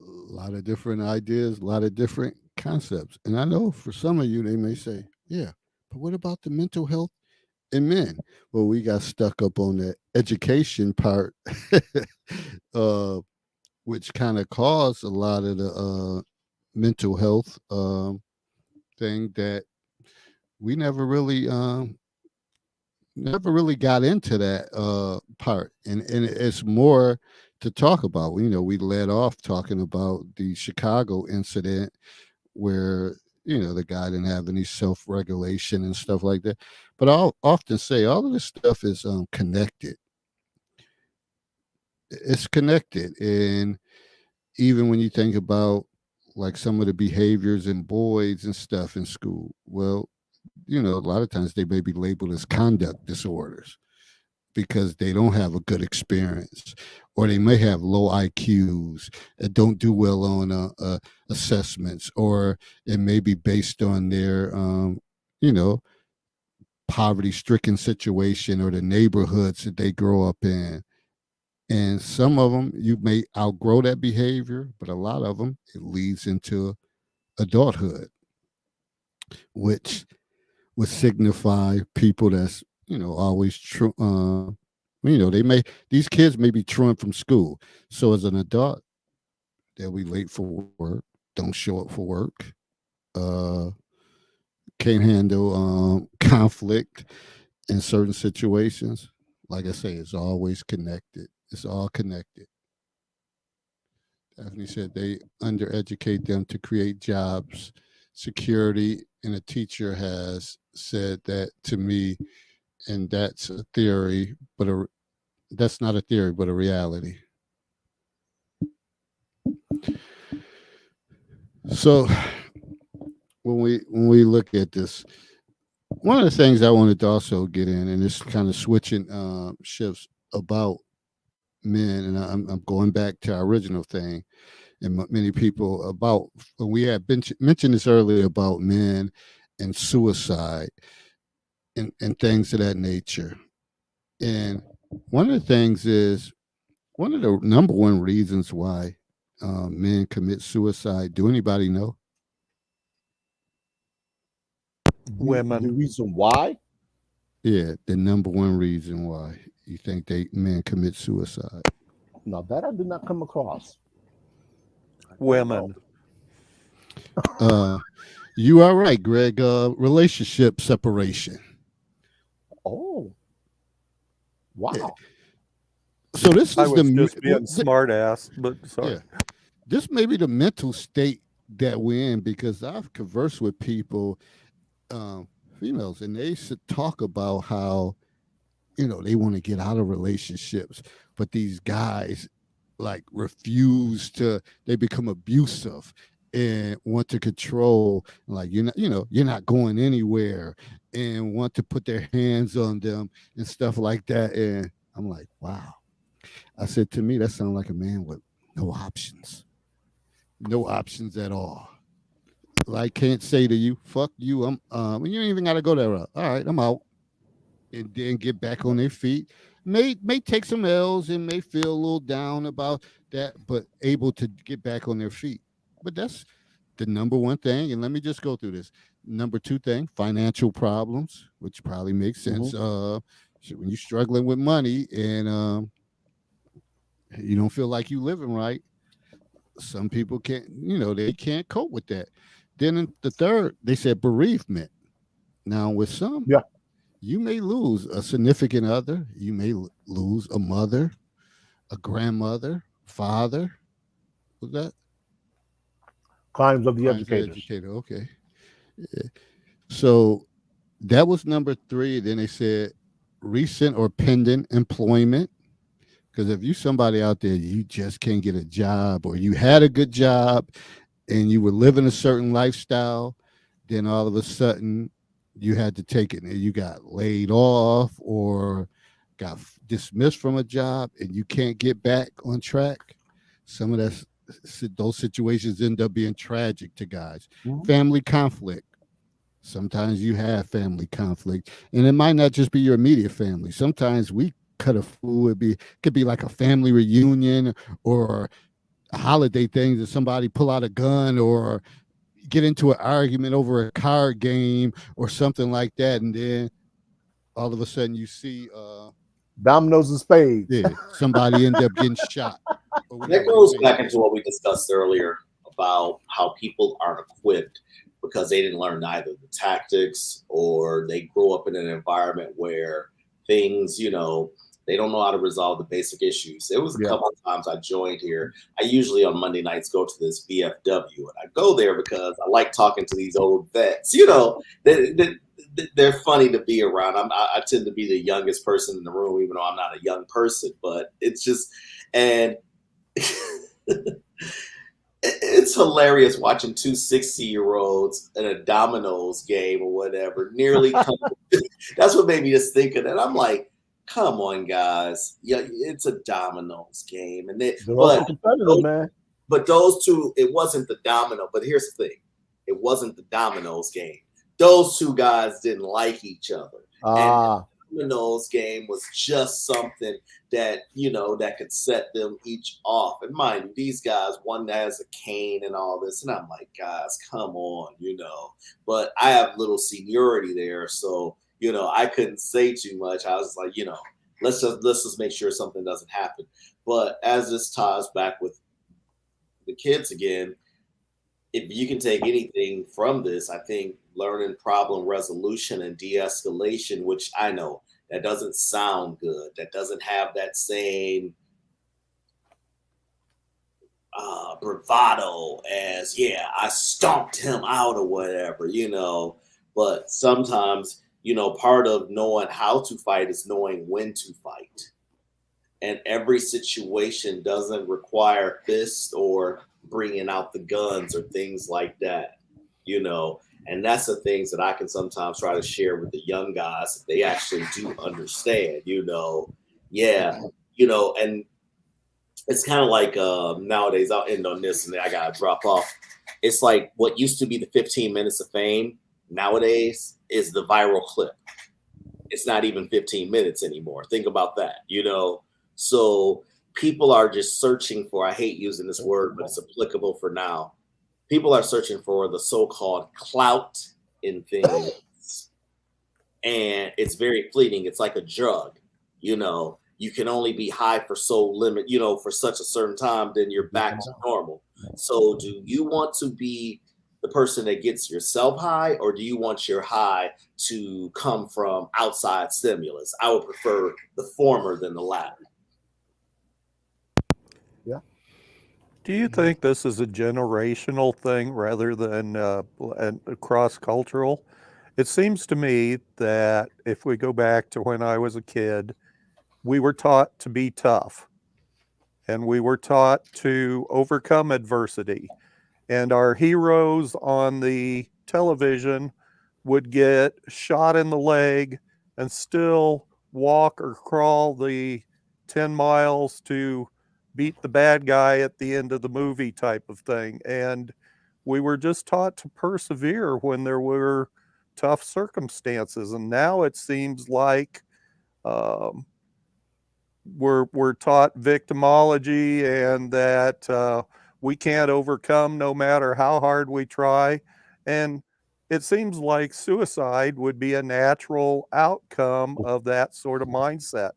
A lot of different ideas, a lot of different concepts. And I know for some of you, they may say, yeah, but what about the mental health in men? Well, we got stuck up on the education part, which kind of caused a lot of the mental health thing that we never really got into that part. And it's more to talk about. We led off talking about the Chicago incident where the guy didn't have any self-regulation and stuff like that. But I'll often say all of this stuff is connected. It's connected. And even when you think about like some of the behaviors in boys and stuff in school, well, a lot of times they may be labeled as conduct disorders because they don't have a good experience, or they may have low IQs and don't do well on assessments, or it may be based on their, poverty-stricken situation or the neighborhoods that they grow up in. And some of them, you may outgrow that behavior, but a lot of them, it leads into adulthood, which would signify people that's, always true. These kids may be truant from school. So as an adult, they'll be late for work, don't show up for work, can't handle conflict in certain situations. Like I say, it's always connected. It's all connected. Daphne said they undereducate them to create jobs, security, and a teacher has said that to me, and that's a theory, but that's not a theory, but a reality. So when we look at this, one of the things I wanted to also get in, and this kind of switching shifts about men, and I'm going back to our original thing, and many people about, we had mentioned this earlier about men and suicide and things of that nature. And one of the things is, one of the number one reasons why men commit suicide. Do anybody know? Women. The reason why? Yeah, the number one reason why you think men commit suicide. Now that I did not come across. Women. You are right, Greg. Relationship separation. Oh, wow. Yeah. So this is I was the just being smart ass, but sorry. Yeah. This may be the mental state that we're in, because I've conversed with people, females, and they should talk about how, they want to get out of relationships, but these guys like refuse to, they become abusive and want to control, like, you're not going anywhere, and want to put their hands on them and stuff like that. And I'm like, wow. I said, to me, that sounds like a man with no options at all. I can't say to you, fuck you. You don't even got to go that route. All right, I'm out. And then get back on their feet. May take some L's and may feel a little down about that, but able to get back on their feet. But that's the number one thing. And let me just go through this. Number two thing, financial problems, which probably makes sense. Mm-hmm. When you're struggling with money and you don't feel like you living right, some people can't, they can't cope with that. Then the third, they said bereavement. Now with some, you may lose a significant other. You may lose a mother, a grandmother, father. Was that? Crimes of the Educators. Educator. Okay. Yeah. So that was number three. Then they said recent or pending employment. Because if you somebody out there, you just can't get a job, or you had a good job and you were living a certain lifestyle, then all of a sudden you had to take it and you got laid off or got dismissed from a job and you can't get back on track. Some of those situations end up being tragic to guys. Mm-hmm. Family conflict. Sometimes you have family conflict, and it might not just be your immediate family. Sometimes we cut a fool. Could be like a family reunion or a holiday thing that somebody pull out a gun or get into an argument over a card game or something like that, and then all of a sudden you see dominoes and spades. Yeah, somebody end up getting shot. That goes back into what we discussed earlier about how people aren't equipped because they didn't learn either the tactics, or they grew up in an environment where things, they don't know how to resolve the basic issues. There was a couple of times I joined here. I usually on Monday nights go to this VFW, and I go there because I like talking to these old vets. They're funny to be around. I tend to be the youngest person in the room, even though I'm not a young person. But it's just, and it's hilarious watching two 60-year-olds in a dominoes game or whatever. That's what made me just think of that. I'm like, come on, guys. Yeah, it's a dominoes game. And they're also competitive, man. But those two, it wasn't the domino. But here's the thing. It wasn't the dominoes game. Those two guys didn't like each other. And the dominoes game was just something that, that could set them each off. And mind you, these guys, one has a cane and all this. And I'm like, guys, come on, But I have little seniority there. So, I couldn't say too much. I was like, let's just make sure something doesn't happen. But as this ties back with the kids again, if you can take anything from this, I think learning problem resolution and de-escalation, which I know that doesn't sound good. That doesn't have that same bravado as, I stomped him out or whatever, But sometimes part of knowing how to fight is knowing when to fight. And every situation doesn't require fists or bringing out the guns or things like that, And that's the things that I can sometimes try to share with the young guys if they actually do understand, Yeah, and it's kind of like nowadays, I'll end on this and then I got to drop off. It's like what used to be the 15 minutes of fame nowadays is the viral clip. It's not even 15 minutes anymore. Think about that, So people are just searching for, I hate using this word, but it's applicable for now. People are searching for the so-called clout in things. And it's very fleeting. It's like a drug, You can only be high for for such a certain time, then you're back to normal. So do you want to be the person that gets yourself high, or do you want your high to come from outside stimulus? I would prefer the former than the latter. Yeah. Do you think this is a generational thing rather than cross-cultural? It seems to me that if we go back to when I was a kid, we were taught to be tough, and we were taught to overcome adversity. And our heroes on the television would get shot in the leg and still walk or crawl the 10 miles to beat the bad guy at the end of the movie type of thing. And we were just taught to persevere when there were tough circumstances. And now it seems like we're taught victimology and that we can't overcome no matter how hard we try. And it seems like suicide would be a natural outcome of that sort of mindset.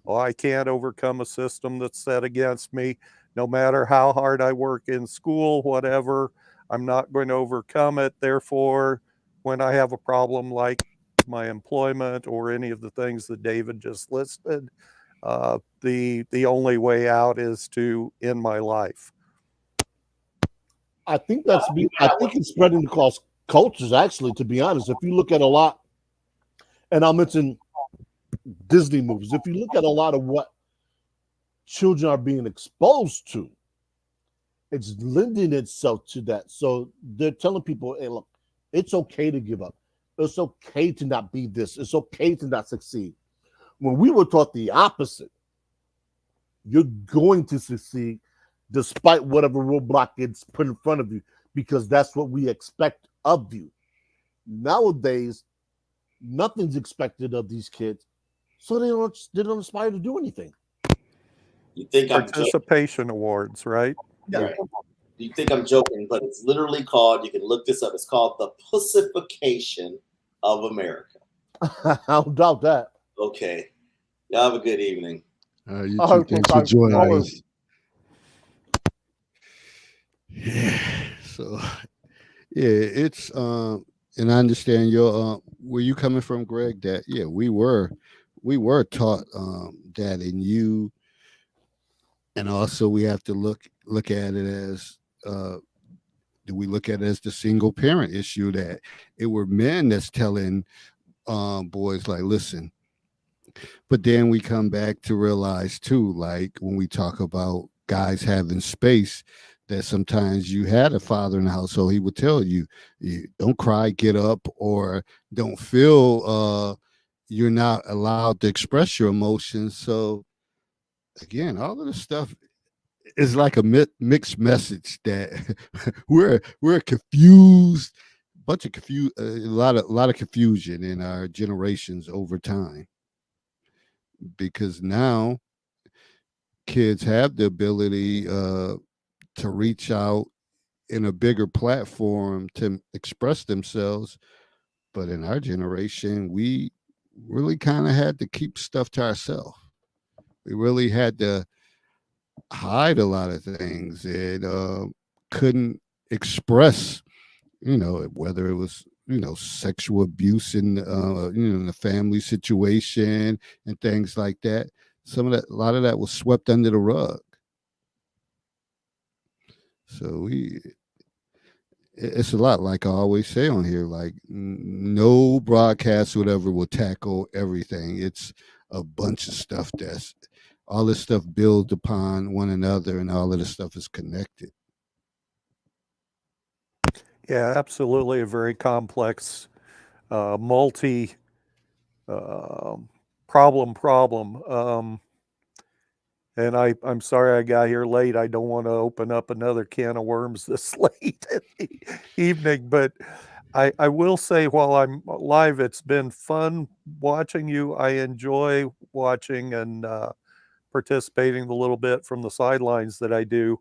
Oh, I can't overcome a system that's set against me. No matter how hard I work in school, whatever, I'm not going to overcome it. Therefore, when I have a problem like my employment or any of the things that David just listed, the only way out is to end my life. I think it's spreading across cultures, actually, to be honest. If you look at a lot, and I'll mention Disney movies, if you look at a lot of what children are being exposed to, it's lending itself to that. So they're telling people, hey, look, it's okay to give up. It's okay to not be this. It's okay to not succeed. When we were taught the opposite, you're going to succeed despite whatever roadblock gets put in front of you, because that's what we expect of you. Nowadays, nothing's expected of these kids, so they don't aspire to do anything. You think participation awards, right? Yeah. Right. You think I'm joking, but it's literally called, you can look this up, it's called the pussification of America. I don't doubt that. Okay. Y'all have a good evening. You too. Thanks for joining us. Yeah. So, yeah, it's and I understand your where you coming from, Greg. That we were taught that, and you, and also we have to look at it as do we look at it as the single parent issue, that it were men that's telling boys like, listen. But then we come back to realize too, like when we talk about guys having space, that sometimes you had a father in the household, he would tell you, don't cry, get up, or don't feel you're not allowed to express your emotions. So again, all of this stuff is like a mixed message that we're confused, a lot of confusion in our generations over time. Because now kids have the ability to reach out in a bigger platform to express themselves. But in our generation, we really kind of had to keep stuff to ourselves. We really had to hide a lot of things and couldn't express, whether it was sexual abuse in in the family situation and things like that. A lot of that was swept under the rug. So it's a lot, like I always say on here, like no broadcast, whatever, will tackle everything. It's a bunch of stuff that's all this stuff builds upon one another, and all of this stuff is connected. Yeah, absolutely. A very complex, multi problem. And I'm sorry I got here late. I don't want to open up another can of worms this late in the evening, but I will say while I'm live, it's been fun watching you. I enjoy watching and participating a little bit from the sidelines that I do.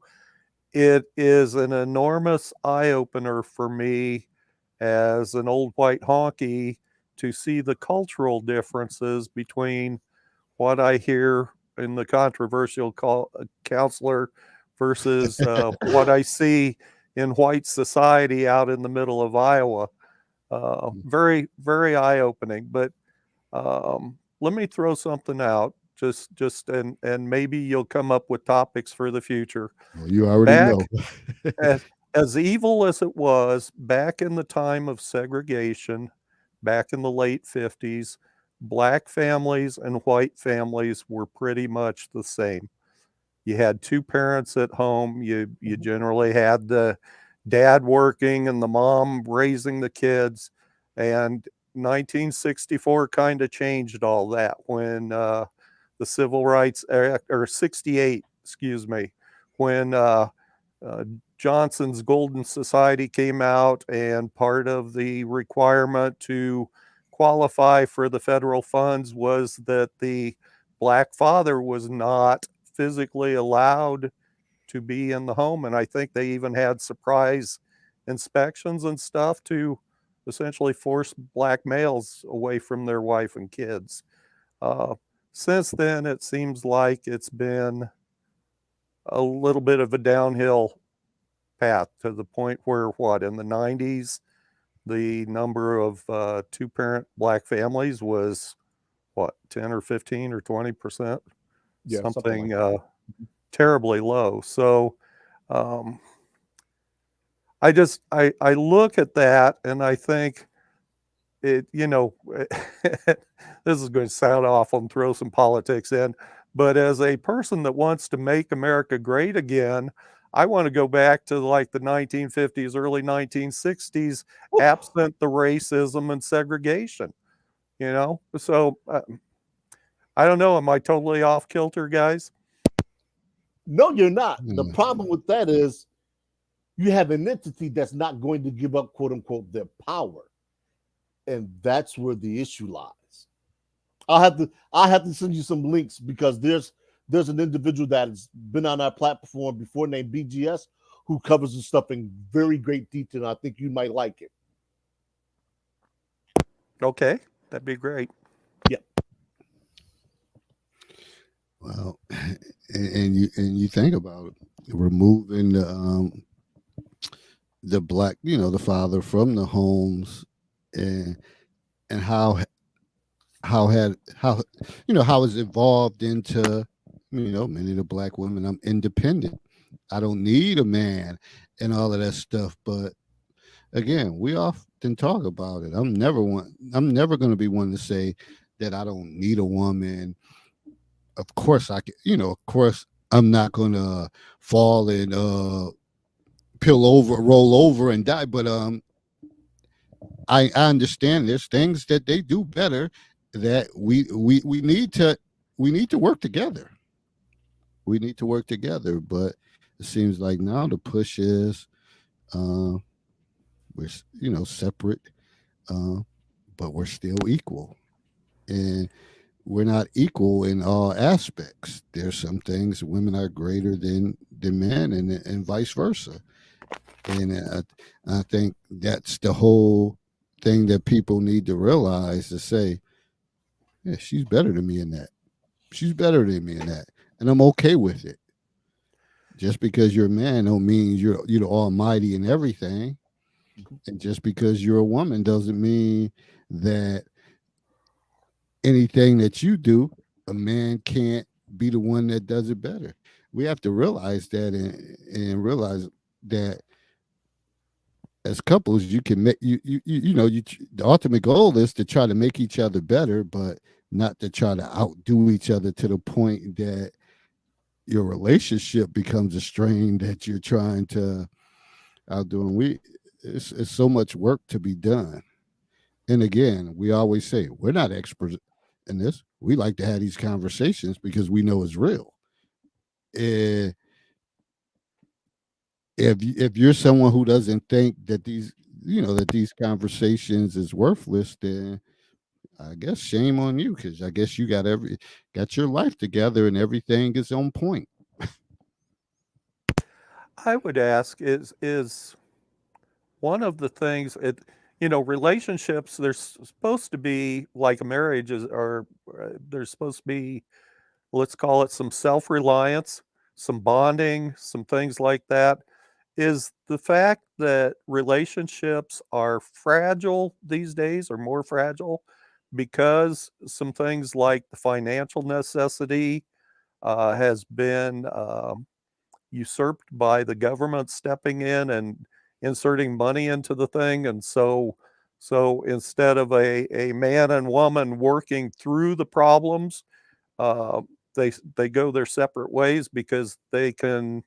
It is an enormous eye opener for me as an old white honky to see the cultural differences between what I hear in the controversial counselor versus what I see in white society out in the middle of Iowa. Very, very eye opening. But let me throw something out. Just and maybe you'll come up with topics for the future. Well, you already Back know. as evil as it was back in the time of segregation, back in the late 50s, black families and white families were pretty much the same. You had two parents at home. You generally had the dad working and the mom raising the kids. And 1964 kind of changed all that when the Civil Rights Act, or 68, excuse me, when Johnson's Golden Society came out, and part of the requirement to qualify for the federal funds was that the black father was not physically allowed to be in the home. And I think they even had surprise inspections and stuff to essentially force black males away from their wife and kids. Since then, it seems like it's been a little bit of a downhill path to the point where, in the 90s, the number of two-parent black families was 10 or 15 or 20%, Yeah, something like terribly low. So I look at that and I think it, this is going to sound awful and throw some politics in, but as a person that wants to make America great again, I want to go back to like the 1950s, early 1960s, absent the racism and segregation, So I don't know. Am I totally off kilter, guys? No, you're not. The Mm. problem with that is you have an entity that's not going to give up, quote unquote, their power. And that's where the issue lies. I'll have to send you some links because there's an individual that has been on our platform before named BGS who covers the stuff in very great detail. I think you might like it. Okay, that'd be great. Well, and you think about removing the black, the father from the homes, and how it's evolved into, many of the black women. I'm independent. I don't need a man and all of that stuff. But again, we often talk about it. I'm never going to be one to say that I don't need a woman. Of course I can, of course I'm not going to fall and roll over and die. But I understand there's things that they do better that we need to work together. We need to work together. But it seems like now the push is we're separate, but we're still equal, and we're not equal in all aspects. There's some things women are greater than men, and vice versa. And I think that's the whole thing that people need to realize, to say, yeah, she's better than me in that. She's better than me in that, and I'm okay with it. Just because you're a man don't mean you're the almighty in everything, and just because you're a woman doesn't mean that anything that you do, a man can't be the one that does it better. We have to realize that, and realize that as couples, you can make the ultimate goal is to try to make each other better, but not to try to outdo each other to the point that your relationship becomes a strain that you're trying to outdo. And it's so much work to be done. And again, we always say we're not experts in this. We like to have these conversations because we know it's real. Eh, if you're someone who doesn't think that these conversations is worthless, then I guess shame on you, because I guess you got your life together and everything is on point. I would ask is one of the things relationships, there's supposed to be like a marriage there's supposed to be, let's call it, some self-reliance, some bonding, some things like that. Is the fact that relationships are fragile these days, or more fragile, because some things like the financial necessity has been usurped by the government stepping in and inserting money into the thing. And so instead of a man and woman working through the problems, uh, they go their separate ways because they can,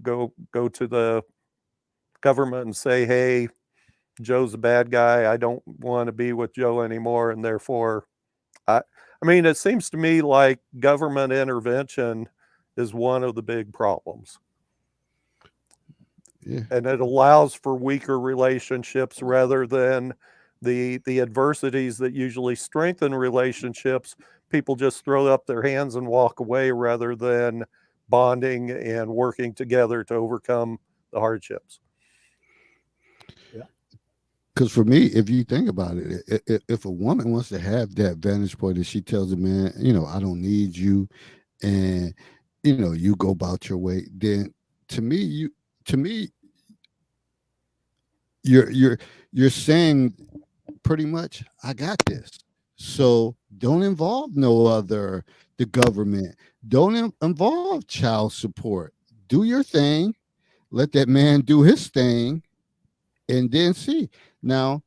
go to the government and say, hey, Joe's a bad guy, I don't want to be with Joe anymore, and therefore I mean, it seems to me like government intervention is one of the big problems. Yeah. And it allows for weaker relationships rather than the adversities that usually strengthen relationships. People just throw up their hands and walk away rather than bonding and working together to overcome the hardships. Because for me, if you think about it, if a woman wants to have that vantage point and she tells a man, I don't need you, and you go about your way, then to me, you're saying pretty much, I got this. So don't involve the government. Don't involve child support. Do your thing. Let that man do his thing, and then see. Now,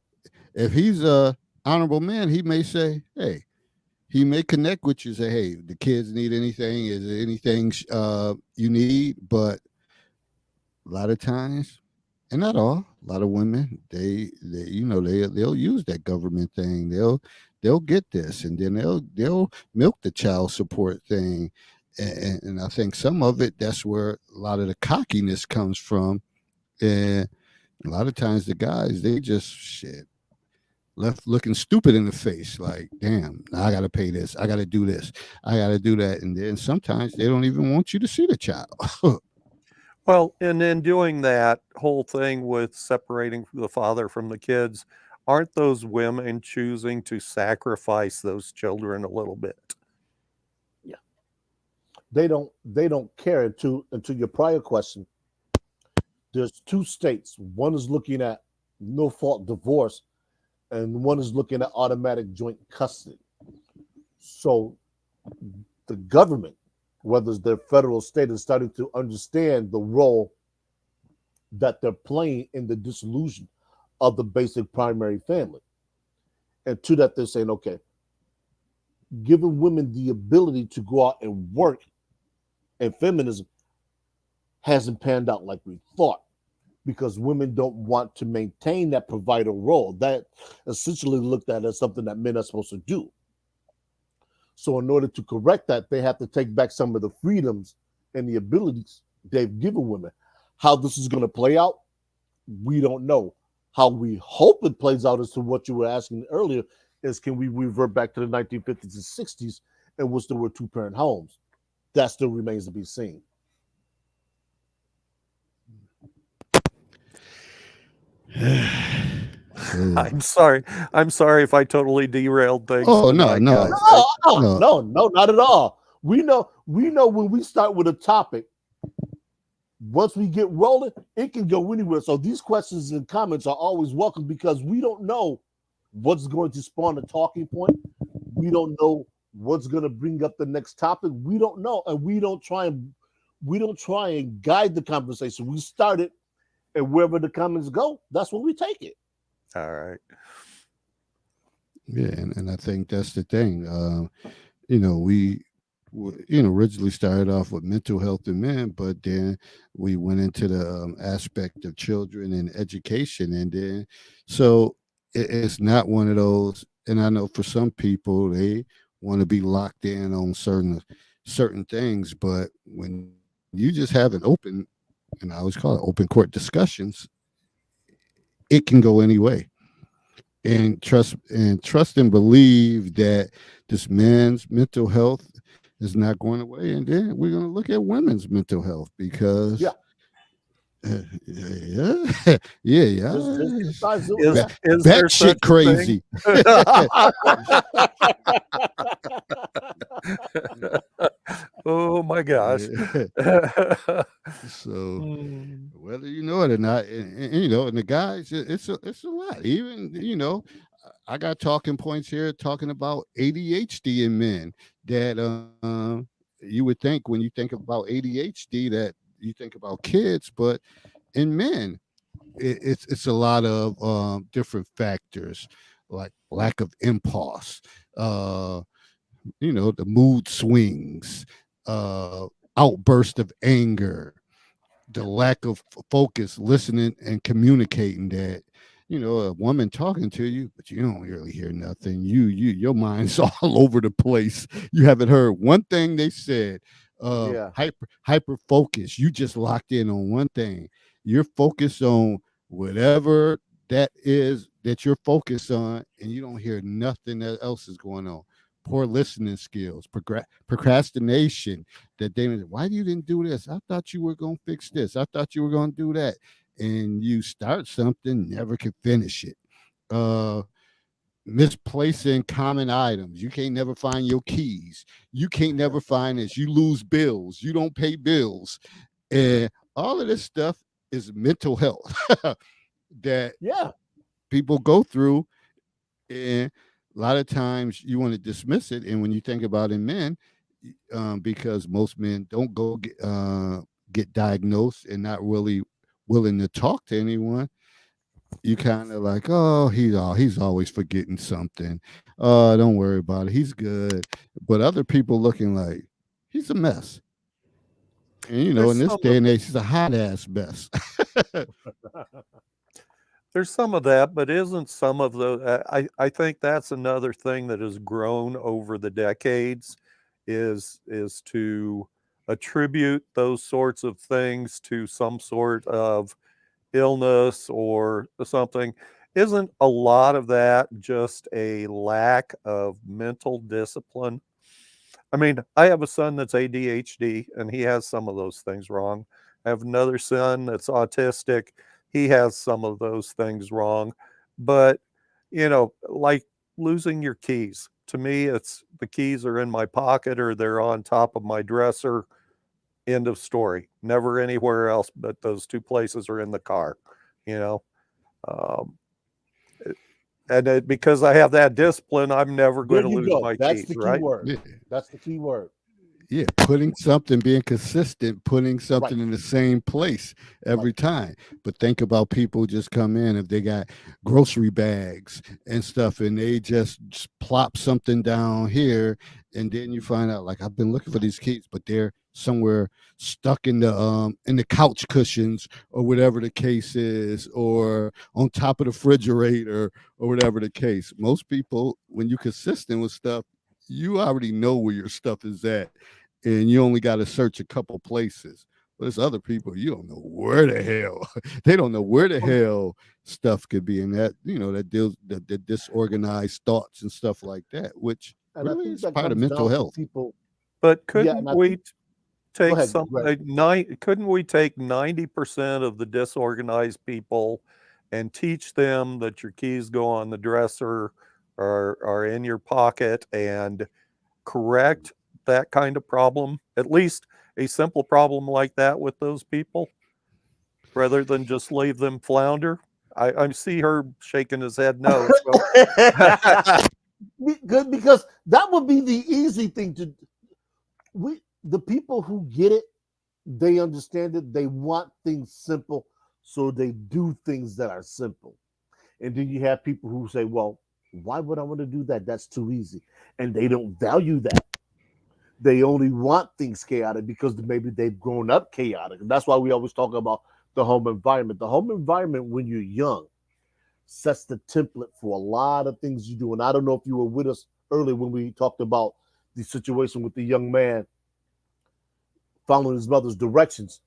if he's a honorable man, he may say, hey, he may connect with you, say, hey, the kids need anything, is there anything you need? But a lot of times, and not all, a lot of women, they'll use that government thing. They'll get this, and then they'll milk the child support thing. And I think some of it, that's where a lot of the cockiness comes from. And a lot of times the guys, they just left looking stupid in the face, like, damn, I got to pay this, I got to do this, I got to do that. And then sometimes they don't even want you to see the child. Well, and then doing that whole thing with separating the father from the kids, aren't those women choosing to sacrifice those children a little bit? Yeah. They don't care. To your prior question, there's two states. One is looking at no fault divorce, and one is looking at automatic joint custody. So the government, whether it's their federal or state, is starting to understand the role that they're playing in the dissolution of the basic primary family. And to that, they're saying, okay, giving women the ability to go out and work, and feminism hasn't panned out like we thought, because women don't want to maintain that provider role. That essentially looked at as something that men are supposed to do. So in order to correct that, they have to take back some of the freedoms and the abilities they've given women. How this is going to play out, we don't know. How we hope it plays out, as to what you were asking earlier, is can we revert back to the 1950s and 60s and we'll still were two-parent homes? That still remains to be seen. I'm sorry if I totally derailed things. Oh, no, tonight, no. guys. No, not at all. We know when we start with a topic, once we get rolling, it can go anywhere. So these questions and comments are always welcome, because we don't know what's going to spawn a talking point. We don't know what's going to bring up the next topic. We don't know, and we don't try and guide the conversation. We start it, And wherever the comments go, that's where we take it. All right. Yeah, and I think that's the thing. We originally started off with mental health in men, but then we went into the aspect of children and education, and then so it's not one of those. And I know for some people they want to be locked in on certain things, but when you just have an open, and I always call it open court discussions, it can go any way. And trust and believe that this man's mental health is not going away, and then we're going to look at women's mental health because Yeah. yeah. Just besides it, Is, yeah. is there That such shit a crazy. thing? Oh my gosh. So Mm. whether you know it or not, and the guys, it's a lot. Even I got talking points here talking about ADHD in men that you would think when you think about ADHD that you think about kids, but in men, it's a lot of different factors like lack of impulse, the mood swings, outburst of anger, the lack of focus, listening and communicating that a woman talking to you, but you don't really hear nothing. Your mind's all over the place. You haven't heard one thing they said. Yeah. Hyper focus. You just locked in on one thing. You're focused on whatever that is that you're focused on, and you don't hear nothing else is going on. Poor listening skills, procrastination. Why you didn't do this? I thought you were going to fix this. I thought you were going to do that. And you start something, never can finish it. Misplacing common items. You can't never find your keys. You can't never find this. You lose bills. You don't pay bills. And all of this stuff is mental health that Yeah. people go through. And a lot of times you want to dismiss it. And when you think about in men, because most men don't go get diagnosed and not really willing to talk to anyone, you kind of like, oh, he's always forgetting something. Don't worry about it. He's good. But other people looking like he's a mess. And in There's this some day of, and age, he's a hot ass mess. there's some of that, but isn't some of the I think that's another thing that has grown over the decades is to attribute those sorts of things to some sort of illness or something. Isn't a lot of that just a lack of mental discipline? I mean, I have a son that's ADHD and he has some of those things wrong. I have another son that's autistic. He has some of those things wrong. But, like losing your keys. To me, it's the keys are in my pocket or they're on top of my dresser. End of story. Never anywhere else but those two places are in the car, you know. Um, because I have that discipline, I'm never There going to you lose go. my That's keys, the key right? word. Yeah. That's the key word. Yeah, being consistent, putting something in the same place every time. But think about people just come in if they got grocery bags and stuff, and they just plop something down here, and then you find out like I've been looking for these keys, but they're somewhere stuck in the couch cushions or whatever the case is, or on top of the refrigerator or whatever the case. Most people, when you're consistent with stuff, you already know where your stuff is at, and you only got to search a couple places. But there's other people you don't know where the hell they don't know where the hell stuff could be, and that that deals the disorganized thoughts and stuff like that, which And I really think is that part of comes mental down to health. people. But Yeah, couldn't and I we think, go take ahead, some Greg. couldn't we take 90% of the disorganized people and teach them that your keys go on the dresser or are in your pocket and correct that kind of problem, at least a simple problem like that with those people, rather than just leave them flounder? I see her shaking his head no. So. Good, because that would be the easy thing to. The people who get it, they understand it. They want things simple, So they do things that are simple. And then you have people who say, well, why would I want to do that? That's too easy. And they don't value that. They only want things chaotic because maybe they've grown up chaotic. And that's why we always talk about the home environment. The home environment, when you're young, sets the template for a lot of things you do. And I don't know if you were with us earlier when we talked about the situation with the young man following his mother's directions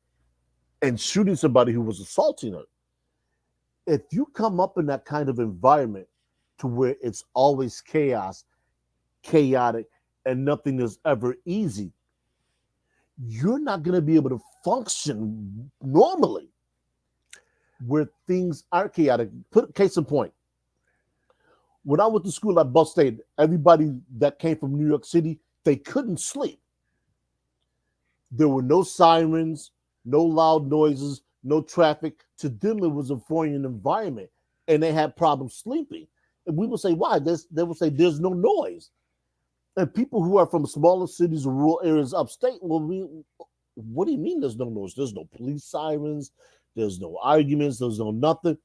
and shooting somebody who was assaulting her. If you come up in that kind of environment to where it's always chaos, chaotic, and nothing is ever easy, you're not going to be able to function normally where things are chaotic. Put case in point. When I went to school at Bus State, everybody that came from New York City, they couldn't sleep. There were no sirens, no loud noises, no traffic. To them, it was a foreign environment, and they had problems sleeping. And we would say, why? They would say, there's no noise. And people who are from smaller cities or rural areas upstate, well, what do you mean there's no noise? There's no police sirens, there's no arguments, there's no nothing.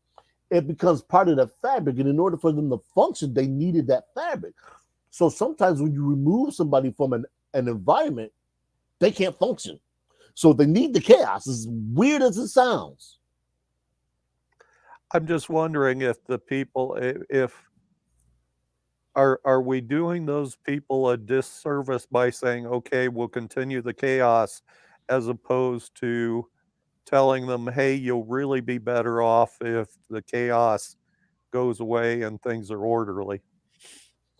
It becomes part of the fabric. And in order for them to function, they needed that fabric. So sometimes when you remove somebody from an environment, they can't function. So they need the chaos, as weird as it sounds. I'm just wondering if the people, if are we doing those people a disservice by saying, okay, we'll continue the chaos, as opposed to telling them, hey, you'll really be better off if the chaos goes away and things are orderly.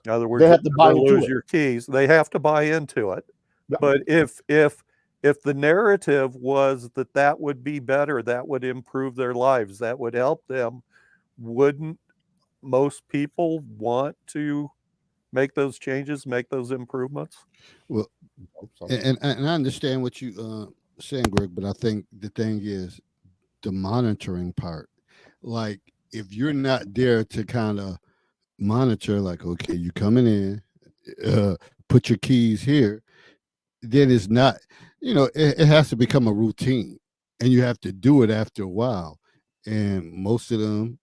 In other words, They have to buy you'll into lose it. your keys. They have to buy into it. Yeah. But if the narrative was that would be better, that would improve their lives, that would help them, wouldn't most people want to make those changes, make those improvements? Well, and I understand what you saying, Greg, but I think the thing is the monitoring part. Like, if you're not there to kind of monitor, like, okay, you coming in, put your keys here, then it's not, it has to become a routine, and you have to do it after a while. And most of them,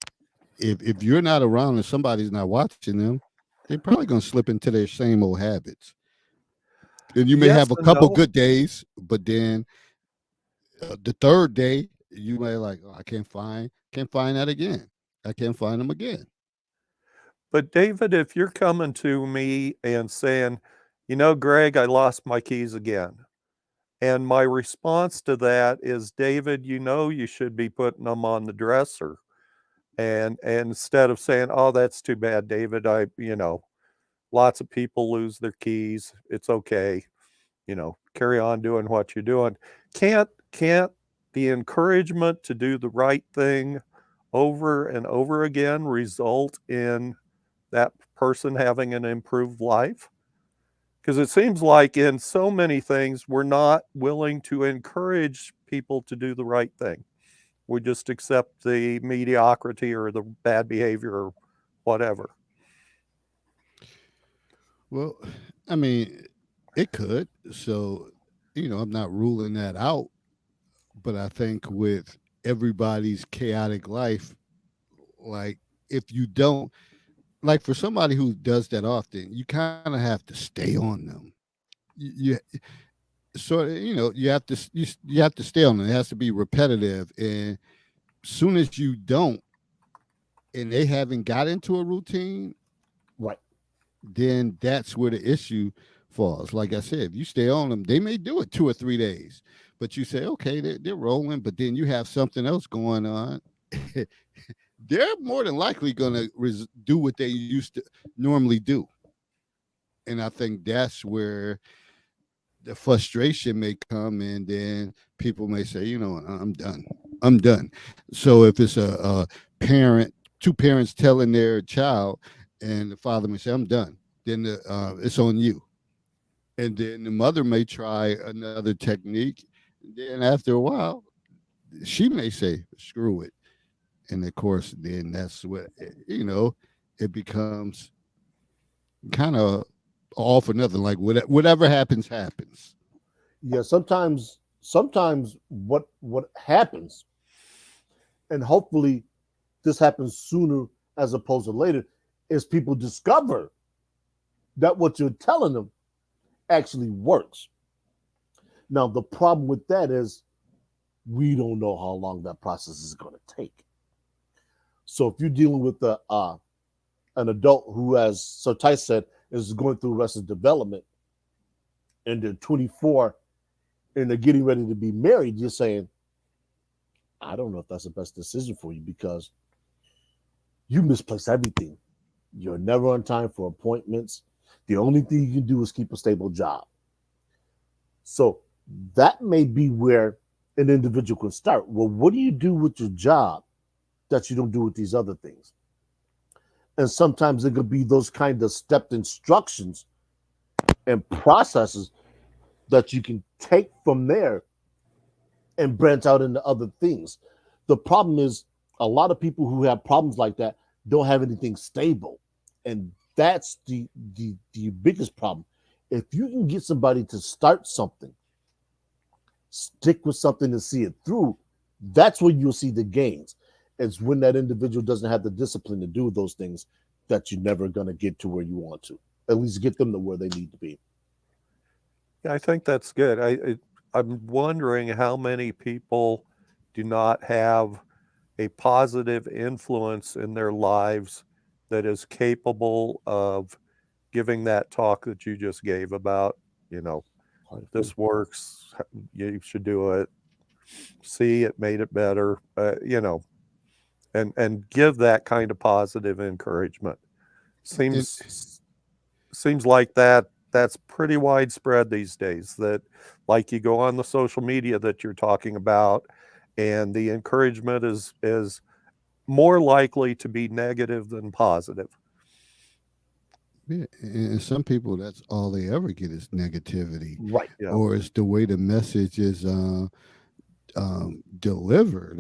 if you're not around and somebody's not watching them, they're probably going to slip into their same old habits. And you may Yes have a and couple no. good days, but then the third day you may like, oh, I can't find that again. I can't find them again. But David, if you're coming to me and saying, Greg, I lost my keys again. And my response to that is, David, you should be putting them on the dresser. And instead of saying, oh, that's too bad, David, lots of people lose their keys. It's okay. Carry on doing what you're doing. Can't the encouragement to do the right thing over and over again result in that person having an improved life? Because it seems like in so many things, we're not willing to encourage people to do the right thing. We just accept the mediocrity or the bad behavior or whatever. Well, I mean, it could. So, I'm not ruling that out. But I think with everybody's chaotic life, like, if you don't, like, for somebody who does that often, you kind of have to stay on them. You so you have to you have to stay on them. It has to be repetitive, and soon as you don't, and they haven't got into a routine, Right. then that's where the issue falls. Like I said, if you stay on them, they may do it 2 or 3 days, but you say, okay, they're rolling, but then you have something else going on. They're more than likely going to do what they used to normally do. And I think that's where the frustration may come, and then people may say, I'm done. I'm done. So if it's a parent, two parents telling their child, and the father may say, I'm done, then it's on you. And then the mother may try another technique. Then after a while, she may say, screw it. And of course, then that's what, it becomes kind of all for nothing. Like, whatever happens, happens. Yeah, sometimes what happens and hopefully this happens sooner as opposed to later, is people discover that what you're telling them actually works. Now, the problem with that is we don't know how long that process is going to take. So if you're dealing with an adult who, as Sir Tice said, is going through Arrested Development, and they're 24 and they're getting ready to be married, you're saying, I don't know if that's the best decision for you because you misplace everything. You're never on time for appointments. The only thing you can do is keep a stable job. So that may be where an individual can start. Well, what do you do with your job that you don't do with these other things? And sometimes it could be those kind of stepped instructions and processes that you can take from there and branch out into other things. The problem is a lot of people who have problems like that don't have anything stable. And that's the biggest problem. If you can get somebody to start something, stick with something and see it through, that's when you'll see the gains. It's when that individual doesn't have the discipline to do those things that you're never going to get to where you want to. At least get them to where they need to be. Yeah, I think that's good. I'm wondering how many people do not have a positive influence in their lives that is capable of giving that talk that you just gave about, this works, you should do it. See, it made it better, and give that kind of positive encouragement. Seems like that's pretty widespread these days, that like you go on the social media that you're talking about, and the encouragement is more likely to be negative than positive. Yeah, and some people, that's all they ever get is negativity, Right. Yeah. or it's the way the message is delivered.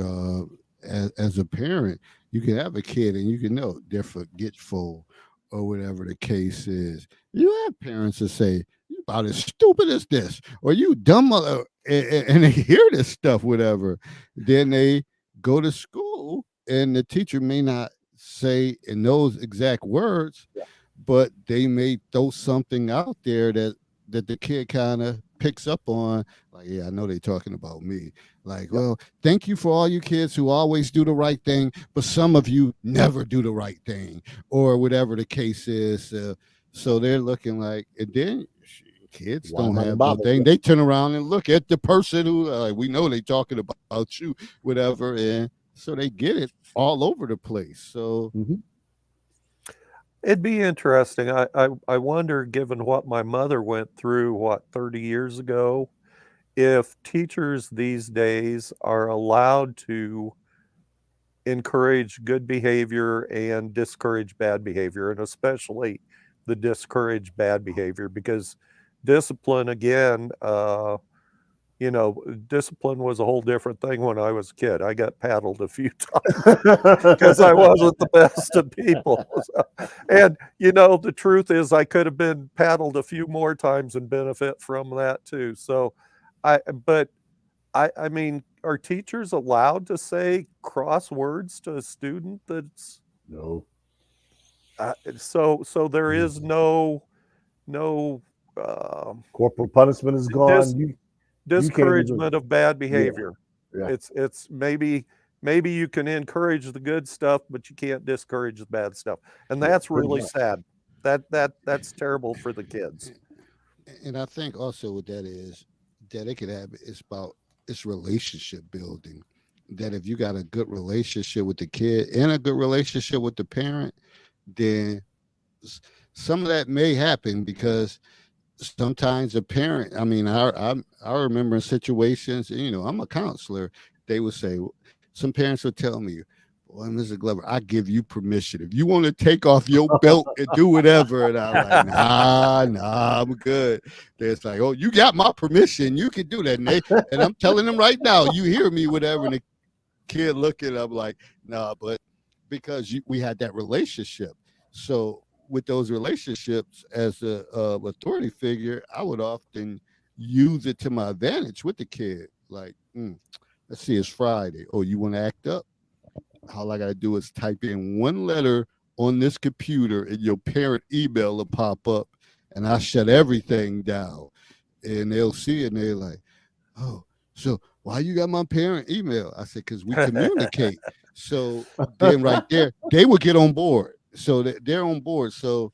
As a parent, you can have a kid and you can know they're forgetful or whatever the case is. You have parents that say, "You about as stupid as this," or "You dumb mother," and they hear this stuff, whatever. Then they go to school and the teacher may not say in those exact words, Yeah. but they may throw something out there that the kid kind of picks up on, like, yeah, I know they're talking about me. Like, well, thank you for all you kids who always do the right thing, but some of you never do the right thing, or whatever the case is. So they're looking like, and then kids Why don't not have no bother? thing. They turn around and look at the person who, we know they talking about you, whatever, and so they get it all over the place. So It'd be interesting. I wonder, given what my mother went through, 30 years ago, if teachers these days are allowed to encourage good behavior and discourage bad behavior, and especially the discourage bad behavior, because discipline, again, discipline was a whole different thing when I was a kid. I got paddled a few times because I wasn't the best of people. And, the truth is I could have been paddled a few more times and benefit from that too. So I mean, are teachers allowed to say cross words to a student that's No. so there is no Corporal punishment is gone. discouragement of bad behavior. Yeah. It's maybe you can encourage the good stuff, but you can't discourage the bad stuff, and that's really sad. That's terrible for the kids. And I think also what that is, that it could have, it's about, it's relationship building. That if you got a good relationship with the kid and a good relationship with the parent, then some of that may happen, because sometimes a parent, I mean, I remember in situations, I'm a counselor, they would say, some parents would tell me, "Boy, Mr. Glover, I give you permission. If you want to take off your belt and do whatever." And I'm like, nah, I'm good. They're like, "Oh, you got my permission. You can do that." And I'm telling them right now, you hear me, whatever. And the kid looking, I'm like, nah, but because we had that relationship. So with those relationships as a authority figure, I would often use it to my advantage with the kid. Like, let's see, it's Friday. Oh, you want to act up? all I gotta do is type in one letter on this computer, and your parent email will pop up, and I shut everything down, and they'll see it, and they're like, "Oh, so why you got my parent email?" I said, "Because we communicate." So then, right there, they will get on board. So they're on board. So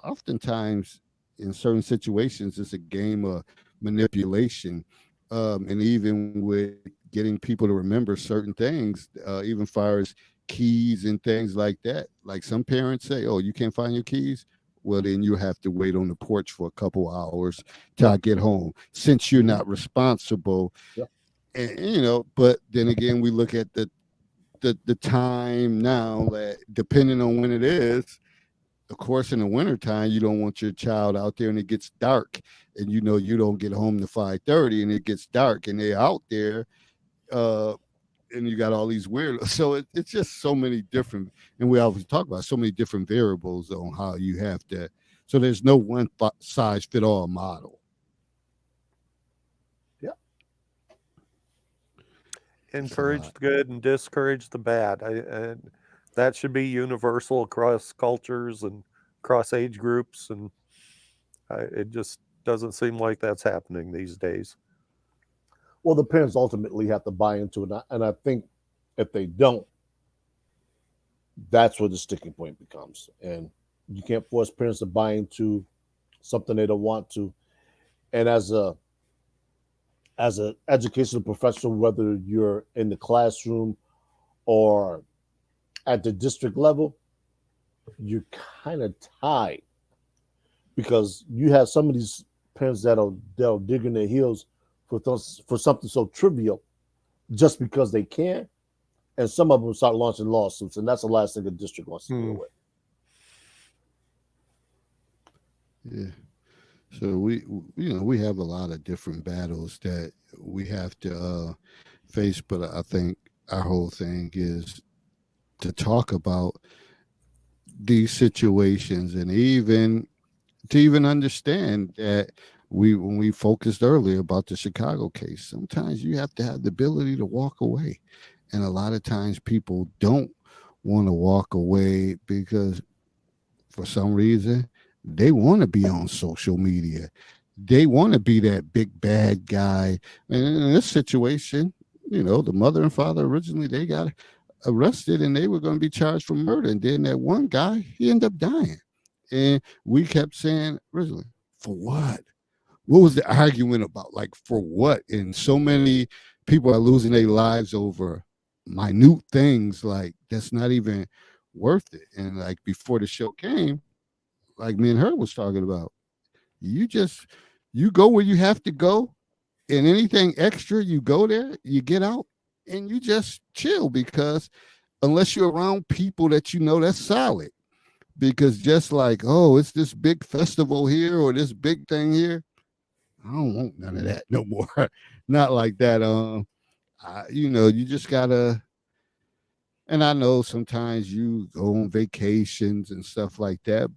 oftentimes, in certain situations, it's a game of manipulation, and even with getting people to remember certain things, even far as keys and things like that. Like some parents say, "Oh, you can't find your keys." Well, then you have to wait on the porch for a couple hours till I get home, since you're not responsible. Yeah. And but then again, we look at the time now that depending on when it is. Of course, in the wintertime, you don't want your child out there and it gets dark, and you don't get home to 5:30 and it gets dark and they're out there, uh, and you got all these weird. So it's just so many different, and we always talk about so many different variables on how you have to. So there's no one size fit all model. Encourage lot. the good and discourage the bad. And that should be universal across cultures and across age groups. And it just doesn't seem like that's happening these days. Well, the parents ultimately have to buy into it, and I think if they don't, that's where the sticking point becomes. And you can't force parents to buy into something they don't want to. And as an educational professional, whether you're in the classroom or at the district level, you're kind of tied, because you have some of these parents that'll dig in their heels for something so trivial just because they can, and some of them start launching lawsuits, and that's the last thing the district wants to deal with. Yeah. So we have a lot of different battles that we have to face, but I think our whole thing is to talk about these situations, and even to even understand that when we focused earlier about the Chicago case, sometimes you have to have the ability to walk away, and a lot of times people don't want to walk away because for some reason they want to be on social media. They want to be that big bad guy. And in this situation, the mother and father originally they got arrested and they were going to be charged for murder. And then that one guy, he ended up dying. And we kept saying originally, for what? What was the argument about? Like, for what? And so many people are losing their lives over minute things like that's not even worth it. And like before the show came, like me and her was talking about, you go where you have to go, and anything extra, you go there, you get out, and you just chill, because unless you're around people that that's solid. Because just like, oh, it's this big festival here or this big thing here, I don't want none of that no more. Not like that. You just gotta. And I know sometimes you go on vacations and stuff like that,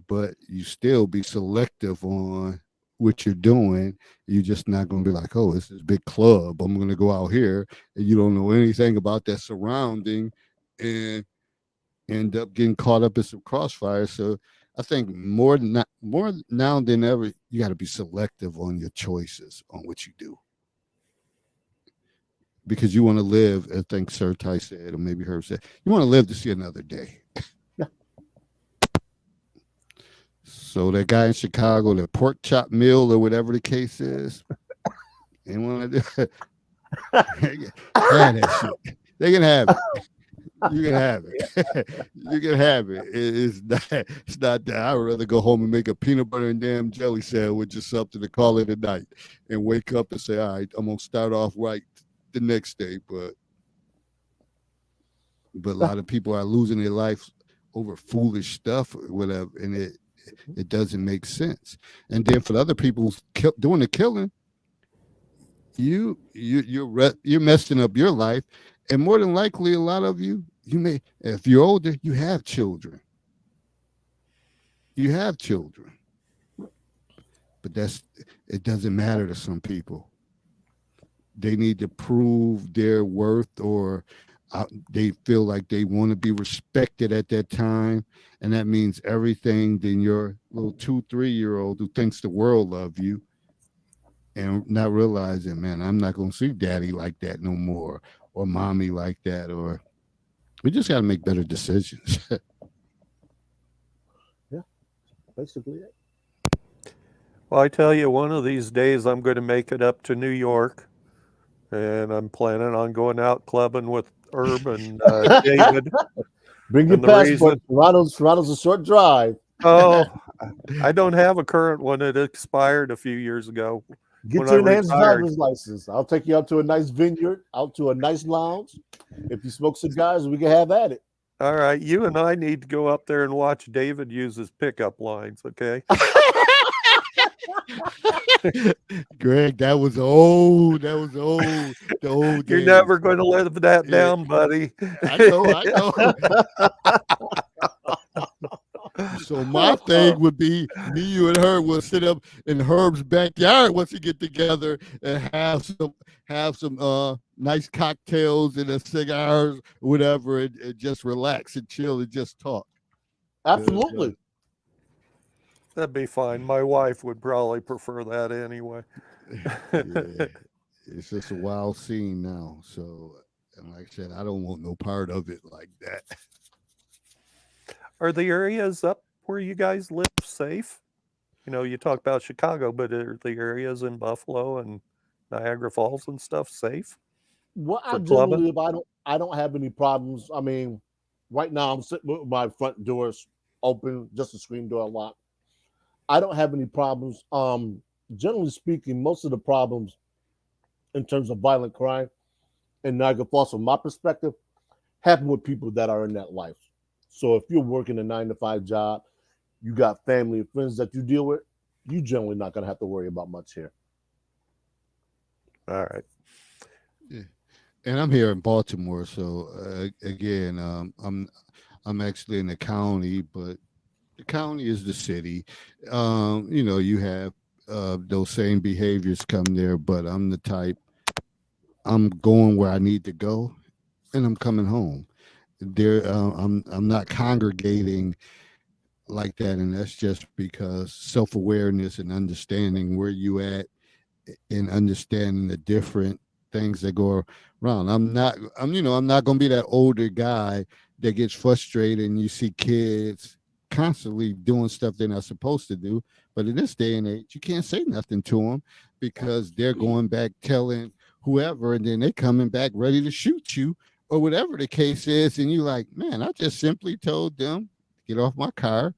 but you still be selective on what you're doing. You're just not going to be like, oh, it's this big club, I'm going to go out here, and you don't know anything about that surrounding, and end up getting caught up in some crossfire. So I think more now than ever, you got to be selective on your choices on what you do, because you want to live. I think Sir Ty said, or maybe Herb said, you want to live to see another day. So that guy in Chicago, the pork chop mill or whatever the case is, they want to do that shit. They can have it. You can have it. You can have it. It's not that. I'd rather go home and make a peanut butter and damn jelly sandwich or something to call it a night, and wake up and say, all right, I'm gonna start off right the next day. But a lot of people are losing their life over foolish stuff or whatever, and it doesn't make sense. And then for the other people doing the killing, you're messing up your life, and more than likely, a lot of you may, if you're older, you have children. You have children, but it doesn't matter to some people. They need to prove their worth, or they feel like they want to be respected at that time, and that means everything. Then your little 2, 3 year old who thinks the world of you, and not realizing, man, I'm not gonna see daddy like that no more, or mommy like that, or we just got to make better decisions. Basically it. Well, I tell you, one of these days I'm going to make it up to New York, and I'm planning on going out clubbing with Herb and David. Bring your And the passport. reason- Toronto's a short drive. Oh, I don't have a current one. It expired a few years ago. Get When your I enhanced retired. driver's license. I'll take you out to a nice vineyard, out to a nice lounge. If you smoke cigars, we can have at it. All right, you and I need to go up there and watch David use his pickup lines, okay? Greg, that was old. That was old. The old You're days. never going to live that down, buddy. I know. So my thing would be me, you, and Herb will sit up in Herb's backyard once we get together and have some nice cocktails and a cigars, whatever, and just relax and chill and just talk. Absolutely. That'd be fine. My wife would probably prefer that anyway. Yeah. It's just a wild scene now. So, and like I said, I don't want no part of it like that. Are the areas up where you guys live safe? You know, you talk about Chicago, but are the areas in Buffalo and Niagara Falls and stuff safe? Well, I For generally, clubbing? if I don't have any problems. I mean, right now I'm sitting with my front doors open, just a screen door locked. I don't have any problems. Generally speaking, most of the problems in terms of violent crime in Niagara Falls, from my perspective, happen with people that are in that life. So if you're working a 9 to 5 job, you got family and friends that you deal with, you generally not gonna have to worry about much here. All right. And I'm here in Baltimore, so again, I'm actually in the county, but the county is the city. You know, you have those same behaviors come there, but I'm the type. I'm going where I need to go, and I'm coming home. There, I'm not congregating like that, and that's just because self-awareness and understanding where you at, and understanding the different things that go around. I'm not going to be that older guy that gets frustrated and you see kids constantly doing stuff they're not supposed to do. But in this day and age, you can't say nothing to them because they're going back telling whoever, and then they coming back ready to shoot you or whatever the case is. And you're like, man, I just simply told them, get off my car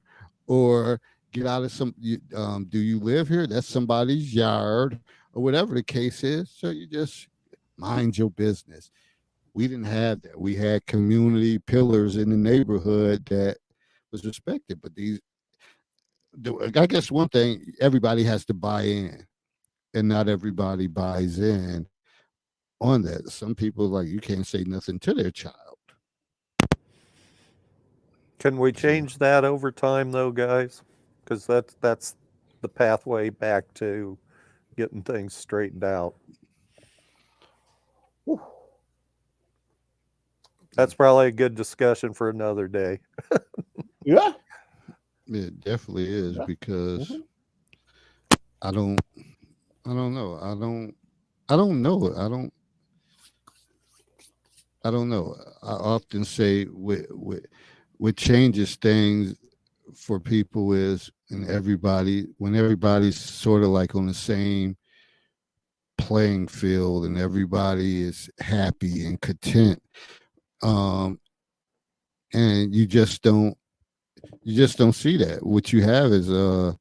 or get out of do you live here? That's somebody's yard or whatever the case is. So you just mind your business. We didn't have that. We had community pillars in the neighborhood that was respected. But I guess one thing, everybody has to buy in, and not everybody buys in on that. Some people, like, you can't say nothing to their child. Can we change that over time, though, guys? Because that's the pathway back to getting things straightened out. Whew. That's probably a good discussion for another day. Yeah. It definitely is, Yeah. because Mhm. I don't know. I don't know. I don't know. I often say what changes things for people is, when everybody's sort of like on the same playing field and everybody is happy and content. And you just don't see that. What you have is a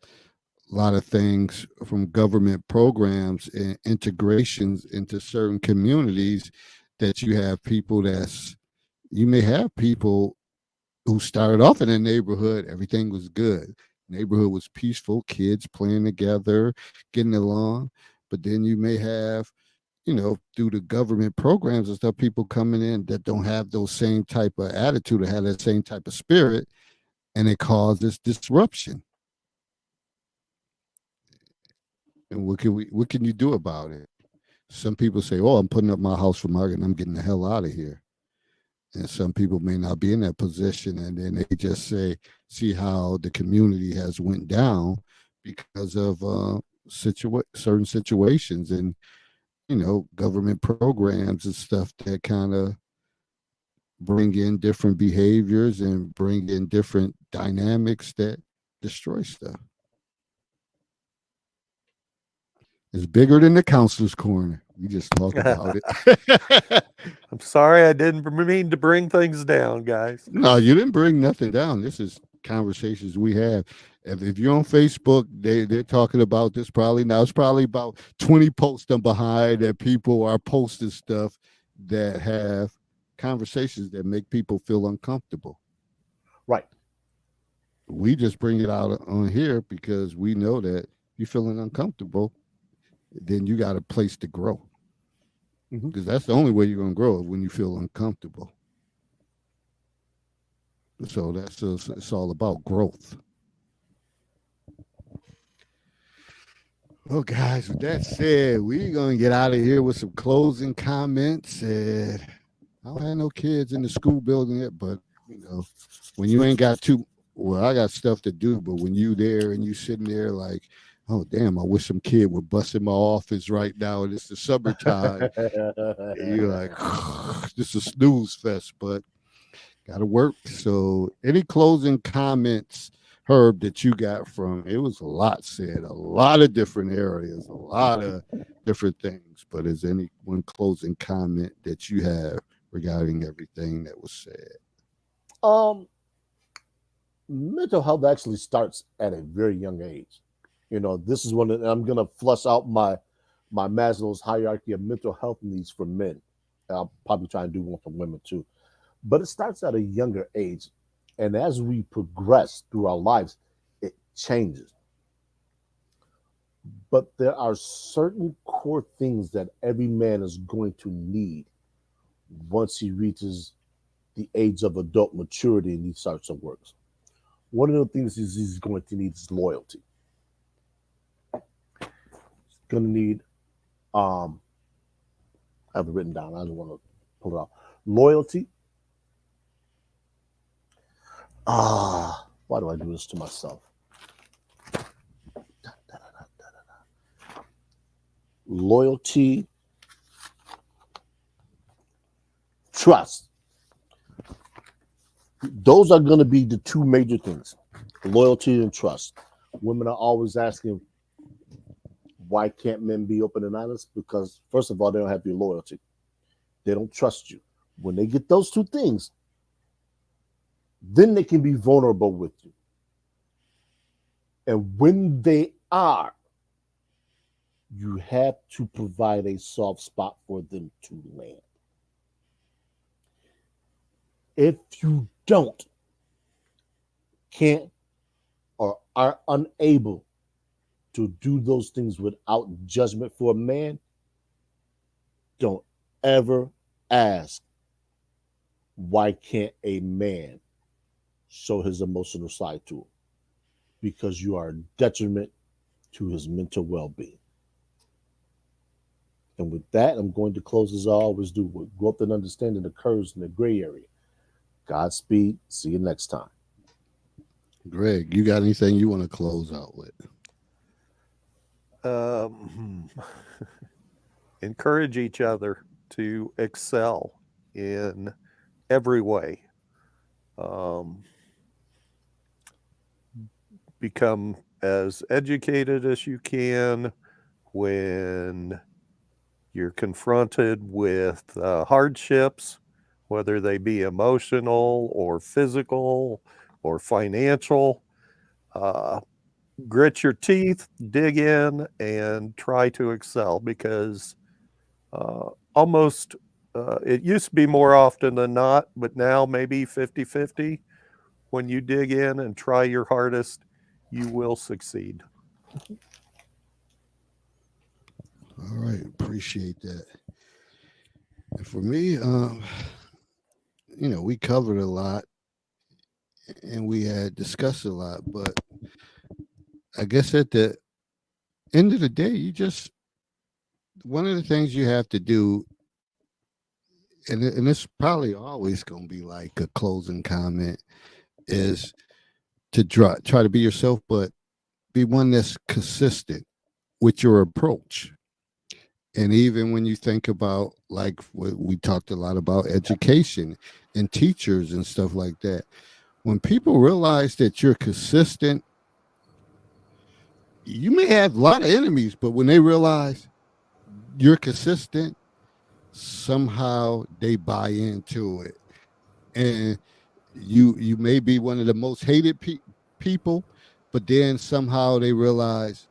lot of things from government programs and integrations into certain communities, that you have people you may have people who started off in a neighborhood, everything was good. Neighborhood was peaceful, kids playing together, getting along. But then you may have, through the government programs and stuff, people coming in that don't have those same type of attitude or have that same type of spirit, and it causes disruption. And what can you do about it? Some people say, "Oh, I'm putting up my house for market and I'm getting the hell out of here." And some people may not be in that position, and then they just see how the community has went down because of certain situations and government programs and stuff that kind of bring in different behaviors and bring in different dynamics that destroy stuff. It's bigger than the counselor's corner. We just talk about it. I'm sorry, I didn't mean to bring things down, guys. No, you didn't bring nothing down. This is conversations we have. If you're on Facebook, they're talking about this probably now. It's probably about 20 posts I'm behind that people are posting stuff that have conversations that make people feel uncomfortable. Right. We just bring it out on here because we know that if you're feeling uncomfortable, then you got a place to grow. Because that's the only way you're going to grow, when you feel uncomfortable. So it's all about growth. Well, guys, with that said, we're going to get out of here with some closing comments. And I don't have no kids in the school building yet, but when you ain't got I got stuff to do, but when you there and you sitting there like, oh, damn, I wish some kid would bust in my office right now, and it's the summertime. And you're like, this is a snooze fest, but got to work. So any closing comments, Herb, that you got from, it was a lot said, a lot of different areas, a lot of different things, but is any one closing comment that you have regarding everything that was said? Mental health actually starts at a very young age. This is one that I'm going to flush out my Maslow's hierarchy of mental health needs for men. I'll probably try and do one for women too. But it starts at a younger age. And as we progress through our lives, it changes. But there are certain core things that every man is going to need once he reaches the age of adult maturity and he starts to work. One of the things he's going to need is loyalty. Going to need, I have it written down. I don't want to pull it out. Loyalty. Why do I do this to myself? Loyalty, trust. Those are going to be the two major things: loyalty and trust. Women are always asking, why can't men be open and honest? Because first of all, they don't have your loyalty. They don't trust you. When they get those two things, then they can be vulnerable with you. And when they are, you have to provide a soft spot for them to land. If you can't, or are unable to do those things without judgment for a man, don't ever ask, why can't a man show his emotional side to him? Because you are a detriment to his mental well-being. And with that, I'm going to close as I always do, with growth and understanding occurs in the gray area. Godspeed. See you next time. Greg, you got anything you want to close out with? Encourage each other to excel in every way. Become as educated as you can when you're confronted with hardships, whether they be emotional or physical or financial. Grit your teeth, dig in, and try to excel, because it used to be more often than not, but now maybe 50-50. When you dig in and try your hardest, you will succeed. All right, appreciate that. And for me, we covered a lot and we had discussed a lot, but I guess at the end of the day, one of the things you have to do and it's probably always going to be like a closing comment, is to try to be yourself, but be one that's consistent with your approach. And even when you think about, like, we talked a lot about education and teachers and stuff like that, when people realize that you're consistent, you may have a lot of enemies, but when they realize you're consistent, somehow they buy into it. And you may be one of the most hated people, but then somehow they realize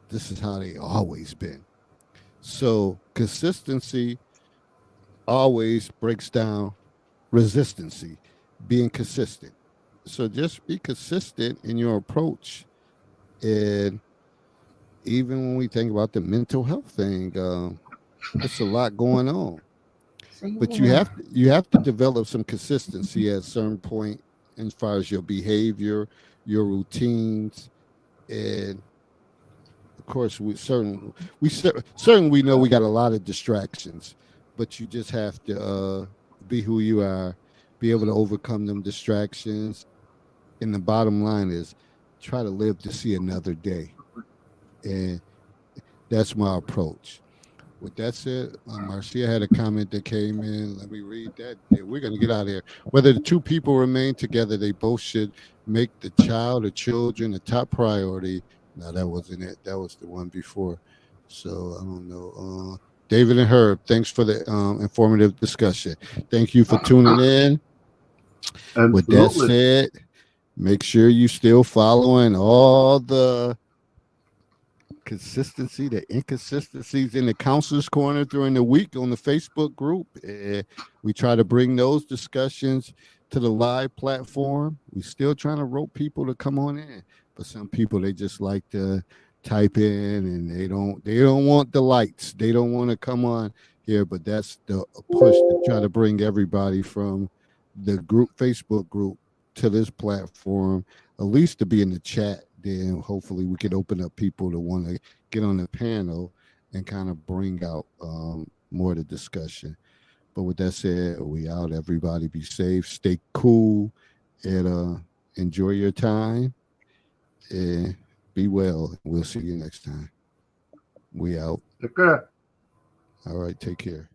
this is how they always been. So consistency always breaks down resistancy, being consistent. So just be consistent in your approach. And even when we think about the mental health thing, it's a lot going on. But you have to develop some consistency at a certain point as far as your behavior, your routines, and of course we know we got a lot of distractions, but you just have to be who you are, be able to overcome them distractions. And the bottom line is try to live to see another day. And that's my approach. With that said, Marcia had a comment that came in. Let me read that. Yeah, we're going to get out of here. Whether the two people remain together, they both should make the child or children a top priority. No, that wasn't it. That was the one before. So I don't know. David and Herb, thanks for the informative discussion. Thank you for tuning in. With that said, make sure you still following all the consistency, the inconsistencies in the Counselor's Corner during the week on the Facebook group. We try to bring those discussions to the live platform. We still trying to rope people to come on in, but some people, they just like to type in and they don't want the lights. They don't want to come on here, but that's the push to try to bring everybody from the group, Facebook group, to this platform, at least to be in the chat. Then hopefully we could open up people to want to get on the panel and kind of bring out more of the discussion. But with that said, we out. Everybody be safe, stay cool, and enjoy your time, and be well. We'll see you next time. We out. Take care. All right, take care.